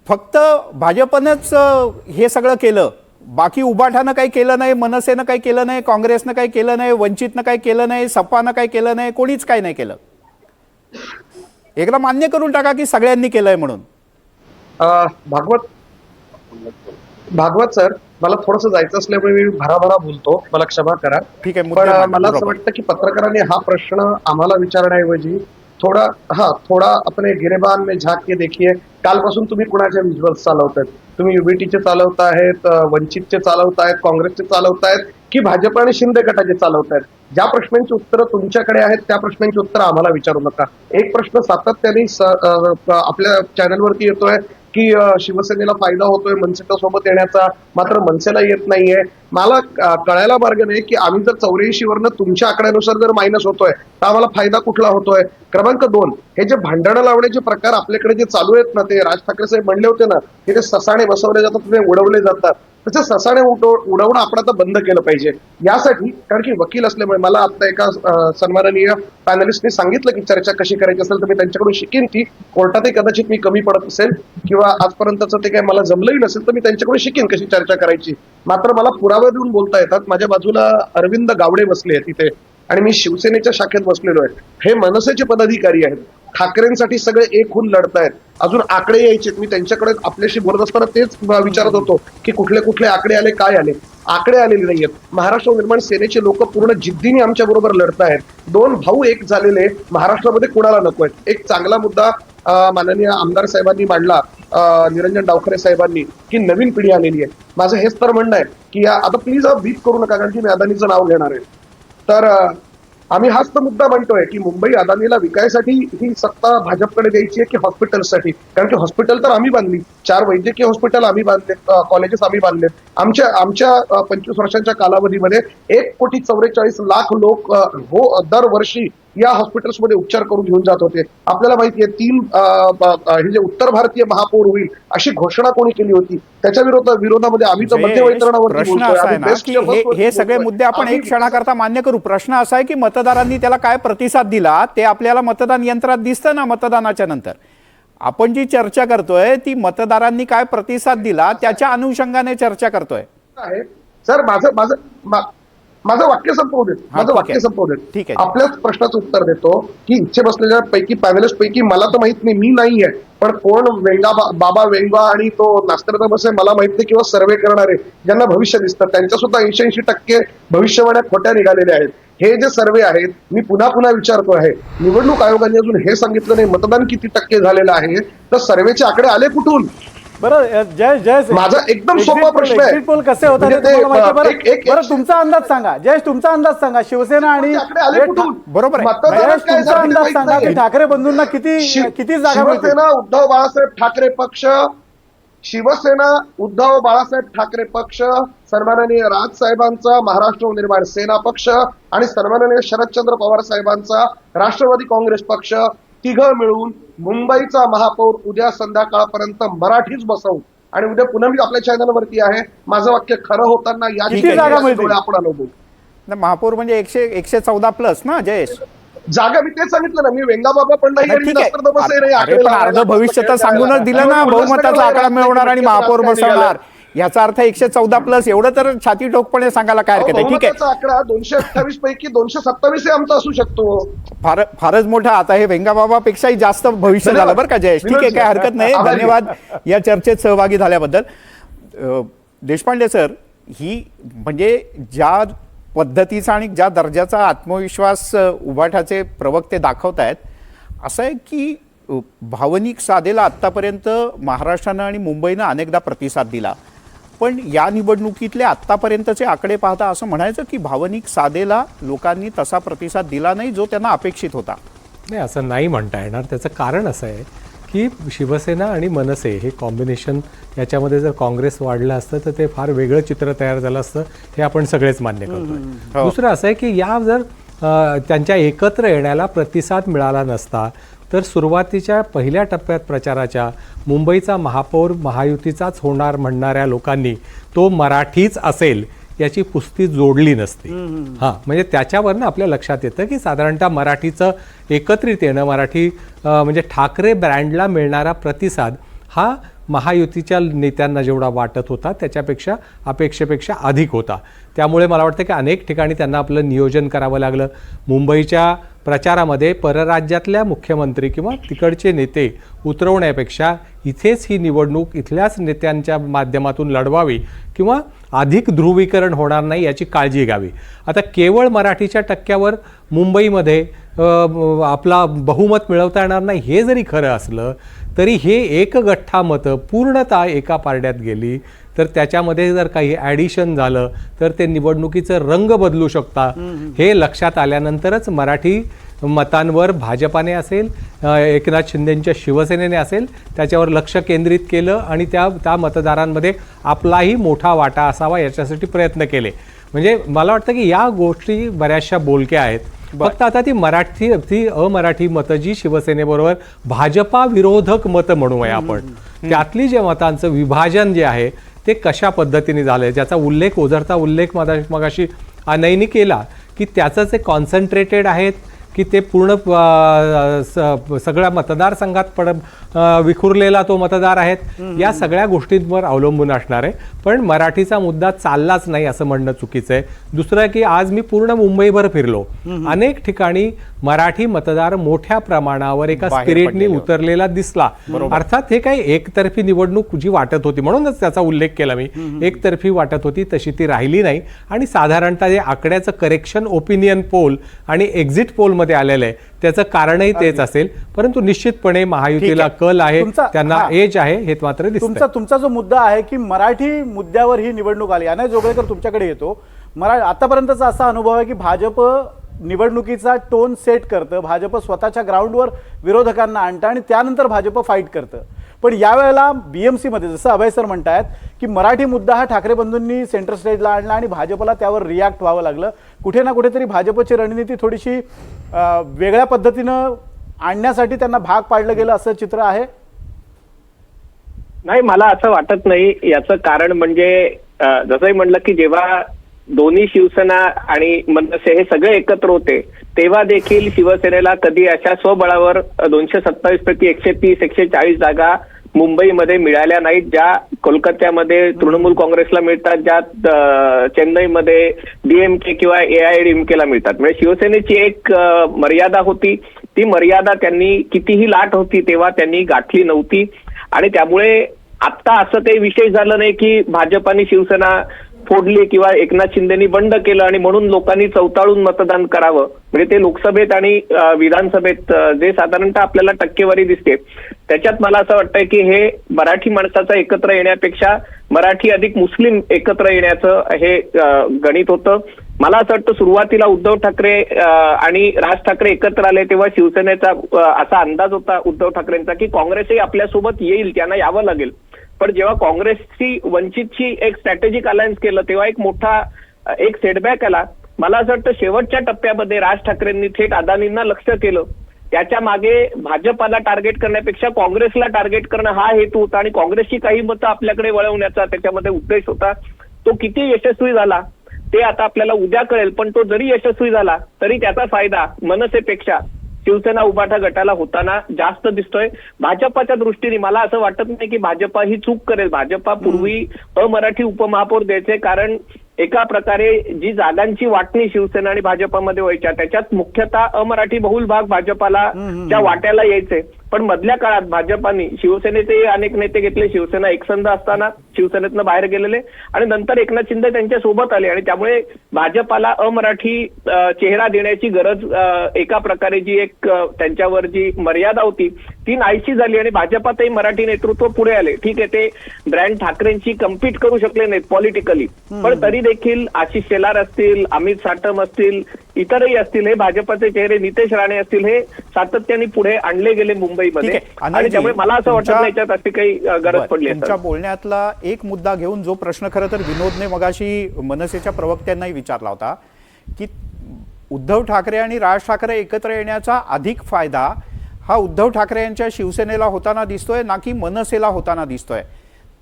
Speaker 16: फक्त भाजपनंच हे सगळं केलं, बाकी उबाठानं काही केलं नाही, मनसेनं काही केलं नाही, काँग्रेसनं काही केलं नाही, वंचितनं काही केलं नाही, सपानं काही केलं नाही, कोणीच काही नाही केलं? एकदा मान्य करून टाका की सगळ्यांनी केलंय म्हणून.
Speaker 17: भागवत सर, मला थोडंसं जायचं असल्यामुळे मी भराभरा बोलतो, मला क्षमा करा.
Speaker 16: ठीक आहे.
Speaker 17: पण मला असं वाटतं की पत्रकारांनी हा प्रश्न आम्हाला विचारण्याऐवजी थोड़ा अपने गिरेबान में झांक के देखिए, कालपासून तुम्ही कुणाचे विज्युअल्स चालवतायत? तुम्ही युबीटीचे चालवतायत, वंचितचे चालवतायत, काँग्रेसचे चालवतायत की भाजप आणि शिंदे गटाचे चालवतायत? ज्या प्रश्नांची उत्तरं तुमच्याकडे आहेत त्या प्रश्नांची उत्तरं आम्हाला विचारू नका. एक प्रश्न सातत्याने आपल्या चॅनलवरती येतोय की शिवसेनेला फायदा होतोय मनसेच्या सोबत येण्याचा, मात्र मनसेला येत नाहीये. मला कळायला मार्ग नाही की आम्ही जर 84 वरनं तुमच्या आकड्यानुसार जर मायनस होतोय तर आम्हाला फायदा कुठला होतोय? क्रमांक 2, हे जे भांडणं लावण्याचे प्रकार आपल्याकडे जे चालू आहेत ना, ते राज ठाकरे साहेब म्हणले होते ना की ते ससाणे बसवले जातात, ते उडवले जातात, त्याचे ससाणे उडवणं आपण आता बंद केलं पाहिजे. यासाठी, कारण की वकील असल्यामुळे मला आता एका सन्माननीय पॅनलिस्टने सांगितलं की चर्चा कशी करायची असेल तर मी त्यांच्याकडून शिकेन ती. कोर्टातही कदाचित मी कमी पडत असेल किंवा आजपर्यंतचं ते काय मला जमलंही नसेल तर मी त्यांच्याकडून शिकेन कशी चर्चा करायची. मात्र मला पुरावे देऊन बोलता येतात. माझ्या बाजूला अरविंद गावडे बसले आहेत तिथे आणि मी शिवसेनेच्या शाखेत बसलेलो आहे. हे मनसेचे पदाधिकारी आहेत, ठाकरेंसाठी सगळे एक होऊन लढतायत. अजून आकडे यायचे, मी त्यांच्याकडे आपल्याशी बोलत असताना तेच विचारत होतो की कुठले कुठले आकडे आले, काय आले. आकडे आलेले नाहीयेत. महाराष्ट्र निर्माण सेनेचे लोक पूर्ण जिद्दीने आमच्या बरोबर लढतायत. 2 भाऊ एक झालेले महाराष्ट्रामध्ये कुणाला नको आहेत. एक चांगला मुद्दा माननीय आमदार साहेबांनी मांडला, निरंजन डावखरे साहेबांनी, की नवीन पिढी आलेली आहे. माझं हेच तर म्हणणं आहे की आता प्लीज बीप करू नका, कारण की मी अदानीचं नाव घेणार आहे. तर आम्ही हाच तर मुद्दा म्हणतोय की मुंबई अदानीला विकायसाठी ही सत्ता भाजपकडे द्यायची आहे की हॉस्पिटलसाठी? कारण की हॉस्पिटल तर आम्ही बांधली, 4 वैद्यकीय हॉस्पिटल आम्ही बांधलेत, कॉलेजेस आम्ही बांधलेत. आमच्या 25 वर्षांच्या कालावधीमध्ये 1,44,00,000 लोक दरवर्षी या हॉस्पिटल्समध्ये उपचार करून घेऊन जात होते. आपल्याला माहिती आहे हे जे उत्तर भारतीय महापौर होईल अशी घोषणा कोणी केली होती, त्याच्या विरोधामध्ये आम्ही तर मध्यवर्तनावर
Speaker 16: प्रश्न असा आहे ना की हे सगळे मुद्दे आपण एक क्षणाकरता मान्य करू. प्रश्न असा आहे की मतदारांनी त्याला काय प्रतिसाद दिला ते आपल्याला मतदान यंत्रात दिसतं ना. मतदानाच्या नंतर आपण जी चर्चा करतोय ती मतदारांनी काय प्रतिसाद दिला त्याच्या अनुषंगाने चर्चा करतोय.
Speaker 17: सर माझं वाक्य संपवू देत.
Speaker 16: ठीक आहे.
Speaker 17: आपल्याच प्रश्नाचं उत्तर देतो की इच्छे बसलेल्या पैकी पॅनलिस्ट पैकी मला तर माहित नाही, मी नाहीये, पण कोण बाबा वेंगा आणि तो नास्त्रदामस आहे मला माहित नाही, किंवा सर्वे करणारे ज्यांना भविष्य दिसतं त्यांच्या सुद्धा 80% भविष्यवाण्या खोट्या निघालेल्या आहेत. हे जे सर्वे आहेत, मी पुन्हा विचारतो आहे, निवडणूक आयोगाने अजून हे सांगितलं नाही मतदान किती टक्के झालेलं आहे, तर सर्वेचे आकडे आले कुठून?
Speaker 15: बरं जयेश,
Speaker 17: माझा एकदम सोपा प्रश्न आहे.
Speaker 15: एक्झिट पोल कसे होतात बरं तुमचा अंदाज सांगा. जयेश तुमचा अंदाज सांगा. शिवसेना आणि
Speaker 16: बरोबर
Speaker 15: तुमचा अंदाज सांगा की ठाकरे बंधूंना किती जागा मिळतील?
Speaker 17: शिवसेना उद्धव बाळासाहेब ठाकरे पक्ष, शिवसेना उद्धव बाळासाहेब ठाकरे पक्ष, सन्माननीय राज साहेबांचा महाराष्ट्र निर्माण सेना पक्ष आणि सन्माननीय शरदचंद्र पवार साहेबांचा राष्ट्रवादी काँग्रेस पक्ष, तिघं मिळून मुंबईचा महापौर उद्या संध्याकाळपर्यंत मराठीच बसवू. आणि उद्या पुन्हा मी आपल्या चॅनलवरती आहे, माझं वाक्य खरं होताना आपण अनुभव.
Speaker 16: महापौर म्हणजे 114+ ना जयेश
Speaker 17: जागा? मी तेच सांगितलं ना, मी वेंगाबाबा पण नाही,
Speaker 16: अर्ध भविष्य तर सांगूनच दिलं ना. बहुमताचा आकडा मिळवणार आणि महापौर बसवणार, याचा अर्थ 114+ एवढं तर छाती ठोकपणे सांगायला काय हरकत आहे. ठीक आहे,
Speaker 17: आकडा 228 पैकी 227 आमचा असू शकतो.
Speaker 16: फारच मोठा. आता हे वेंगाबाबापेक्षाही जास्त भविष्य झालं बरं का जयेश. ठीक आहे, काय हरकत नाही. धन्यवाद या चर्चेत सहभागी झाल्याबद्दल. देशपांडे सर, ही म्हणजे ज्या पद्धतीचा आणि ज्या दर्जाचा आत्मविश्वास उभाठाचे प्रवक्ते दाखवतायत, असं आहे की भावनिक साधेला आत्तापर्यंत महाराष्ट्रानं आणि मुंबईनं अनेकदा प्रतिसाद दिला, पण या निवडणुकीतले आत्तापर्यंतचे आकडे पाहता असं म्हणायचं की भावनिक साधेला लोकांनी तसा प्रतिसाद दिला नाही जो त्यांना अपेक्षित होता.
Speaker 3: नाही, असं नाही म्हणता येणार. त्याचं कारण असं आहे की शिवसेना आणि मनसे हे कॉम्बिनेशन, याच्यामध्ये जर काँग्रेस वाढलं असतं तर ते फार वेगळं चित्र तयार झालं असतं, हे आपण सगळेच मान्य करतो. दुसरं असं आहे की या जर त्यांच्या एकत्र येण्याला प्रतिसाद मिळाला नसता तर सुरुवातीच्या पहिल्या टप्प्यात प्रचाराच्या मुंबईचा महापौर महायुतीचाच होणार म्हणणाऱ्या लोकांनी तो मराठीच असेल याची पुस्ती जोडली नसती. म्हणजे त्याच्यावरनं आपल्या लक्षात येतं की साधारणतः मराठीचं एकत्रित येणं, मराठी म्हणजे ठाकरे ब्रँडला मिळणारा प्रतिसाद हा महायुतीच्या नेत्यांना जेवढा वाटत होता त्याच्यापेक्षा अपेक्षेपेक्षा अधिक होता. त्यामुळे मला वाटतं की अनेक ठिकाणी त्यांना आपलं नियोजन करावं लागलं. मुंबईच्या प्रचारामध्ये परराज्यातल्या मुख्यमंत्री किंवा तिकडचे नेते उतरवण्यापेक्षा इथेच ही निवडणूक इथल्याच नेत्यांच्या माध्यमातून लढवावी किंवा अधिक ध्रुवीकरण होणार नाही याची काळजी घ्यावी. आता केवळ मराठीच्या टक्क्यावर मुंबईमध्ये आपला बहुमत मिळवता येणार नाही हे जरी खरं असलं तरी हे एक गठ्ठा मतं पूर्णतः एका पारड्यात गेली तर त्याच्यामध्ये जर काही ॲडिशन झालं तर ते निवडणुकीचं रंग बदलू शकतात. हे लक्षात आल्यानंतरच मराठी मतांवर भाजपाने असेल एकनाथ शिंदेंच्या शिवसेनेने असेल त्याच्यावर लक्ष केंद्रित केलं आणि त्या मतदारांमध्ये आपलाही मोठा वाटा असावा याच्यासाठी प्रयत्न केले. म्हणजे मला वाटतं की या गोष्टी बऱ्याचशा बोलक्या आहेत. फक्त आता ती अमराठी मतं जी शिवसेनेबरोबर भाजपा विरोधक मतं म्हणूया आपण त्यातली जे मतांचं विभाजन जे आहे ते कशा पद्धतीने झालंय ज्याचा उल्लेख ओझरता उल्लेख मगाशी अनयनी केला की त्याचं ते कॉन्सन्ट्रेटेड आहेत की ते पूर्ण सगळ्या मतदारसंघात विखुरलेला तो मतदार आहेत या सगळ्या गोष्टींवर अवलंबून असणार आहे. पण मराठीचा मुद्दा चाललाच नाही असं म्हणणं चुकीचं आहे. दुसरं की आज मी पूर्ण मुंबईभर फिरलो अनेक ठिकाणी मराठी मतदार मोठ्या प्रमाणावर एका स्पिरिटनी उतरलेला दिसला. अर्थात हे काही एकतर्फी निवडणूक जी वाटत होती म्हणूनच त्याचा उल्लेख केला मी एकतर्फी वाटत होती तशी ती राहिली नाही. आणि साधारणतः जे आकड्याचं करेक्शन ओपिनियन पोल आणि एक्झिट पोल मध्ये आलेलं आहे त्याचं कारणही तेच असेल. परंतु निश्चितपणे महायुतीला कल आहे त्यांना एज आहे हे मात्र दिसतं.
Speaker 15: तुमचा जो मुद्दा आहे की मराठी मुद्द्यावर ही निवडणूक आली अनय जोगळेकर तुमच्याकडे येतो. आतापर्यंतचा असा अनुभव आहे की भाजप निवडणुकीचा टोन सेट करतं भाजप स्वतःच्या ग्राउंडवर विरोधकांना आणतं आणि त्यानंतर भाजप फाईट करतं. पण यावेळेला BMC मध्ये जसं अभय सर म्हणतायत की मराठी मुद्दा हा ठाकरे बंधूंनी सेंटर स्टेजला आणला आणि भाजपला त्यावर रिॲक्ट व्हावं लागलं. कुठे ना कुठेतरी भाजपची रणनीती थोडीशी वेगळ्या पद्धतीनं आणण्यासाठी त्यांना भाग पाडलं गेलं असं चित्र आहे.
Speaker 6: नाही मला असं वाटत नाही. याचं कारण म्हणजे जसंही म्हणलं की जेव्हा दोन्ही शिवसेना आणि मनसे हे सगळे एकत्र होते तेव्हा देखील शिवसेनेला कधी अशा स्वबळावर 227 पैकी 130 140 जागा मुंबईमध्ये मिळाल्या नाहीत ज्या कोलकात्यामध्ये तृणमूल काँग्रेसला मिळतात, ज्या चेन्नईमध्ये DMK किंवा AIADMK ला मिळतात. म्हणजे शिवसेनेची एक मर्यादा होती. ती मर्यादा त्यांनी कितीही लाट होती तेव्हा त्यांनी गाठली नव्हती आणि त्यामुळे आता असं काही विशेष झालं नाही की भाजपाने शिवसेना फोडली किंवा एकनाथ शिंदेनी बंड केलं आणि म्हणून लोकांनी चौताळून मतदान करावं. म्हणजे ते लोकसभेत आणि विधानसभेत जे साधारणतः आपल्याला टक्केवारी दिसते त्याच्यात मला असं वाटतंय की हे मराठी माणसाचा एकत्र येण्यापेक्षा मराठी अधिक मुस्लिम एकत्र येण्याचं हे गणित होतं. मला असं वाटतं सुरुवातीला उद्धव ठाकरे आणि राज ठाकरे एकत्र आले तेव्हा शिवसेनेचा असा अंदाज होता उद्धव ठाकरेंचा की काँग्रेसही आपल्यासोबत येईल त्यांना यावं लागेल. पण जेव्हा काँग्रेसची वंचितची एक स्ट्रॅटेजिक अलायन्स केलं तेव्हा एक मोठा एक सेटबॅक आला. मला असं वाटतं शेवटच्या टप्प्यामध्ये राज ठाकरेंनी थेट अदानींना लक्ष केलं. त्याच्या मागे भाजपाला टार्गेट करण्यापेक्षा काँग्रेसला टार्गेट करणं हा हेतू होता आणि काँग्रेसची काही मतं आपल्याकडे वळवण्याचा त्याच्यामध्ये उद्देश होता. तो किती यशस्वी झाला ते आता आपल्याला उद्या कळेल. पण तो जरी यशस्वी झाला तरी त्याचा फायदा मनसेपेक्षा शिवसेना उभाटा गटाला होताना जास्त दिसतोय. भाजपाच्या दृष्टीने मला असं वाटत नाही की भाजपा ही चूक करेल. भाजपा पूर्वी अमराठी उपमहापौर द्यायचे कारण एका प्रकारे जी जागांची वाटणी शिवसेना आणि भाजपामध्ये व्हायच्या त्याच्यात मुख्यतः अमराठी बहुल भाग भाजपाला त्या वाट्याला यायचे. पण मधल्या काळात भाजपाने शिवसेनेचे अनेक नेते घेतले. शिवसेना एकसंध असताना शिवसेनेतनं बाहेर गेलेले आणि नंतर एकनाथ शिंदे त्यांच्या सोबत आले आणि त्यामुळे भाजपाला अमराठी चेहरा देण्याची गरज एका प्रकारे जी एक त्यांच्यावर जी मर्यादा होती ती नाहीशी झाली आणि भाजपातही मराठी नेतृत्व पुढे आले. ठीक आहे ते ब्रँड ठाकरेंची कम्पीट करू शकले नाहीत पॉलिटिकली पण तरी देखील आशिष शेलार असतील, अमित साटम असतील, इतरही असतील हे भाजपाचे चेहरे, नितेश राणे असतील हे सातत्याने पुढे आणले गेले मुंबईमध्ये आणि त्यामुळे मला असं वाटत नाही याच्यात अशी काही गरज पडली.
Speaker 16: तुमच्या बोलण्यातला एक मुद्दा घेऊन जो प्रश्न खरं तर विनोदने मगाशी मनसेच्या प्रवक्त्यांनाही विचारला होता की उद्धव ठाकरे आणि राज ठाकरे एकत्र येण्याचा अधिक फायदा हा उद्धव ठाकरे यांच्या शिवसेनेला होताना दिसतोय ना की मनसेला होताना दिसतोय.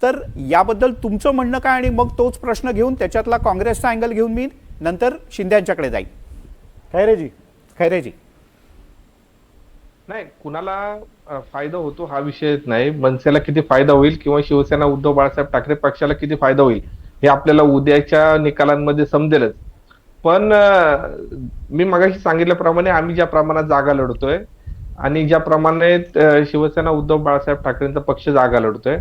Speaker 16: तर याबद्दल तुमचं म्हणणं काय आणि मग तोच प्रश्न घेऊन त्याच्यातला काँग्रेसचा अँगल घेऊन मी नंतर शिंदे यांच्याकडे जाईल. खैरेजी
Speaker 5: नाही कुणाला फायदा होतो हा विषय नाही. मनसेला किती फायदा होईल किंवा शिवसेना उद्धव बाळासाहेब ठाकरे पक्षाला किती फायदा होईल हे आपल्याला उद्याच्या निकालांमध्ये समजेलच. पण मी मगाशी सांगितल्याप्रमाणे आम्ही ज्या प्रमाणात जागा लढतोय आणि ज्या प्रमाणे शिवसेना उद्धव बाळासाहेब ठाकरेंचा पक्ष जागा लढतोय,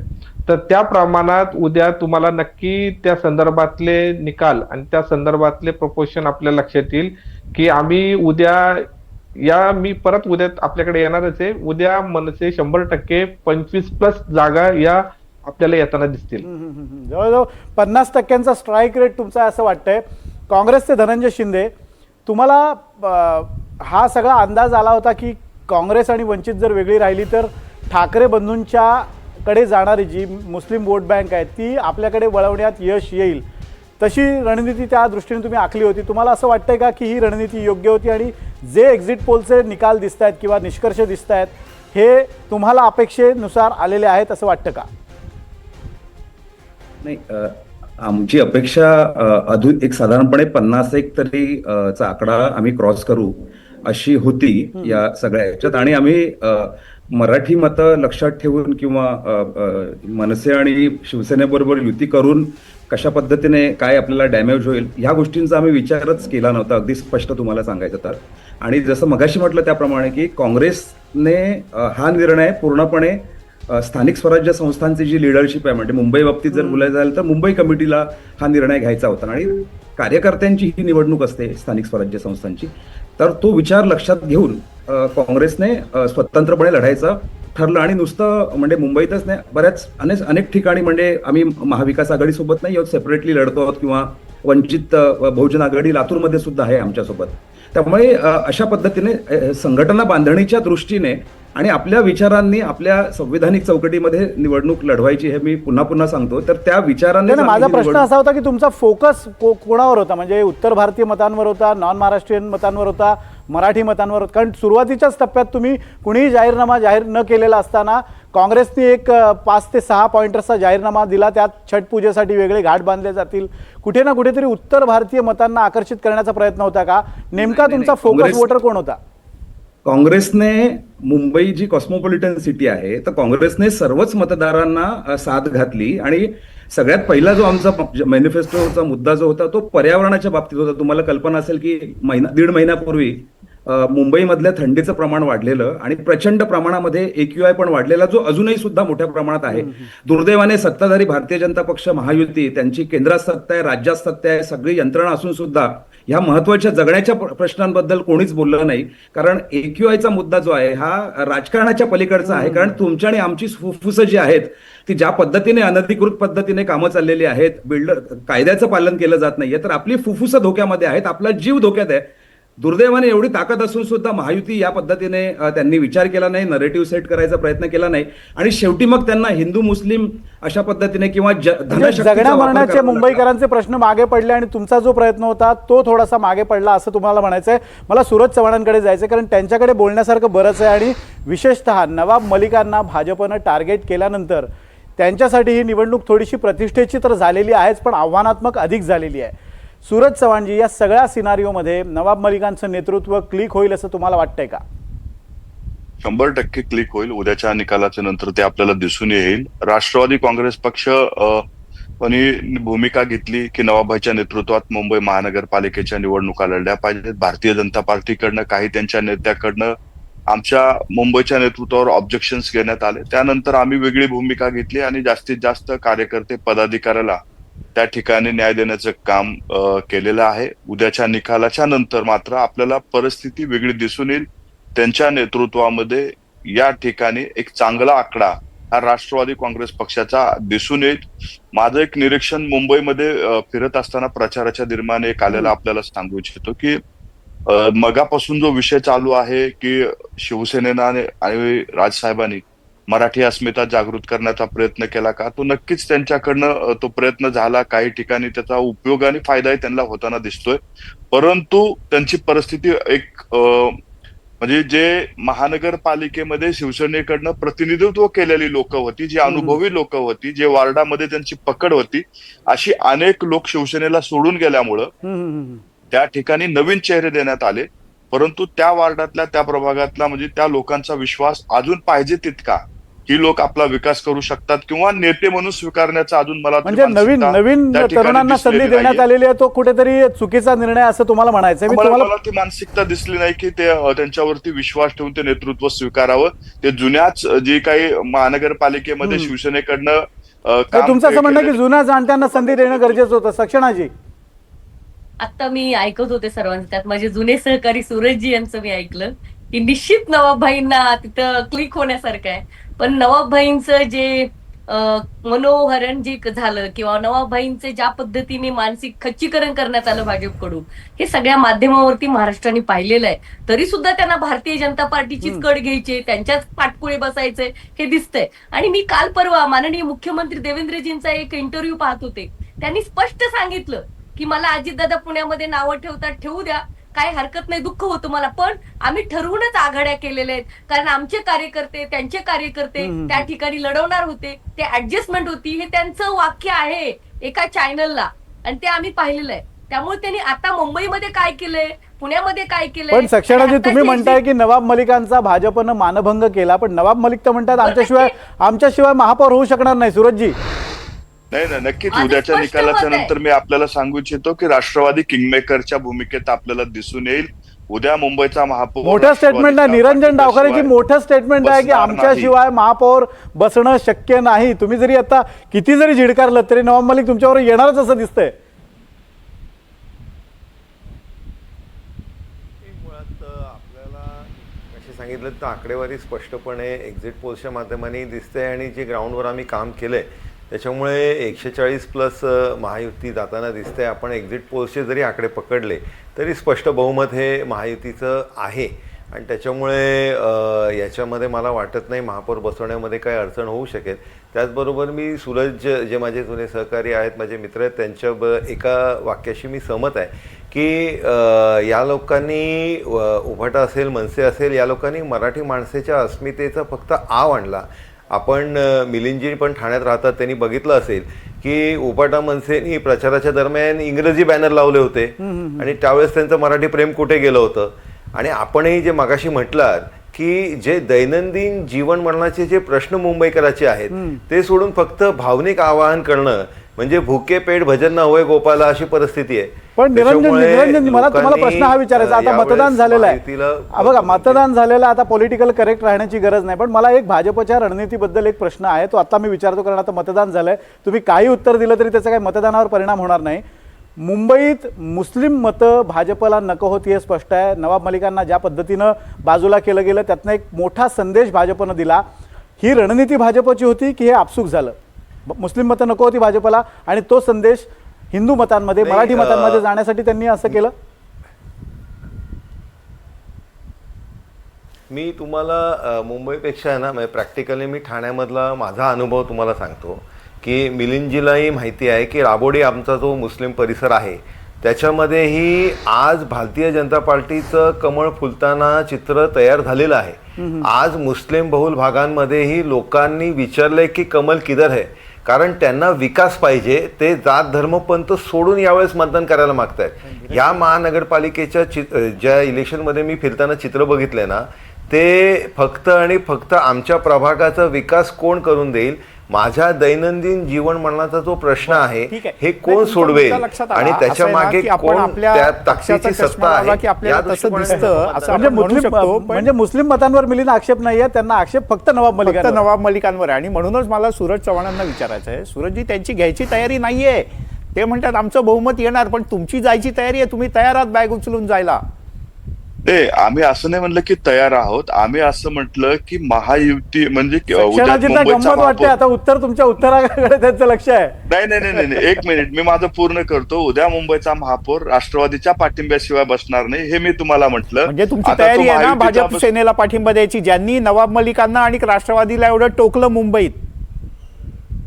Speaker 5: तर त्या प्रमाणात उद्या तुम्हाला नक्की त्या संदर्भातले निकाल आणि त्या संदर्भातले प्रपोर्शन आपल्या लक्षात येईल की आम्ही उद्या मी परत उद्या आपल्याकडे येणारच आहे. उद्या मनसे 100% 25+ जागा या आपल्याला येताना दिसतील.
Speaker 15: जवळजवळ 50% स्ट्राईक रेट तुमचा असं वाटतंय. काँग्रेसचे धनंजय शिंदे, तुम्हाला हा सगळा अंदाज आला होता की काँग्रेस आणि वंचित जर वेगळी राहिली तर ठाकरे बंधूंच्याकडे जाणारी जी मुस्लिम वोट बँक आहे ती आपल्याकडे वळवण्यात यश येईल, तशी रणनीती त्या दृष्टीने तुम्ही आखली होती. तुम्हाला असं वाटतंय का की ही रणनीती योग्य होती आणि जे एक्झिट पोलचे निकाल दिसत आहेत किंवा निष्कर्ष दिसत आहेत हे तुम्हाला अपेक्षेनुसार आलेले आहेत असं वाटतं का?
Speaker 7: नाही, आमची अपेक्षा अजून एक साधारणपणे 51 तरी चा आकडा आम्ही क्रॉस करू अशी होती या सगळ्या ह्याच्यात. आणि आम्ही मराठी मतं लक्षात ठेवून किंवा मनसे आणि शिवसेनेबरोबर युती करून कशा पद्धतीने काय आपल्याला डॅमेज होईल ह्या गोष्टींचा आम्ही विचारच केला नव्हता, अगदी स्पष्ट तुम्हाला सांगायचं तर. आणि जसं मगाशी म्हटलं त्याप्रमाणे की काँग्रेसने हा निर्णय पूर्णपणे स्थानिक स्वराज्य संस्थांची जी लिडरशिप आहे, म्हणजे मुंबई बाबतीत जर बोलायचं झालं तर मुंबई कमिटीला हा निर्णय घ्यायचा होता आणि कार्यकर्त्यांची ही निवडणूक असते स्थानिक स्वराज्य संस्थांची. तर तो विचार लक्षात घेऊन काँग्रेसने स्वतंत्रपणे लढायचं ठरलं. आणि नुसतं म्हणजे मुंबईतच नाही, बऱ्याच अनेक ठिकाणी म्हणजे आम्ही महाविकास आघाडी सोबत नाही आहोत, सेपरेटली लढतो आहोत किंवा वंचित बहुजन आघाडी लातूरमध्ये सुद्धा आहे आमच्यासोबत. त्यामुळे अशा पद्धतीने संघटना बांधणीच्या दृष्टीने आणि आपल्या विचारांनी आपल्या संविधानिक चौकटीमध्ये निवडणूक लढवायची हे मी पुन्हा पुन्हा सांगतो. तर त्या विचारांनी
Speaker 15: माझा प्रश्न असा होता की तुमचा फोकस कोणावर होता, म्हणजे उत्तर भारतीय मतांवर होता, नॉन महाराष्ट्रीयन मतांवर होता, मराठी मतांवर होता? कारण सुरुवातीच्याच टप्प्यात तुम्ही कुणीही जाहीरनामा जाहीर न केलेला असताना काँग्रेसने एक 5 ते 6 पॉइंटर्सचा जाहीरनामा दिला, त्यात छठ पूजेसाठी वेगळे घाट बांधले जातील. कुठे ना कुठेतरी उत्तर भारतीय मतांना आकर्षित करण्याचा प्रयत्न होता का? नेमका तुमचा फोकस वोटर कोण होता?
Speaker 7: काँग्रेसने मुंबई जी कॉस्मोपॉलिटन सिटी आहे तर काँग्रेसने सर्वच मतदारांना साथ घातली. आणि सगळ्यात पहिला जो आमचा मॅनिफेस्टोचा मुद्दा जो होता तो पर्यावरणाच्या बाबतीत होता. तुम्हाला कल्पना असेल की दीड महिन्यापूर्वी मुंबईमधल्या थंडीचं प्रमाण वाढलेलं आणि प्रचंड प्रमाणामध्ये AQI पण वाढलेला, जो अजूनही सुद्धा मोठ्या प्रमाणात आहे. दुर्दैवाने सत्ताधारी भारतीय जनता पक्ष महायुती, त्यांची केंद्रात सत्ता आहे, राज्यात सत्ता आहे, सगळी यंत्रणा असून सुद्धा ह्या महत्वाच्या जगण्याच्या प्रश्नांबद्दल कोणीच बोललं नाही. कारण AQIचा मुद्दा जो आहे हा राजकारणाच्या पलीकडचा आहे. कारण तुमच्या आणि आमची फुफ्फुसं जी आहेत ती ज्या पद्धतीने अनधिकृत पद्धतीने कामं चाललेली आहेत, कायद्याचं पालन केलं जात नाहीये, तर आपली फुफ्फुसं धोक्यामध्ये आहेत, आपला जीव धोक्यात आहे. दुर्दैवाने एवढी ताकद असून सुद्धा महायुती या पद्धतीने त्यांनी विचार केला नाही, नरेटिव्ह सेट करायचा प्रयत्न केला नाही आणि शेवटी मग त्यांना हिंदू मुस्लिम अशा पद्धतीने किंवा
Speaker 15: जगण्या मरण्याचे मुंबईकरांचे प्रश्न मागे पडले आणि तुमचा जो प्रयत्न होता तो थोडासा मागे पडला असं तुम्हाला म्हणायचंय. मला सूरज चव्हाणांकडे जायचंय कारण त्यांच्याकडे बोलण्यासारखं बरंच आहे आणि विशेषतः नवाब मलिकांना भाजपनं टार्गेट केल्यानंतर त्यांच्यासाठी ही निवडणूक थोडीशी प्रतिष्ठेची तर झालेली आहेच पण आव्हानात्मक अधिक झालेली आहे. सूरज चव्हाणजी, या सगळ्या सिनारिओमध्ये नवाब मलिकांचं नेतृत्व क्लिक होईल असं तुम्हाला वाटतंय का?
Speaker 4: 100% क्लिक होईल. उद्याच्या निकालाच्या नंतर ते आपल्याला दिसून येईल. राष्ट्रवादी काँग्रेस पक्ष भूमिका घेतली की नवाबाच्या नेतृत्वात मुंबई महानगरपालिकेच्या निवडणुका लढल्या पाहिजेत. भारतीय जनता पार्टीकडनं काही त्यांच्या नेत्याकडनं आमच्या मुंबईच्या नेतृत्वावर ऑब्जेक्शन्स घेण्यात आले. त्यानंतर आम्ही वेगळी भूमिका घेतली आणि जास्तीत जास्त कार्यकर्ते पदाधिकाऱ्याला त्या ठिकाणी न्याय देण्याचं काम केलेलं आहे. उद्याच्या निकालाच्या नंतर मात्र आपल्याला परिस्थिती वेगळी दिसून येईल. त्यांच्या नेतृत्वामध्ये या ठिकाणी एक चांगला आकडा हा राष्ट्रवादी काँग्रेस पक्षाचा दिसून येईल. माझं एक निरीक्षण मुंबईमध्ये फिरत असताना प्रचाराच्या दरम्यान एक आलेला आपल्याला सांगू इच्छितो की मगापासून जो विषय चालू आहे की शिवसेनेनं आणि राजसाहेबांनी मराठी अस्मिता जागृत करण्याचा प्रयत्न केला का, तो नक्कीच त्यांच्याकडनं तो प्रयत्न झाला. काही ठिकाणी त्याचा उपयोग आणि फायदाही त्यांना होताना दिसतोय. परंतु त्यांची परिस्थिती एक म्हणजे जे महानगरपालिकेमध्ये शिवसेनेकडनं प्रतिनिधित्व केलेली लोक होती, जी अनुभवी लोक होती, जे वार्डामध्ये त्यांची पकड होती, अशी अनेक लोक शिवसेनेला सोडून गेल्यामुळं त्या ठिकाणी नवीन चेहरे देण्यात आले. परंतु त्या वार्डातल्या त्या प्रभागातला म्हणजे त्या लोकांचा विश्वास अजून पाहिजे तितका ही लोक आपला विकास करू शकतात किंवा नेते म्हणून स्वीकारण्याचा अजून मला
Speaker 15: म्हणजे नवीन तरुणांना संधी देण्यात आलेली आहे, तो कुठेतरी चुकीचा निर्णय असं तुम्हाला म्हणायचं आहे.
Speaker 4: मला ती मानसिकता दिसली नाही की ते त्यांच्यावरती विश्वास ठेवून ते नेतृत्व स्वीकारावं. ते जुन्याच जी काही महानगरपालिकेमध्ये शिवसेनेकडनं
Speaker 15: तुमचं असं म्हणणं की जुन्या जाणत्यांना संधी देणं गरजेचं होतं. सक्षणाजी,
Speaker 18: आता मी ऐकत होते सर्वांचं, त्यात माझे जुने सहकारी सूरजजी यांचं मी ऐकलं की निश्चित नवाबभाईंना तिथं क्लिक होण्यासारखं आहे. पण नवाबभाईंचं जे मनोहरण जे झालं किंवा नवाबभाईंचे ज्या पद्धतीने मानसिक खच्चीकरण करण्यात आलं भाजपकडून, हे सगळ्या माध्यमावरती महाराष्ट्राने पाहिलेलं आहे. तरी सुद्धा त्यांना भारतीय जनता पार्टीचीच कड घ्यायची, त्यांच्याच पाठपुळे बसायचंय हे दिसतंय. आणि मी काल परवा माननीय मुख्यमंत्री देवेंद्रजींचा एक इंटरव्ह्यू पाहत होते. त्यांनी स्पष्ट सांगितलं की मला अजितदादा पुण्यामध्ये नावं ठेवतात, ठेवू द्या, काही हरकत नाही, दुःख होतं मला, पण आम्ही ठरवूनच आघाड्या केलेल्या आहेत. कारण आमचे कार्यकर्ते, त्यांचे कार्यकर्ते त्या ठिकाणी लढवणार होते, ते ऍडजस्टमेंट होती, हे त्यांचं वाक्य आहे एका चॅनलला आणि ते आम्ही पाहिलेलं आहे. त्यामुळे त्यांनी आता मुंबईमध्ये काय केलंय, पुण्यामध्ये काय केलंय.
Speaker 15: पण सक्षणाजी तुम्ही म्हणताय की नवाब मलिकांचा भाजपनं मानभंग केला, पण नवाब मलिक तर म्हणतात आमच्याशिवाय महापौर होऊ शकणार नाही. सूरजजी,
Speaker 4: नाही नक्कीच उद्याच्या निकालाच्या नंतर मी आपल्याला सांगू इच्छितो की राष्ट्रवादी किंगमेकरच्या भूमिकेत आपल्याला दिसून येईल. उद्या मुंबईचा महापौर
Speaker 15: मोठं स्टेटमेंट आहे निरंजन डावखरेची, मोठं स्टेटमेंट आहे की आमच्याशिवाय महापौर बसणं शक्य नाही. तुम्ही जरी आता किती जरी झिडकारलं तरी नवाब मलिक तुमच्यावर येणारच असं दिसतंय.
Speaker 9: सांगितलं तर आकडेवारी स्पष्टपणे एक्झिट पोलच्या माध्यमाने दिसते आणि जे ग्राउंडवर आम्ही काम केलंय त्याच्यामुळे 140+ महायुती जाताना दिसते. आपण एक्झिट पोलचे जरी आकडे पकडले तरी स्पष्ट बहुमत हे महायुतीचं आहे आणि त्याच्यामुळे याच्यामध्ये मला वाटत नाही महापौर बसवण्यामध्ये काही अडचण होऊ शकेल. त्याचबरोबर मी सूरज जे माझे जुने सहकारी आहेत, माझे मित्र आहेत, त्यांच्या एका वाक्याशी मी सहमत आहे की या लोकांनी उभाटा असेल, मनसे असेल, या लोकांनी मराठी माणसाच्या अस्मितेचा फक्त आव आणला. आपण मिलिंदजी पण ठाण्यात राहतात, त्यांनी बघितलं असेल की उपाटा मनसेनी प्रचाराच्या दरम्यान इंग्रजी बॅनर लावले होते आणि त्यावेळेस त्यांचं मराठी प्रेम कुठे गेलं होतं. आणि आपणही जे मगाशी म्हटलात की जे दैनंदिन जीवन मरणाचे जे प्रश्न मुंबईकराचे आहेत ते सोडून फक्त भावनिक आवाहन करणं म्हणजे भुके पेट भजन न होय गोपाला अशी परिस्थिती आहे.
Speaker 15: पण निरंजन मला तुम्हाला प्रश्न हा विचारायचा, आता मतदान झालेलं आहे बघा, मतदान झालेलं, आता पॉलिटिकल करेक्ट राहण्याची गरज नाही, पण मला एक भाजपच्या रणनीतीबद्दल एक प्रश्न आहे, तो आता मी विचारतो कारण आता मतदान झालंय. तुम्ही काही उत्तर दिलं तरी त्याचा काही मतदानावर परिणाम होणार नाही. मुंबईत मुस्लिम मतं भाजपला नको होती हे स्पष्ट आहे. नवाब मलिकांना ज्या पद्धतीनं बाजूला केलं गेलं त्यातनं एक मोठा संदेश भाजपनं दिला. ही रणनीती भाजपची होती की हे आपसूक झालं? मुस्लिम मतं नको होती भाजपला आणि तो संदेश हिंदू मतांमध्ये, मराठी मतांमध्ये जाण्यासाठी त्यांनी असं केलं.
Speaker 9: मी तुम्हाला मुंबईपेक्षा ना प्रॅक्टिकली मी ठाण्यामधला माझा अनुभव तुम्हाला सांगतो की मिलिंदजीलाही माहिती आहे की राबोडी आमचा जो मुस्लिम परिसर आहे त्याच्यामध्येही आज भारतीय जनता पार्टीचं कमळ फुलताना चित्र तयार झालेलं आहे. आज मुस्लिम बहुल भागांमध्येही लोकांनी विचारलंय की कमल किधर है, कारण त्यांना विकास पाहिजे. ते जात धर्म पंथ सोडून यावेळेस मतदान करायला मागतायत. या महानगरपालिकेच्या ज्या इलेक्शनमध्ये मी फिरताना चित्र बघितलंय ना, ते फक्त आणि फक्त आमच्या प्रभागाचा विकास कोण करून देईल, माझ्या दैनंदिन जीवन मरणाचा जो प्रश्न आहे हे कोण सोडवेल आणि त्याच्या मागे कोण त्या ताकदीची सत्ता आहे.
Speaker 15: म्हणजे मुस्लिम मतांवर मिलिंद आक्षेप नाहीये, त्यांना आक्षेप फक्त नवाब
Speaker 16: मलिकांवर आहे. आणि म्हणूनच मला सूरज चव्हाणांना विचारायचं आहे, सूरजजी त्यांची घ्यायची तयारी नाहीये. ते म्हणतात आमचं बहुमत येणार, पण तुमची जायची तयारी आहे, तुम्ही तयार आहात बॅग उचलून जायला?
Speaker 4: आम्ही असं नाही म्हणलं की तयार आहोत, आम्ही असं म्हटलं की महायुती म्हणजे
Speaker 15: गंमत वाटते. आता उत्तर तुमच्या उत्तराकडे त्यांचं लक्ष आहे.
Speaker 4: नाही, एक मिनिट मी माझं पूर्ण करतो. उद्या मुंबईचा महापौर राष्ट्रवादीच्या पाठिंब्याशिवाय बसणार नाही हे मी तुम्हाला म्हटलं.
Speaker 16: म्हणजे तुमची तयारी आहे ना भाजप सेनेला पाठिंबा द्यायची, ज्यांनी नवाब मलिकांना आणि राष्ट्रवादीला एवढं टोकलं मुंबईत?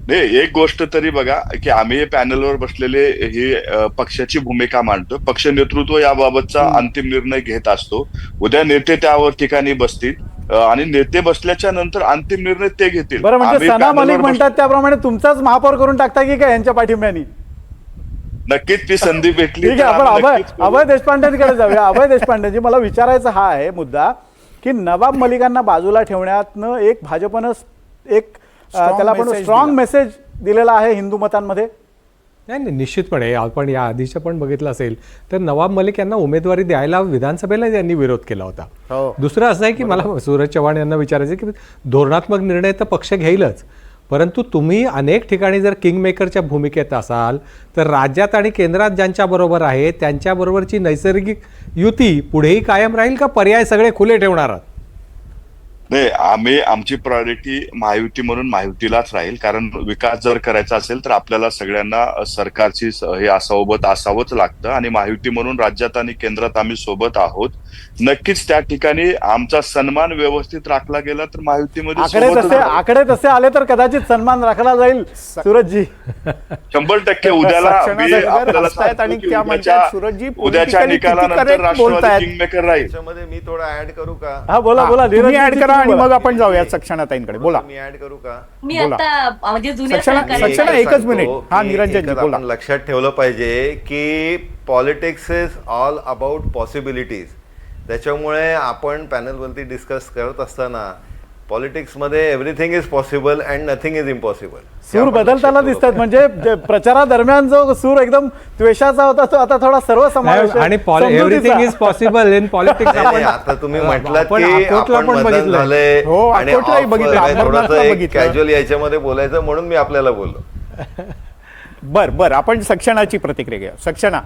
Speaker 4: नाही, एक गोष्ट तरी बघा की आम्ही पॅनलवर बसलेले ही पक्षाची भूमिका मांडतो. पक्ष नेतृत्व याबाबतचा अंतिम निर्णय घेत असतो. उद्या नेते त्यावर ठिकाणी बसतील आणि नेते बसल्याच्या नंतर अंतिम निर्णय ते घेतील.
Speaker 15: बरं, म्हणजे सना मलिक म्हणतात त्याप्रमाणे तुमचाच महापौर करून टाकता की काय यांच्या पाठिंब्याने?
Speaker 4: नक्कीच ती संधी भेटली.
Speaker 15: ठीक आहे, आपण अभय देशपांडेंकडे जाऊया. अभय देशपांडेजी, मला विचारायचा हा आहे मुद्दा की नवाब मलिकांना बाजूला ठेवण्यातनं एक भाजपनं एक त्याला आपण
Speaker 16: message
Speaker 15: स्ट्रॉंग
Speaker 16: दिला.
Speaker 15: मेसेज दिलेला आहे हिंदू मतांमध्ये.
Speaker 3: नाही निश्चितपणे आपण या आधीचं पण बघितलं असेल तर नवाब मलिक यांना उमेदवारी द्यायला विधानसभेला त्यांनी विरोध केला होता. दुसरं असं आहे की मला सूरज चव्हाण यांना विचारायचं की धोरणात्मक निर्णय तर पक्ष घेईलच, परंतु तुम्ही अनेक ठिकाणी जर किंगमेकरच्या भूमिकेत असाल तर राज्यात आणि केंद्रात ज्यांच्या बरोबर आहे त्यांच्याबरोबरची नैसर्गिक युती पुढेही कायम राहील का पर्याय सगळे खुले ठेवणार आहात?
Speaker 4: नाही, आमची प्रायोरिटी महायुती म्हणून महायुतीलाच राहील. कारण विकास जर करायचा असेल तर आपल्याला सगळ्यांना सरकारची हे सोबत असावंच लागतं आणि महायुती म्हणून राज्यात आणि केंद्रात आम्ही सोबत आहोत. नक्कीच त्या ठिकाणी आमचा सन्मान व्यवस्थित राखला गेला तर महायुतीमध्ये
Speaker 15: आकडे तसे आले तर कदाचित सन्मान राखला जाईल. सूरजजी
Speaker 4: 100% उद्याला
Speaker 16: आणि त्या म्हणतात सूरजजी
Speaker 4: उद्याच्या निकालानंतर राष्ट्रवादी किंगमेकर राहील.
Speaker 9: त्याच्यामध्ये मी थोडा ऍड करू का?
Speaker 15: हा बोला बोला.
Speaker 16: तुम्ही ऍड करा आणि मग आपण जाऊया सक्षणाताईंकडे. बोला.
Speaker 9: मी ऍड करू का?
Speaker 18: मी
Speaker 16: बोला.
Speaker 18: आता म्हणजे जुन्या
Speaker 9: मी
Speaker 16: सक्षणा
Speaker 9: एकच
Speaker 16: एकच मिनिट.
Speaker 9: सांगतो
Speaker 16: हा
Speaker 9: की
Speaker 16: निरंजनजी
Speaker 9: एकच
Speaker 16: बोला.
Speaker 9: आपण लक्षात ठेवलं पाहिजे की politics is all about possibilities. त्याच्यामुळे आपण पॅनलवरती डिस्कस करत असताना पॉलिटिक्समध्ये everything is possible and nothing is impossible.
Speaker 15: सूर बदलताना दिसतात. म्हणजे प्रचारादरम्यान जो सूर एकदम द्वेषाचा होता तो आता थोडा सर्वसमावेशक
Speaker 3: आणि everything is possible in politics.
Speaker 9: आता तुम्ही म्हटलात की आपण बदल झाले आणि थोडंसं कॅज्युअल याच्यामध्ये बोलायचं म्हणून मी आपल्याला बोललो.
Speaker 16: बर आपण सक्षणाची प्रतिक्रिया घ्या. सक्षणा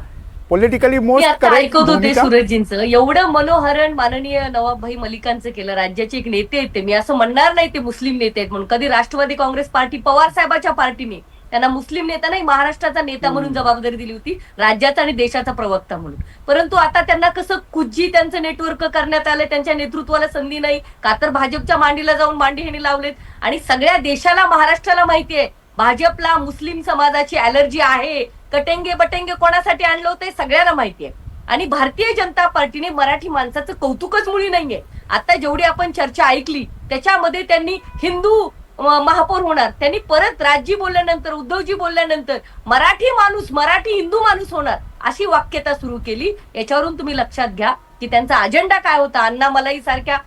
Speaker 16: पॉलिटिकली
Speaker 18: मी
Speaker 16: मोस्ट
Speaker 18: आता ऐकत होते सूरजजींचं एवढं मनोहरण माननीय नवाबभाई मलिकांचं केलं. राज्याचे एक नेते आहेत ते. मी असं म्हणणार नाही ते मुस्लिम नेते आहेत म्हणून. कधी राष्ट्रवादी काँग्रेस पार्टी पवार साहेबाच्या पार्टीने त्यांना मुस्लिम नेता नाही महाराष्ट्राचा नेता म्हणून जबाबदारी दिली होती, राज्याचा आणि देशाचा प्रवक्ता म्हणून. परंतु आता त्यांना कसं कुजी त्यांचं नेटवर्क करण्यात आलं, त्यांच्या नेतृत्वाला संधी नाही का तर भाजपच्या मांडीला जाऊन मांडी ह्यांनी लावलेत. आणि सगळ्या देशाला महाराष्ट्राला माहिती आहे भाजपला मुस्लिम समाजाची अलर्जी आहे. कटेंगे बटेंगे कोणासाठी आणलं होतं सगळ्यांना माहिती आहे. आणि भारतीय जनता पार्टीने मराठी माणसाचं कौतुकच मुळी नाहीये. आता जेवढी आपण चर्चा ऐकली त्याच्यामध्ये त्यांनी हिंदू महापौर होणार, त्यांनी परत राजजी बोलल्यानंतर उद्धवजी बोलल्यानंतर मराठी माणूस मराठी हिंदू माणूस होणार अशी वाक्यता सुरू केली. याच्यावरून तुम्ही लक्षात घ्या की त्यांचा अजेंडा काय होता. अण्णा मलाई सारख्या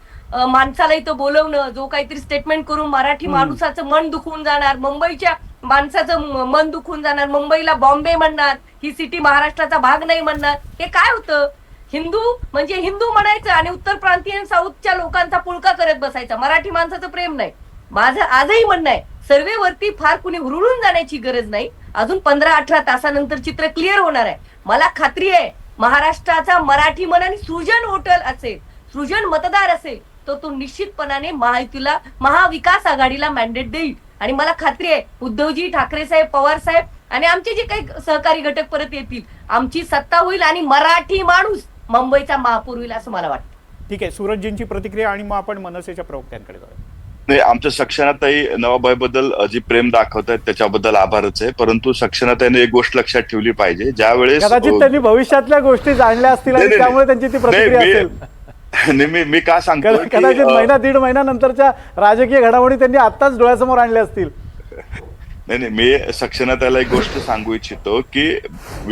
Speaker 18: माणसाला इथं बोलवणं, जो काहीतरी स्टेटमेंट करून मराठी माणसाचं मन दुखवून जाणार, मुंबईच्या माणसाचं मन दुखून जाणार, मुंबईला बॉम्बे म्हणणार, ही सिटी महाराष्ट्राचा भाग नाही म्हणणार. हे काय होतं? हिंदू म्हणजे हिंदू म्हणायचं आणि उत्तर प्रांतीय साऊथच्या लोकांचा पुळका करत बसायचा. मराठी माणसाचं प्रेम नाही. माझं आजही म्हणणं आहे सर्वेवरती फार कुणी हुरळून जाण्याची गरज नाही. अजून 15-18 तासानंतर चित्र क्लिअर होणार आहे. मला खात्री आहे महाराष्ट्राचा मराठी मन आणि सृजन वोटर असेल, सृजन मतदार असेल तर तो निश्चितपणाने महायुतीला महाविकास आघाडीला मॅन्डेट देईल. आणि मला खात्री आहे उद्धवजी ठाकरे साहेब, पवार साहेब आणि आमचे जे काही सहकारी घटक परत येतील, आमची सत्ता होईल आणि मराठी माणूस मुंबईचा महापौर होईल असं मला वाटतं.
Speaker 16: ठीक आहे. सूरजजींची प्रतिक्रिया आणि मग आपण मनसेच्या प्रवक्त्यांकडे जाऊया.
Speaker 4: नाही, आमच्या सक्षणाताई नवाबाईबद्दल जी प्रेम दाखवत आहेत त्याच्याबद्दल आभारच आहे. परंतु सक्षणाताईने एक गोष्ट लक्षात ठेवली पाहिजे, ज्या वेळेस
Speaker 15: कदाचित त्यांनी भविष्यातल्या गोष्टी जाणल्या असतील आणि त्यामुळे त्यांची ती प्रतिक्रिया असेल.
Speaker 4: मी का सांगतो
Speaker 15: कदाचित महिना दीड महिन्यानंतरच्या राजकीय घडामोडी त्यांनी आत्ताच डोळ्यासमोर आणल्या असतील.
Speaker 4: नाही, मी सक्षणाताईला एक गोष्ट सांगू इच्छितो की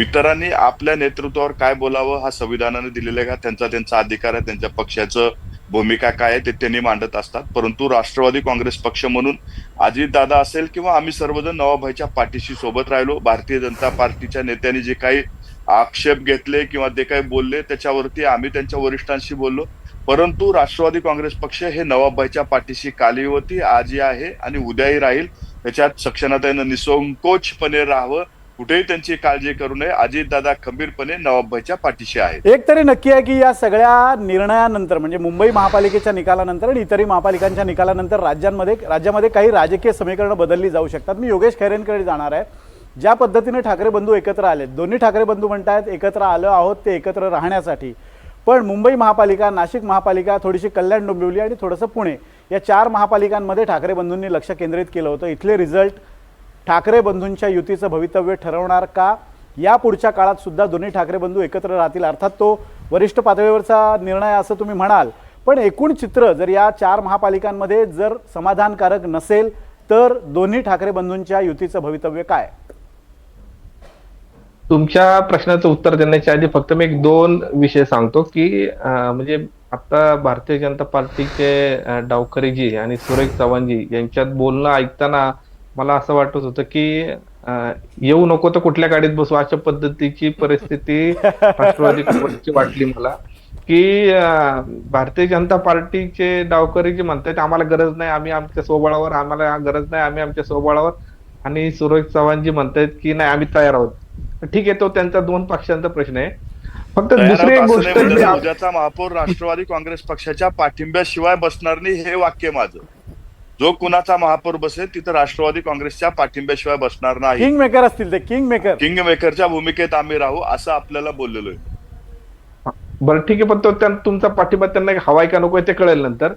Speaker 4: इतरांनी आपल्या नेतृत्वावर काय बोलावं हा संविधानाने दिलेला आहे का, त्यांचा अधिकार आहे. त्यांच्या पक्षाचं भूमिका काय आहे ते त्यांनी मांडत असतात. परंतु राष्ट्रवादी काँग्रेस पक्ष म्हणून अजितदादा असेल किंवा आम्ही सर्वजण नवाबाईच्या पाठीशी सोबत राहिलो. भारतीय जनता पार्टीच्या नेत्यांनी जे काही आक्षेप घेतले किंवा ते काही बोलले त्याच्यावरती आम्ही त्यांच्या वरिष्ठांशी बोललो. परंतु राष्ट्रवादी काँग्रेस पक्ष हे नवाबाईच्या पाठीशी काली होती, आजही आहे आणि उद्याही राहील. त्याच्यात सक्षणाताईनं निसंकोचपणे राहावं, कुठेही त्यांची काळजी करू नये. अजितदादा खंबीरपणे नवाबाईच्या पाठीशी आहेत.
Speaker 15: एक तरी नक्की आहे की या सगळ्या निर्णयानंतर म्हणजे मुंबई महापालिकेच्या निकालानंतर आणि इतरही महापालिकांच्या निकालानंतर राज्यामध्ये काही राजकीय समीकरणं बदलली जाऊ शकतात. मी योगेश खैरेंकडे जाणार आहे. ज्या पद्धतीने ठाकरे बंधू एकत्र आलेत, दोन्ही ठाकरे बंधू म्हणतायत एकत्र आलो आहोत ते एकत्र राहण्यासाठी, पण मुंबई महापालिका, नाशिक महापालिका, थोडीशी कल्याण डोंबिवली आणि थोडंसं पुणे या 4 महापालिकांमध्ये ठाकरे बंधूंनी लक्ष केंद्रित केलं होतं. इथले रिझल्ट ठाकरे बंधूंच्या युतीचं भवितव्य ठरवणार का? या पुढच्या काळात सुद्धा दोन्ही ठाकरे बंधू एकत्र राहतील. अर्थात तो वरिष्ठ पातळीवरचा निर्णय असं तुम्ही म्हणाल, पण एकूण चित्र जर या 4 महापालिकांमध्ये जर समाधानकारक नसेल तर दोन्ही ठाकरे बंधूंच्या युतीचं भवितव्य काय?
Speaker 5: तुमच्या प्रश्नाचं उत्तर देण्याच्या आधी फक्त मी एक 2 विषय सांगतो की म्हणजे आता भारतीय जनता पार्टीचे डावखरेजी आणि सुरेश चव्हाणजी यांच्यात बोलणं ऐकताना मला असं वाटत होतं की येऊ नको तर कुठल्या गाडीत बसू अशा पद्धतीची परिस्थिती राष्ट्रवादी काँग्रेसची वाटली मला, की भारतीय जनता पार्टीचे डावखरेजी म्हणतात आम्हाला गरज नाही, आम्ही आमच्या स्वबळावर, आम्हाला गरज नाही, आम्ही आमच्या स्वबळावर, आणि सुरेश चव्हाणजी म्हणतात की नाही आम्ही तयार आहोत. ठीक आहे, तो त्यांचा दोन पक्षांचा प्रश्न आहे. फक्त दुसरी एक गोष्ट
Speaker 4: उद्याचा महापौर राष्ट्रवादी काँग्रेस पक्षाच्या पाठिंब्याशिवाय बसणार नाही, हे वाक्य माझं. जो कुणाचा महापौर बसेल तिथं राष्ट्रवादी काँग्रेसच्या पाठिंब्याशिवाय बसणार नाही.
Speaker 15: किंग मेकर असतील ते, किंग
Speaker 4: मेकरच्या भूमिकेत आम्ही राहू असं आपल्याला बोललेलो आहे.
Speaker 5: बरं ठीक आहे, पण तो तुमचा पाठिंबा त्यांना हवाय का नको ते कळेल नंतर.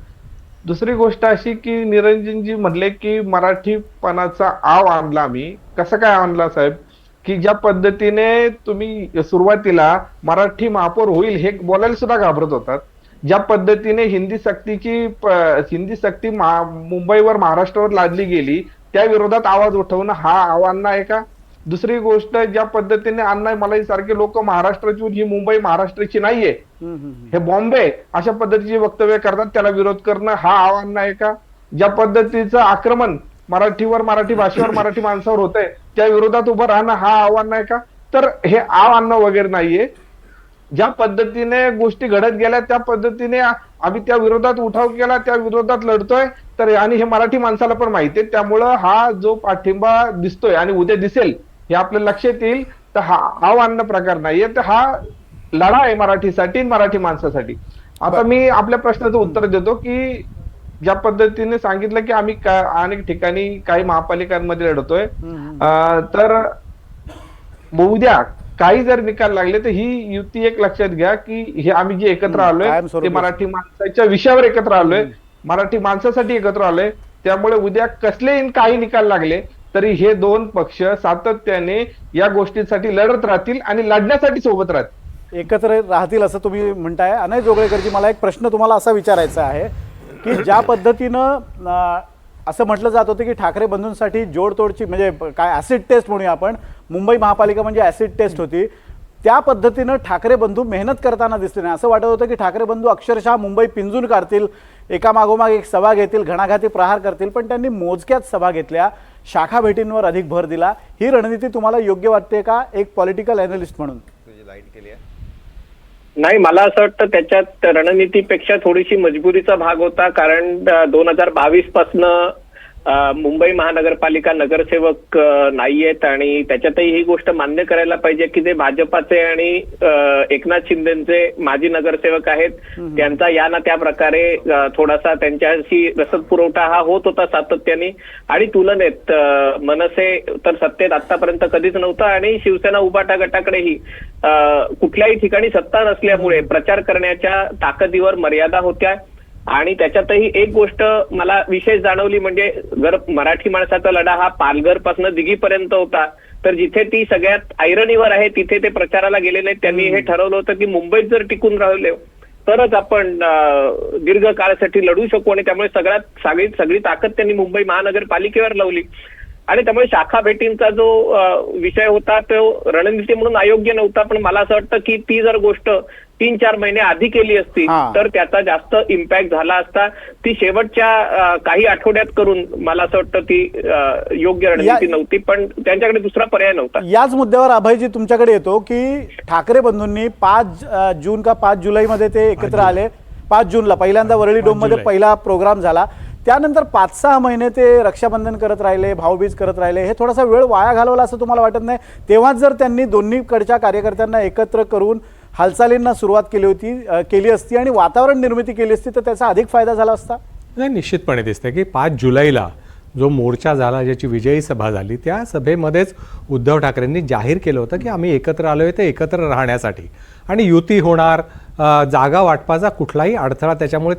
Speaker 5: दुसरी गोष्ट अशी की निरंजनजी म्हणले की मराठीपणाचा आव आणला आम्ही. कसं काय आणला साहेब? की ज्या पद्धतीने तुम्ही सुरुवातीला मराठी महापौर होईल हे बोलायला सुद्धा घाबरत होतात, ज्या पद्धतीने हिंदी सक्ती मुंबईवर महाराष्ट्रावर लादली गेली त्या विरोधात आवाज उठवणं हा आव्हान आहे का? दुसरी गोष्ट, ज्या पद्धतीने अण्णा मलाई सारखे लोक महाराष्ट्राची, ही मुंबई महाराष्ट्राची नाहीये, हे बॉम्बे अशा पद्धतीचे वक्तव्य करतात, त्याला विरोध करणं हा आव्हान आहे का? ज्या पद्धतीचं आक्रमण मराठीवर, मराठी भाषेवर, मराठी माणसावर होतंय त्या विरोधात उभं राहणं हा आव्हान आहे का? तर हे आव्हान वगैरे नाहीये. ज्या पद्धतीने गोष्टी घडत गेल्या त्या पद्धतीने आम्ही त्या विरोधात उठाव केला, त्या विरोधात लढतोय. तर आणि हे मराठी माणसाला पण माहिती आहे, त्यामुळं हा जो पाठिंबा दिसतोय आणि उद्या दिसेल हे आपल्या लक्षात येईल. तर हा आव्हान प्रकार नाहीये, तर हा लढा आहे मराठीसाठी, मराठी माणसासाठी. आता मी आपल्या प्रश्नाचं उत्तर देतो की ज्या पद्धतीने सांगितलं की आम्ही अनेक ठिकाणी काही महापालिकांमध्ये लढतोय, तर उद्या काही जर निकाल लागले तर ही युती एक लक्षात घ्या की हे आम्ही जे एकत्र आलोय ते मराठी माणसाच्या विषयावर एकत्र आलोय, मराठी माणसासाठी एकत्र आलोय. त्यामुळे उद्या कसलेही काही निकाल लागले तरी हे दोन पक्ष सातत्याने या गोष्टींसाठी लढत राहतील आणि लढण्यासाठी सोबत राहतील,
Speaker 15: एकत्र राहतील असं तुम्ही म्हणताय. अनय जोगळेकरजी, मला एक प्रश्न तुम्हाला असा विचारायचा आहे की ज्या पद्धतीनं असं म्हटलं जात होतं की ठाकरे बंधूंसाठी जोडतोडची म्हणजे काय ॲसिड टेस्ट म्हणूया आपण, मुंबई महापालिका म्हणजे ॲसिड टेस्ट होती, त्या पद्धतीनं ठाकरे बंधू मेहनत करताना दिसले नाही. असं वाटत होतं की ठाकरे बंधू अक्षरशः मुंबई पिंजून काढतील, एकामागोमाग एक सभा घेतील, घणाघाती प्रहार करतील, पण त्यांनी मोजक्याच सभा घेतल्या, शाखा भेटींवर अधिक भर दिला. ही रणनीती तुम्हाला योग्य वाटते का एक पॉलिटिकल अॅनालिस्ट म्हणून?
Speaker 6: नाही, मला असं वाटतं त्याच्यात रणनीतीपेक्षा थोडीशी मजबुरीचा भाग होता. कारण 2022 पासनं मुंबई महानगरपालिका नगरसेवक नाहीयेत आणि त्याच्यातही ही गोष्ट मान्य करायला पाहिजे की ते भाजपाचे आणि एकनाथ शिंदेचे माजी नगरसेवक आहेत. त्यांचा या ना त्या प्रकारे थोडासा त्यांच्याशी रसद पुरवठा हा होत होता सातत्याने. आणि तुलनेत मनसे तर सत्तेत आतापर्यंत कधीच नव्हता आणि शिवसेना उभाटा गटाकडेही कुठल्याही ठिकाणी सत्ता नसल्यामुळे प्रचार करण्याच्या ताकदीवर मर्यादा होत्या. आणि त्याच्यातही एक गोष्ट मला विशेष जाणवली म्हणजे जर मराठी माणसाचा लढा हा पालघर पासून दिघीपर्यंत होता, तर जिथे ती सगळ्यात ऐरणीवर आहे तिथे ते प्रचाराला गेले नाहीत. त्यांनी हे ठरवलं होतं की मुंबईत जर टिकून राहिले तरच आपण दीर्घ काळासाठी लढू शकू आणि त्यामुळे सगळी ताकद त्यांनी मुंबई महानगरपालिकेवर लावली. आणि त्यामुळे शाखा भेटींचा जो विषय होता तो रणनीती म्हणून अयोग्य नव्हता. पण मला असं वाटतं की ती जर गोष्ट 3-4 महिने आधी केली असती तर त्याचा जास्त इम्पॅक्ट झाला असता. ती शेवटच्या काही आठवड्यात करून मला असं वाटतं ती योग्य रणनीती नव्हती, पण त्यांच्याकडे दुसरा पर्याय नव्हता.
Speaker 15: याच मुद्द्यावर अभयजी तुमच्याकडे येतो की ठाकरे बंधूंनी 5 जून का 5 जुलैमध्ये ते एकत्र आले. 5 जूनला पहिल्यांदा वरळी डोममध्ये पहिला प्रोग्राम झाला. त्यानंतर 5-6 महिने ते रक्षाबंधन करत राहिले, भाऊबीज करत राहिले. हे थोडासा वेळ वाया घालवला असं तुम्हाला वाटत नाही? तेव्हाच जर त्यांनी दोन्हीकडच्या कार्यकर्त्यांना एकत्र करून हालचालींना सुरुवात केली असती आणि वातावरण निर्मिती केली असती तर त्याचा अधिक फायदा झाला असता?
Speaker 3: नाही, निश्चितपणे दिसते की 5 जुलैला जो मोर्चा झाला, ज्याची विजयी सभा झाली, त्या सभेमध्येच उद्धव ठाकरेंनी जाहीर केलं होतं की आम्ही एकत्र आलोय ते एकत्र राहण्यासाठी आणि युती होणार, जागा वाटपाचा कुठलाही अडथळा त्याच्यामुळे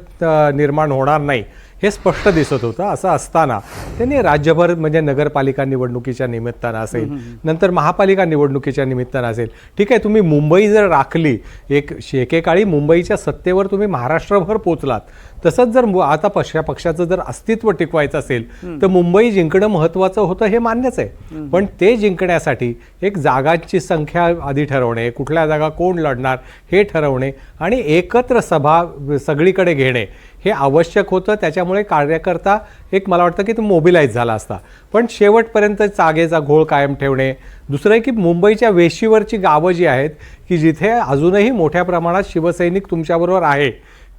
Speaker 3: निर्माण होणार नाही हे स्पष्ट दिसत होतं. असं असताना त्यांनी राज्यभर म्हणजे नगरपालिका निवडणुकीच्या निमित्तानं असेल, नंतर महापालिका निवडणुकीच्या निमित्तानं असेल, ठीक आहे, तुम्ही मुंबई जर राखली, एकेकाळी मुंबईच्या सत्तेवर तुम्ही महाराष्ट्रभर पोचलात, तसंच जर आता पक्षाचं जर अस्तित्व टिकवायचं असेल तर मुंबई जिंकणं महत्त्वाचं होतं, हे मान्यच आहे. पण ते जिंकण्यासाठी एक जागांची संख्या आधी ठरवणे, कुठल्या जागा कोण लढणार हे ठरवणे आणि एकत्र सभा सगळीकडे घेणे हे आवश्यक होतं. त्याच्यामुळे कार्यकर्ता एक मला वाटतं की तो मोबिलाईज झाला असता. पण शेवटपर्यंत जागेचा घोळ कायम ठेवणे. दुसरं आहे की मुंबईच्या वेशीवरची गावं जी आहेत की जिथे अजूनही मोठ्या प्रमाणात शिवसैनिक तुमच्याबरोबर आहे,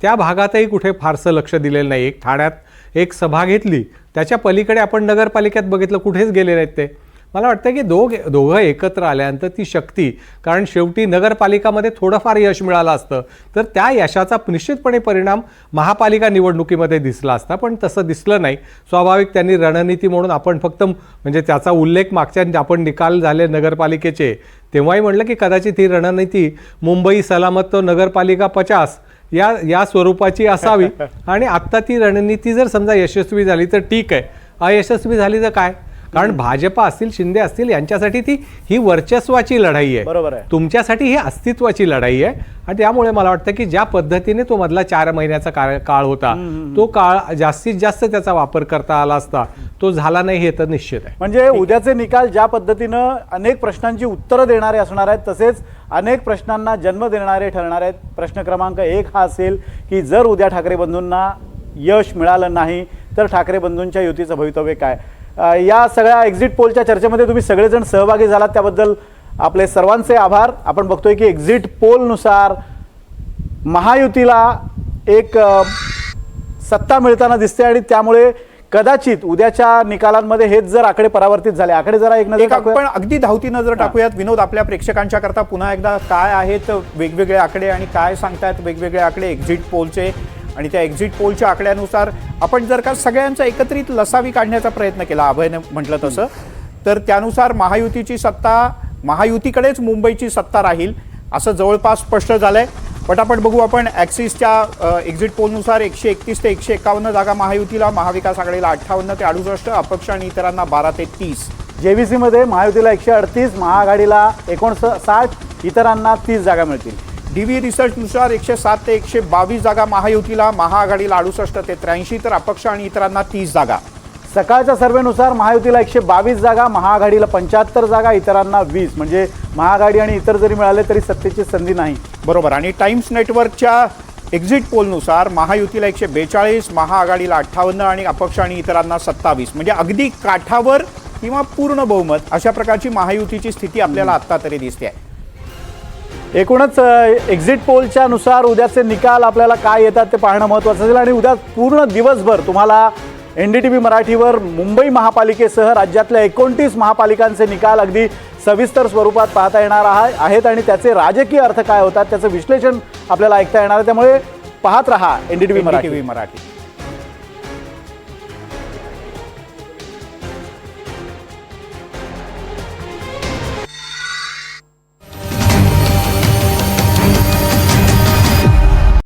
Speaker 3: त्या भागातही कुठे फारसं लक्ष दिलेलं नाही. एक ठाण्यात एक सभा घेतली, त्याच्या पलीकडे आपण नगरपालिकेत बघितलं कुठेच गेले नाहीत ते. मला वाटतं की दोघं एकत्र आल्यानंतर ती शक्ती, कारण शेवटी नगरपालिकामध्ये थोडंफार यश मिळालं असतं तर त्या यशाचा निश्चितपणे परिणाम महापालिका निवडणुकीमध्ये दिसला असता, पण तसं दिसलं नाही. स्वाभाविक त्यांनी रणनीती म्हणून आपण फक्त म्हणजे त्याचा उल्लेख मागच्या आपण निकाल झाले नगरपालिकेचे तेव्हाही म्हणलं की कदाचित ही रणनीती मुंबई सलामत तो नगरपालिका 50 या स्वरूपाची असावी. आणि आत्ता ती रणनीती जर समजा यशस्वी झाली तर ठीक आहे, अयशस्वी झाली तर काय? कारण भाजपा असतील, शिंदे असतील, यांच्यासाठी ही वर्चस्वाची लढाई आहे.
Speaker 15: बरोबर आहे.
Speaker 3: तुमच्यासाठी ही अस्तित्वाची लढाई आहे. आणि त्यामुळे मला वाटतं की ज्या पद्धतीने तो मधला 4 महिन्याचा काळ होता, तो काळ जास्तीत जास्त त्याचा वापर करता आला असता, तो झाला नाही हे तर निश्चित आहे.
Speaker 15: म्हणजे उद्याचे निकाल ज्या पद्धतीनं अनेक प्रश्नांची उत्तरं देणारे असणार आहेत, तसेच अनेक प्रश्नांना जन्म देणारे ठरणार आहेत. प्रश्न क्रमांक 1 हा असेल की जर उद्या ठाकरे बंधूंना यश मिळालं नाही तर ठाकरे बंधूंच्या युतीचं भवितव्य काय? या सगळ्या एक्झिट पोलच्या चर्चेमध्ये तुम्ही सगळेजण सहभागी झालात, त्याबद्दल आपले सर्वांचे आभार. आपण बघतोय की एक्झिट पोलनुसार महायुतीला एक सत्ता मिळताना दिसते आणि त्यामुळे कदाचित उद्याच्या निकालांमध्ये हेच जर आकडे परावर्तित झाले, आकडे जरा एक नजर टाकूया.
Speaker 16: आपण अगदी धावती नजर टाकूयात विनोद आपल्या प्रेक्षकांच्या करता पुन्हा एकदा. काय आहेत वेगवेगळे आकडे आणि काय सांगतायत वेगवेगळे आकडे एक्झिट पोलचे? आणि त्या एक्झिट पोलच्या आकड्यानुसार आपण जर का सगळ्यांचा एकत्रित लसावी काढण्याचा प्रयत्न केला, अभयने म्हटलं तसं, तर त्यानुसार महायुतीची सत्ता, महायुतीकडेच मुंबईची सत्ता राहील असं जवळपास स्पष्ट झालंय. पटापट बघू आपण. ॲक्सिसच्या एक्झिट पोलनुसार 131 ते 151 जागा महायुतीला, महाविकास आघाडीला 58 ते 68, अपक्ष आणि इतरांना 12 ते 30.
Speaker 15: जेव्हीसीमध्ये महायुतीला 138, महाआघाडीला 59, इतरांना 30 जागा मिळतील.
Speaker 16: DV रिसर्चनुसार 107 ते 122 जागा महायुतीला, महाआघाडीला 68 ते 83, तर अपक्ष आणि इतरांना 30 जागा.
Speaker 15: सकाळच्या सर्वेनुसार महायुतीला 122 जागा, महाआघाडीला 75 जागा, इतरांना 20. म्हणजे महाआघाडी आणि इतर जरी मिळाले तरी सत्तेची संधी नाही.
Speaker 16: बरोबर. आणि टाइम्स नेटवर्कच्या एक्झिट पोलनुसार महायुतीला 142, महाआघाडीला 58 आणि अपक्ष आणि इतरांना 27. म्हणजे अगदी काठावर किंवा पूर्ण बहुमत अशा प्रकारची महायुतीची स्थिती आपल्याला आत्ता तरी दिसते आहे.
Speaker 15: एकूणच एक्झिट पोलच्या नुसार उद्याचे निकाल आपल्याला काय येतात ते पाहणं महत्त्वाचं असेल. आणि उद्या पूर्ण दिवसभर तुम्हाला NDTV मराठीवर मुंबई महापालिकेसह राज्यातल्या 29 महापालिकांचे निकाल अगदी सविस्तर स्वरूपात पाहता येणार आहेत आणि त्याचे राजकीय अर्थ काय होतात त्याचं विश्लेषण आपल्याला ऐकता येणार आहे. त्यामुळे पाहत रहा NDTV मराठी.